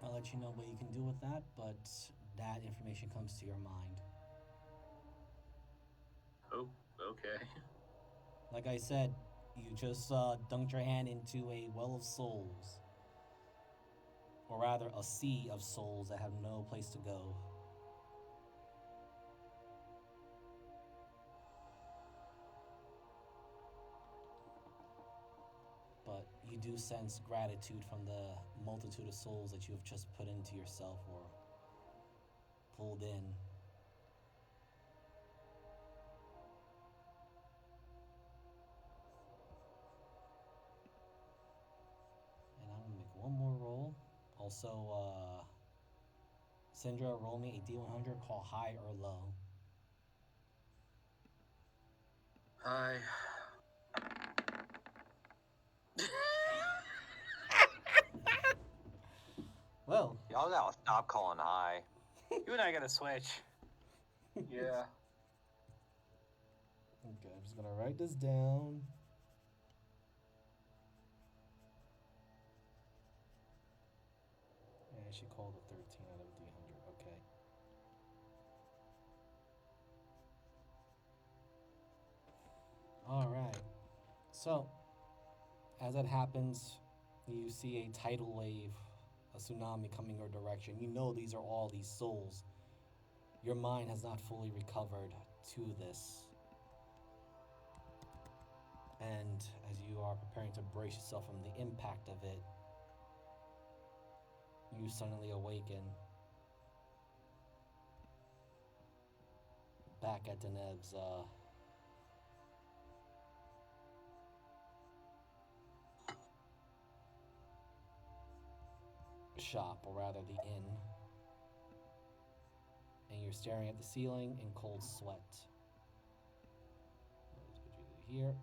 I'll let you know what you can do with that, but that information comes to your mind. Oh, okay. Like I said, you just dunked your hand into a well of souls. Or rather, a sea of souls that have no place to go. But you do sense gratitude from the multitude of souls that you have just put into yourself or pulled in. And I'm gonna make one more roll. Also, Syndra, roll me a D100, call high or low. Hi. Well, Y'all gotta stop calling high. You and I gotta switch. Yeah. okay, I'm just gonna write this down. And she called a 13 out of D100. Okay. All right. So, as that happens, you see a tidal wave, a tsunami coming your direction. You know these are all these souls. Your mind has not fully recovered to this. And as you are preparing to brace yourself from the impact of it, you suddenly awaken back at Denev's shop, or rather the inn. And you're staring at the ceiling in cold sweat. Let's put you here.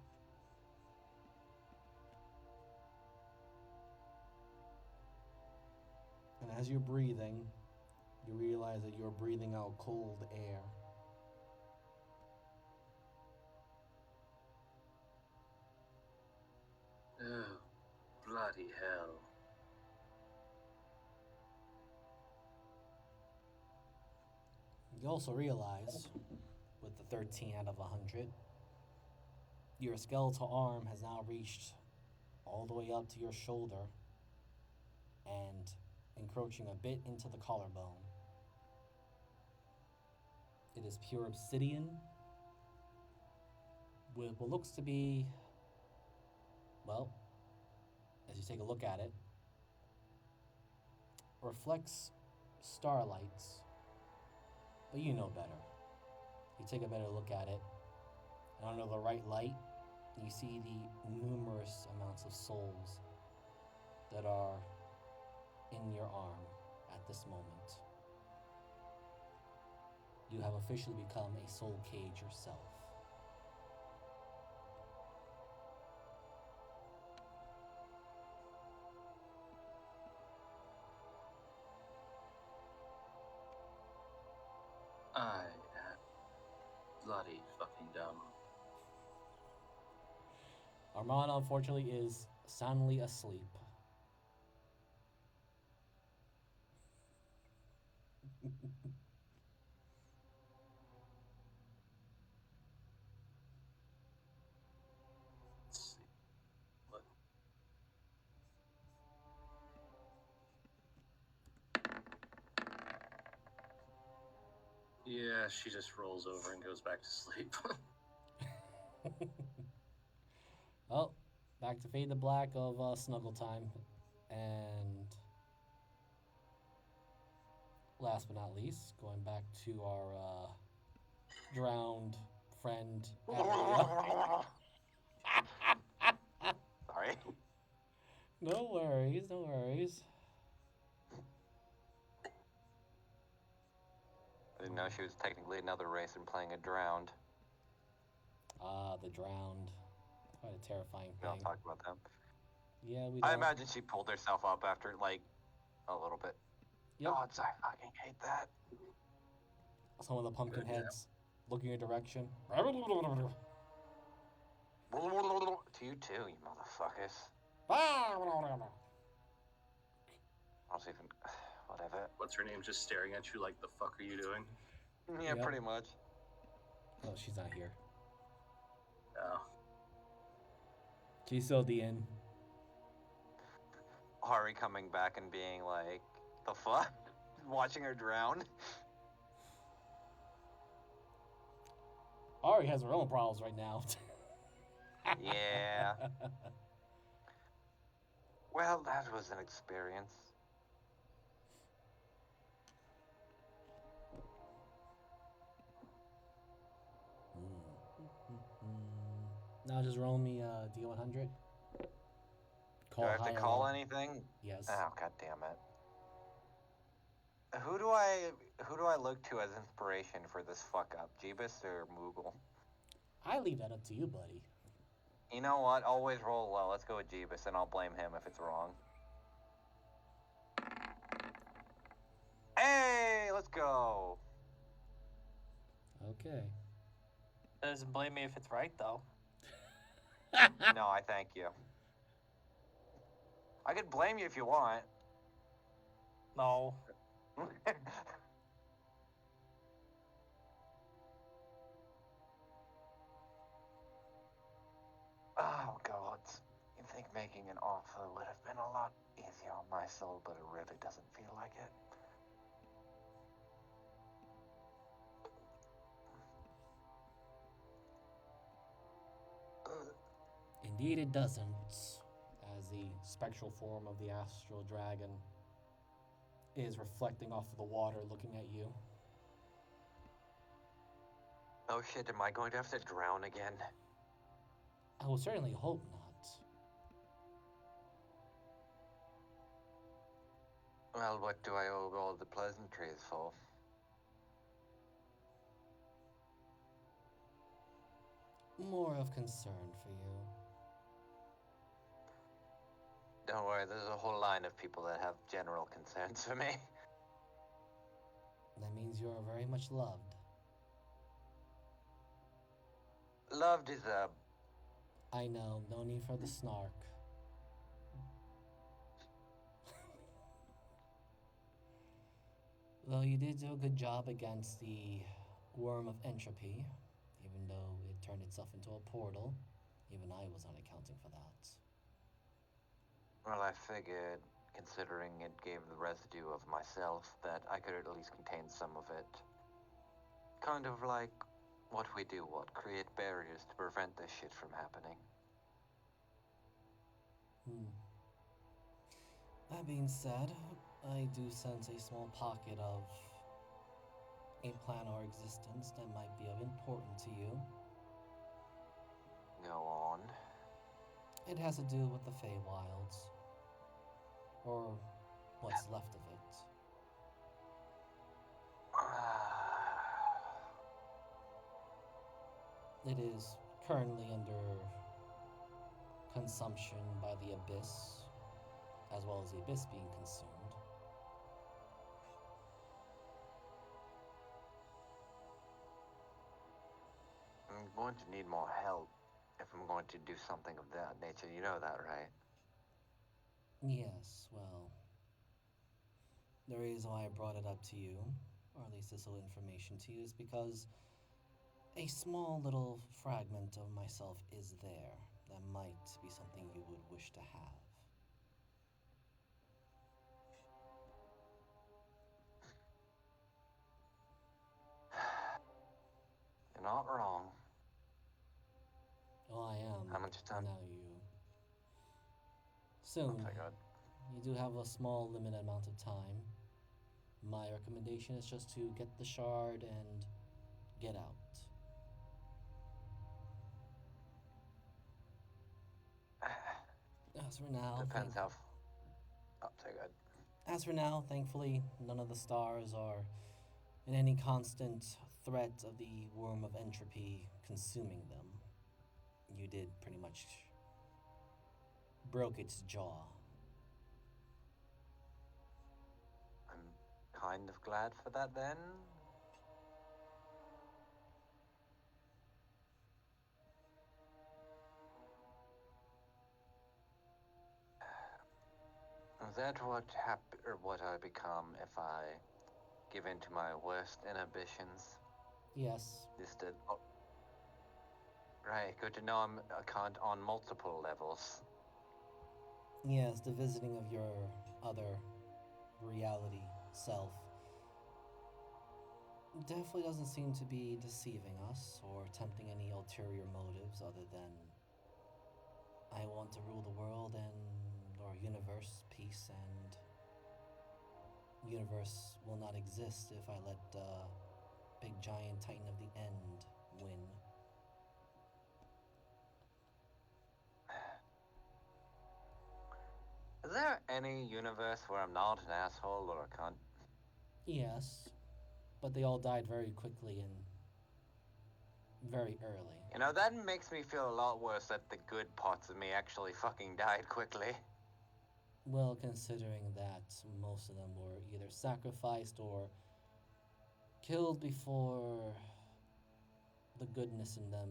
And as you're breathing, you realize that you're breathing out cold air. Oh, bloody hell. You also realize, with the 13 out of 100, your skeletal arm has now reached all the way up to your shoulder and encroaching a bit into the collarbone. It is pure obsidian with what looks to be, well, as you take a look at it, reflects starlights, but you know better. You take a better look at it, and under the right light, you see the numerous amounts of souls that are in your arm at this moment. You have officially become a soul cage yourself. I am bloody fucking dumb. Armand, unfortunately, is soundly asleep. Let's see. What? Yeah, she just rolls over and goes back to sleep. Well, back to fade to black of snuggle time, and last but not least, going back to our drowned friend. Abigail. Sorry. No worries, no worries. I didn't know she was technically another race and playing a drowned. Ah, the drowned. Quite a terrifying We don't thing. talk about them. Yeah, we I don't. imagine she pulled herself up after, like, a little bit. Yep. God, I fucking hate that. Some of the pumpkin Good, yeah. heads looking your direction. To you too, you motherfuckers. I don't even... Whatever. What's her name just staring at you like, the fuck are you doing? Yeah, Yep. pretty much. Oh, she's not here. Oh. She's still at the inn. Hari coming back and being like, the fuck? Watching her drown? Ari has her own problems right now. Yeah. Well, that was an experience. Now just roll me D100. Do I have high to or call low. anything? Yes. Oh, god damn it. Who do I look to as inspiration for this fuck up? Jeebus or Moogle? I leave that up to you, buddy. You know what? Always roll low. Let's go with Jeebus and I'll blame him if it's wrong. Hey, let's go. Okay. Doesn't blame me if it's right, though. No, I thank you. I could blame you if you want. No. Oh, God. You'd think making an offer would have been a lot easier on my soul, but it really doesn't feel like it. Indeed it doesn't, as the spectral form of the astral dragon is reflecting off of the water looking at you. Oh shit, am I going to have to drown again? I will certainly hope not. Well, what do I owe all the pleasantries for? More of concern for you. Don't worry, there's a whole line of people that have general concerns for me. That means you are very much loved. Loved is a... I know, no need for the snark. Though you did do a good job against the Wurm of Entropy, even though it turned itself into a portal. Even I was not accounting for that. Well, I figured, considering it gave the residue of myself, that I could at least contain some of it. Kind of like what we do, create barriers to prevent this shit from happening. That being said, I do sense a small pocket of a plan or existence that might be of importance to you. Go on. It has to do with the Feywilds, or what's left of it. It is currently under consumption by the Abyss, as well as the Abyss being consumed. I'm going to need more help if I'm going to do something of that nature. You know that, right? Yes, well, the reason why I brought it up to you, or at least this little information to you, is because a small little fragment of myself is there that might be something you would wish to have. You're not wrong. Oh, I am. How much time? Now you. Soon. Oh my god. You do have a small limited amount of time. My recommendation is just to get the shard and get out. As for now, Depends how. Oh, so good. As for now, thankfully, none of the stars are in any constant threat of the Wurm of Entropy consuming them. You did pretty much broke its jaw. I'm kind of glad for that then. Is that what I become if I give in to my worst inhibitions? Yes, Just a, oh, right, good to know I'm a cunt on multiple levels. yes, the visiting of your other reality self definitely doesn't seem to be deceiving us or attempting any ulterior motives other than I want to rule the world and or universe peace and universe will not exist if I let big giant titan of the end win. Is there any universe where I'm not an asshole or a cunt? Yes, but they all died very quickly and very early. You know, that makes me feel a lot worse that the good parts of me actually fucking died quickly. Well, considering that most of them were either sacrificed or killed before the goodness in them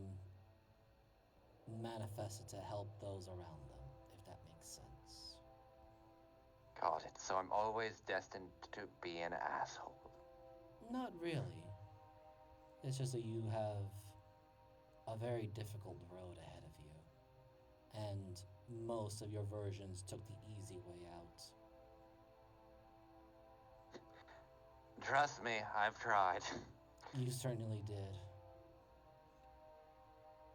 manifested to help those around them, if that makes sense. Got it. So I'm always destined to be an asshole. Not really. It's just that you have a very difficult road ahead of you, and most of your versions took the easy way out. Trust me, I've tried. You certainly did.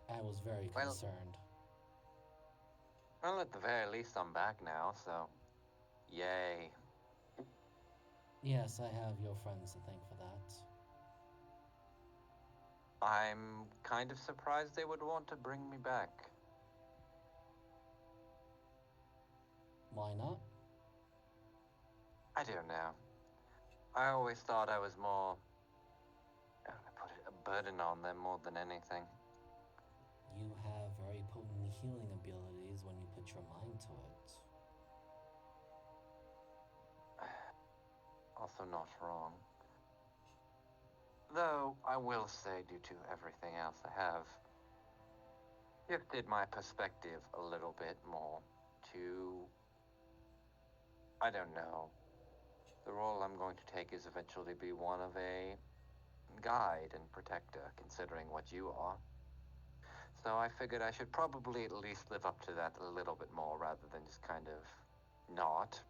I was very Well- concerned. Well, at the very least, I'm back now, so. Yay. Yes, I have your friends to thank for that. I'm kind of surprised they would want to bring me back. Why not? I don't know. I always thought I was more. How do I put it? A burden on them more than anything. You have very potent healing abilities when you put your mind to it. Also, not wrong. Though, I will say, due to everything else I have, shifted my perspective a little bit more to. I don't know. The role I'm going to take is eventually be one of a guide and protector, considering what you are. So I figured I should probably at least live up to that a little bit more rather than just kind of not.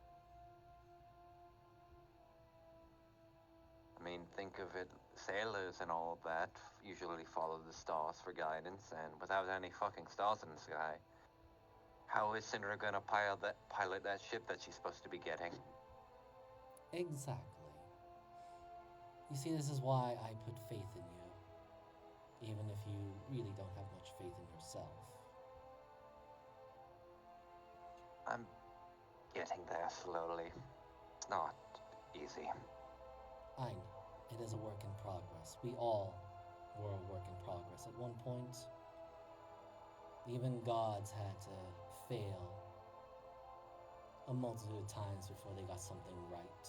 I mean, think of it, sailors and all of that usually follow the stars for guidance, and without any fucking stars in the sky, how is Cinder gonna pilot that ship that she's supposed to be getting? Exactly. You see, this is why I put faith in you, even if you really don't have much faith in yourself. I'm getting there slowly. It's not easy. I know. It is a work in progress. We all were a work in progress at one point. Even gods had to fail a multitude of times before they got something right.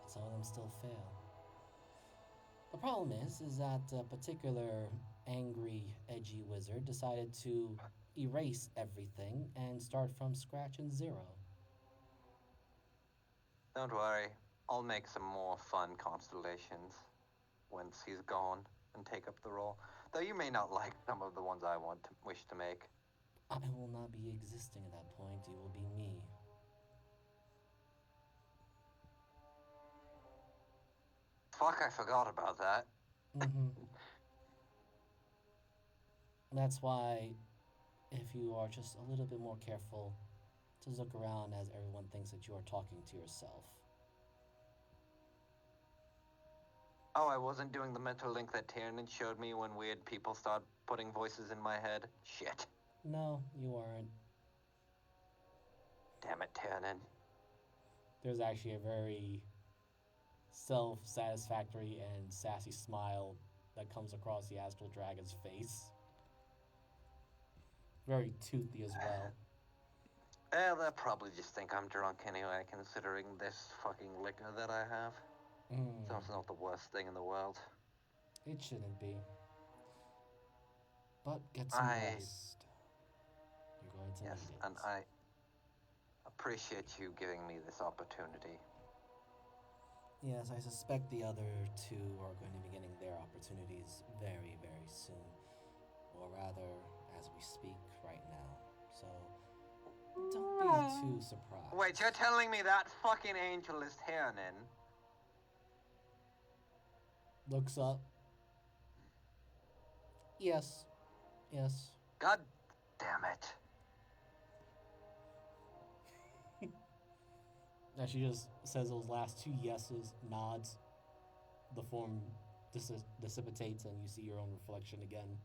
And some of them still fail. The problem is that a particular angry, edgy wizard decided to erase everything and start from scratch and zero. Don't worry, I'll make some more fun constellations once he's gone and take up the role. Though you may not like some of the ones I wish to make. I will not be existing at that point. You will be me. Fuck, I forgot about that. Mm-hmm. That's why, if you are just a little bit more careful, to look around as everyone thinks that you are talking to yourself. Oh, I wasn't doing the mental link that Tiernan showed me when weird people start putting voices in my head. Shit. No, you aren't. Damn it, Tiernan. There's actually a very self-satisfactory and sassy smile that comes across the astral dragon's face. Very toothy as well. They'll probably just think I'm drunk anyway, considering this fucking liquor that I have. So it's not the worst thing in the world. It shouldn't be. But get some rest. You're going to Yes, need it. and I appreciate you giving me this opportunity. Yes, I suspect the other two are going to be getting their opportunities very, very soon. Or rather, as we speak right now. So, don't be too surprised. Wait, you're telling me that fucking angel is Tiernan? Looks up. Yes. Yes. God damn it. As she just says those last two yeses, nods, the form dissipates and you see your own reflection again.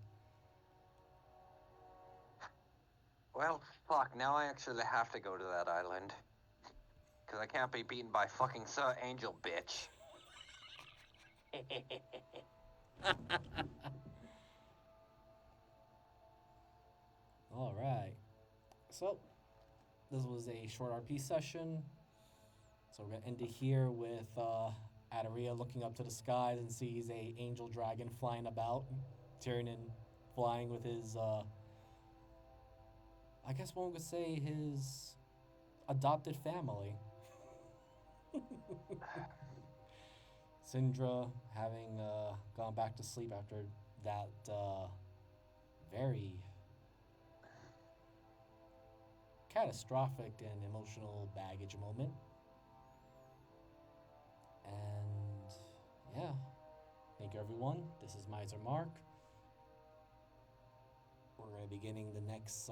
Well, fuck, now I actually have to go to that island. Because I can't be beaten by fucking Sir Angel, bitch. Alright. So, this was a short RP session. So we're going to end it here with Adaria looking up to the skies and sees a angel dragon flying about. Tiernan flying with his, I guess one could say his adopted family. Syndra having gone back to sleep after that very catastrophic and emotional baggage moment. And yeah, thank you everyone. This is Miser Mark. We're going to be beginning the next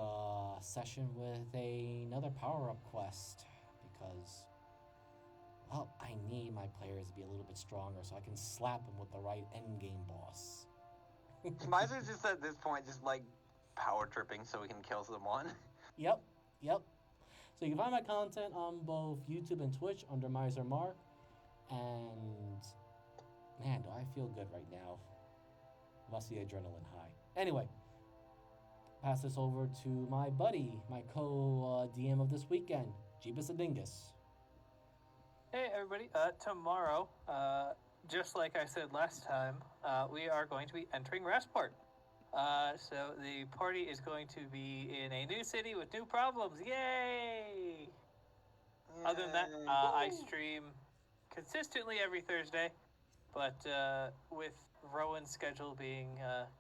session with another power-up quest because, well, I need my players to be a little bit stronger so I can slap them with the right endgame boss. Miser's just at this point just like power tripping so we can kill someone. Yep. So you can find my content on both YouTube and Twitch under Miser Mark. And man, do I feel good right now. Must be adrenaline high. Anyway, pass this over to my buddy, my co-DM of this weekend, Jeebus Adingus. Hey everybody, tomorrow, just like I said last time, we are going to be entering Restport. So the party is going to be in a new city with new problems. Yay! Other than that, I stream consistently every Thursday, but with Rowan's schedule being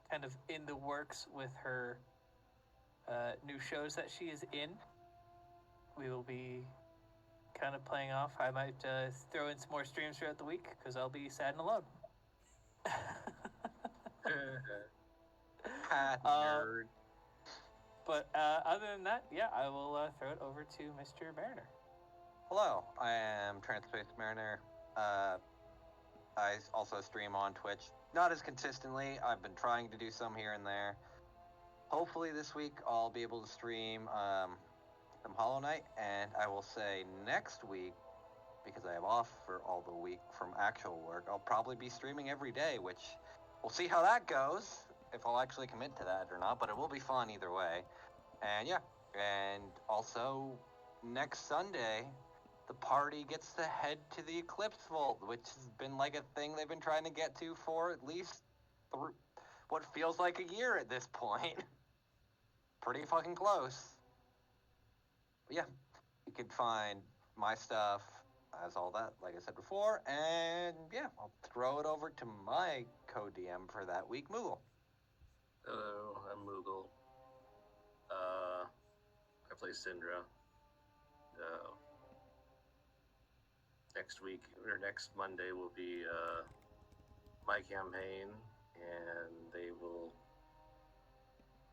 kind of in the works with her new shows that she is in, we will be kind of playing off. I might throw in some more streams throughout the week because I'll be sad and alone. Nerd. But other than that, yeah, I will throw it over to Mr. Mariner. Hello, I am Transpace Mariner. I also stream on Twitch. Not as consistently. I've been trying to do some here and there. Hopefully this week I'll be able to stream some Hollow Knight, and I will say next week, because I have off for all the week from actual work, I'll probably be streaming every day, which we'll see how that goes, if I'll actually commit to that or not, but it will be fun either way. And yeah, and also next Sunday, the party gets to head to the Eclipse Vault, which has been like a thing they've been trying to get to for at least what feels like a year at this point. Pretty fucking close. But yeah, you can find my stuff as all that, like I said before, and yeah, I'll throw it over to my co-DM for that week, Moogle. Hello, I'm Moogle. I play Syndra. Next week, or next Monday, will be my campaign, and they will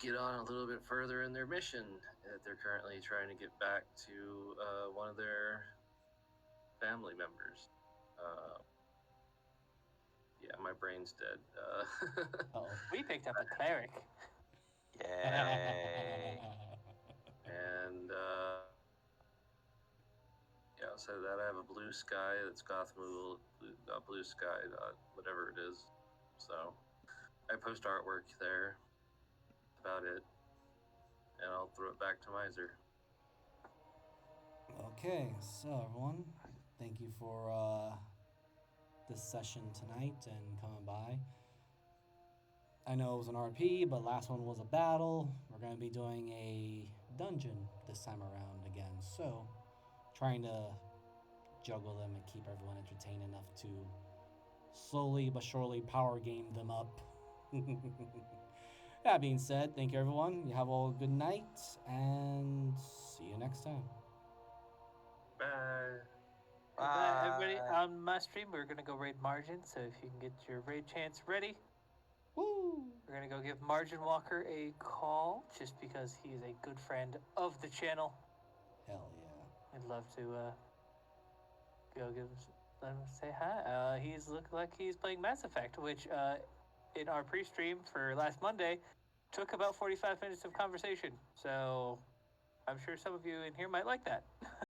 get on a little bit further in their mission that they're currently trying to get back to one of their family members. Yeah, my brain's dead. Uh-oh. We picked up a cleric. Yay. And yeah, so that I have a blue sky that's Gothmool, not blue sky, whatever it is. So I post artwork there. That's about it. And I'll throw it back to Miser. Okay, so everyone, thank you for this session tonight and coming by. I know it was an RP, but last one was a battle. We're going to be doing a dungeon this time around again, so trying to juggle them and keep everyone entertained enough to slowly but surely power game them up. That being said, thank you everyone. You have all a good night, and see you next time. Bye. Everybody on my stream, we're gonna go raid Margin. So if you can get your raid chants ready, Woo! we're gonna go give Margin Walker a call, just because he is a good friend of the channel. Hell yeah. I'd love to go let him say hi. He's looked like he's playing Mass Effect, which in our pre-stream for last Monday took about 45 minutes of conversation. So I'm sure some of you in here might like that.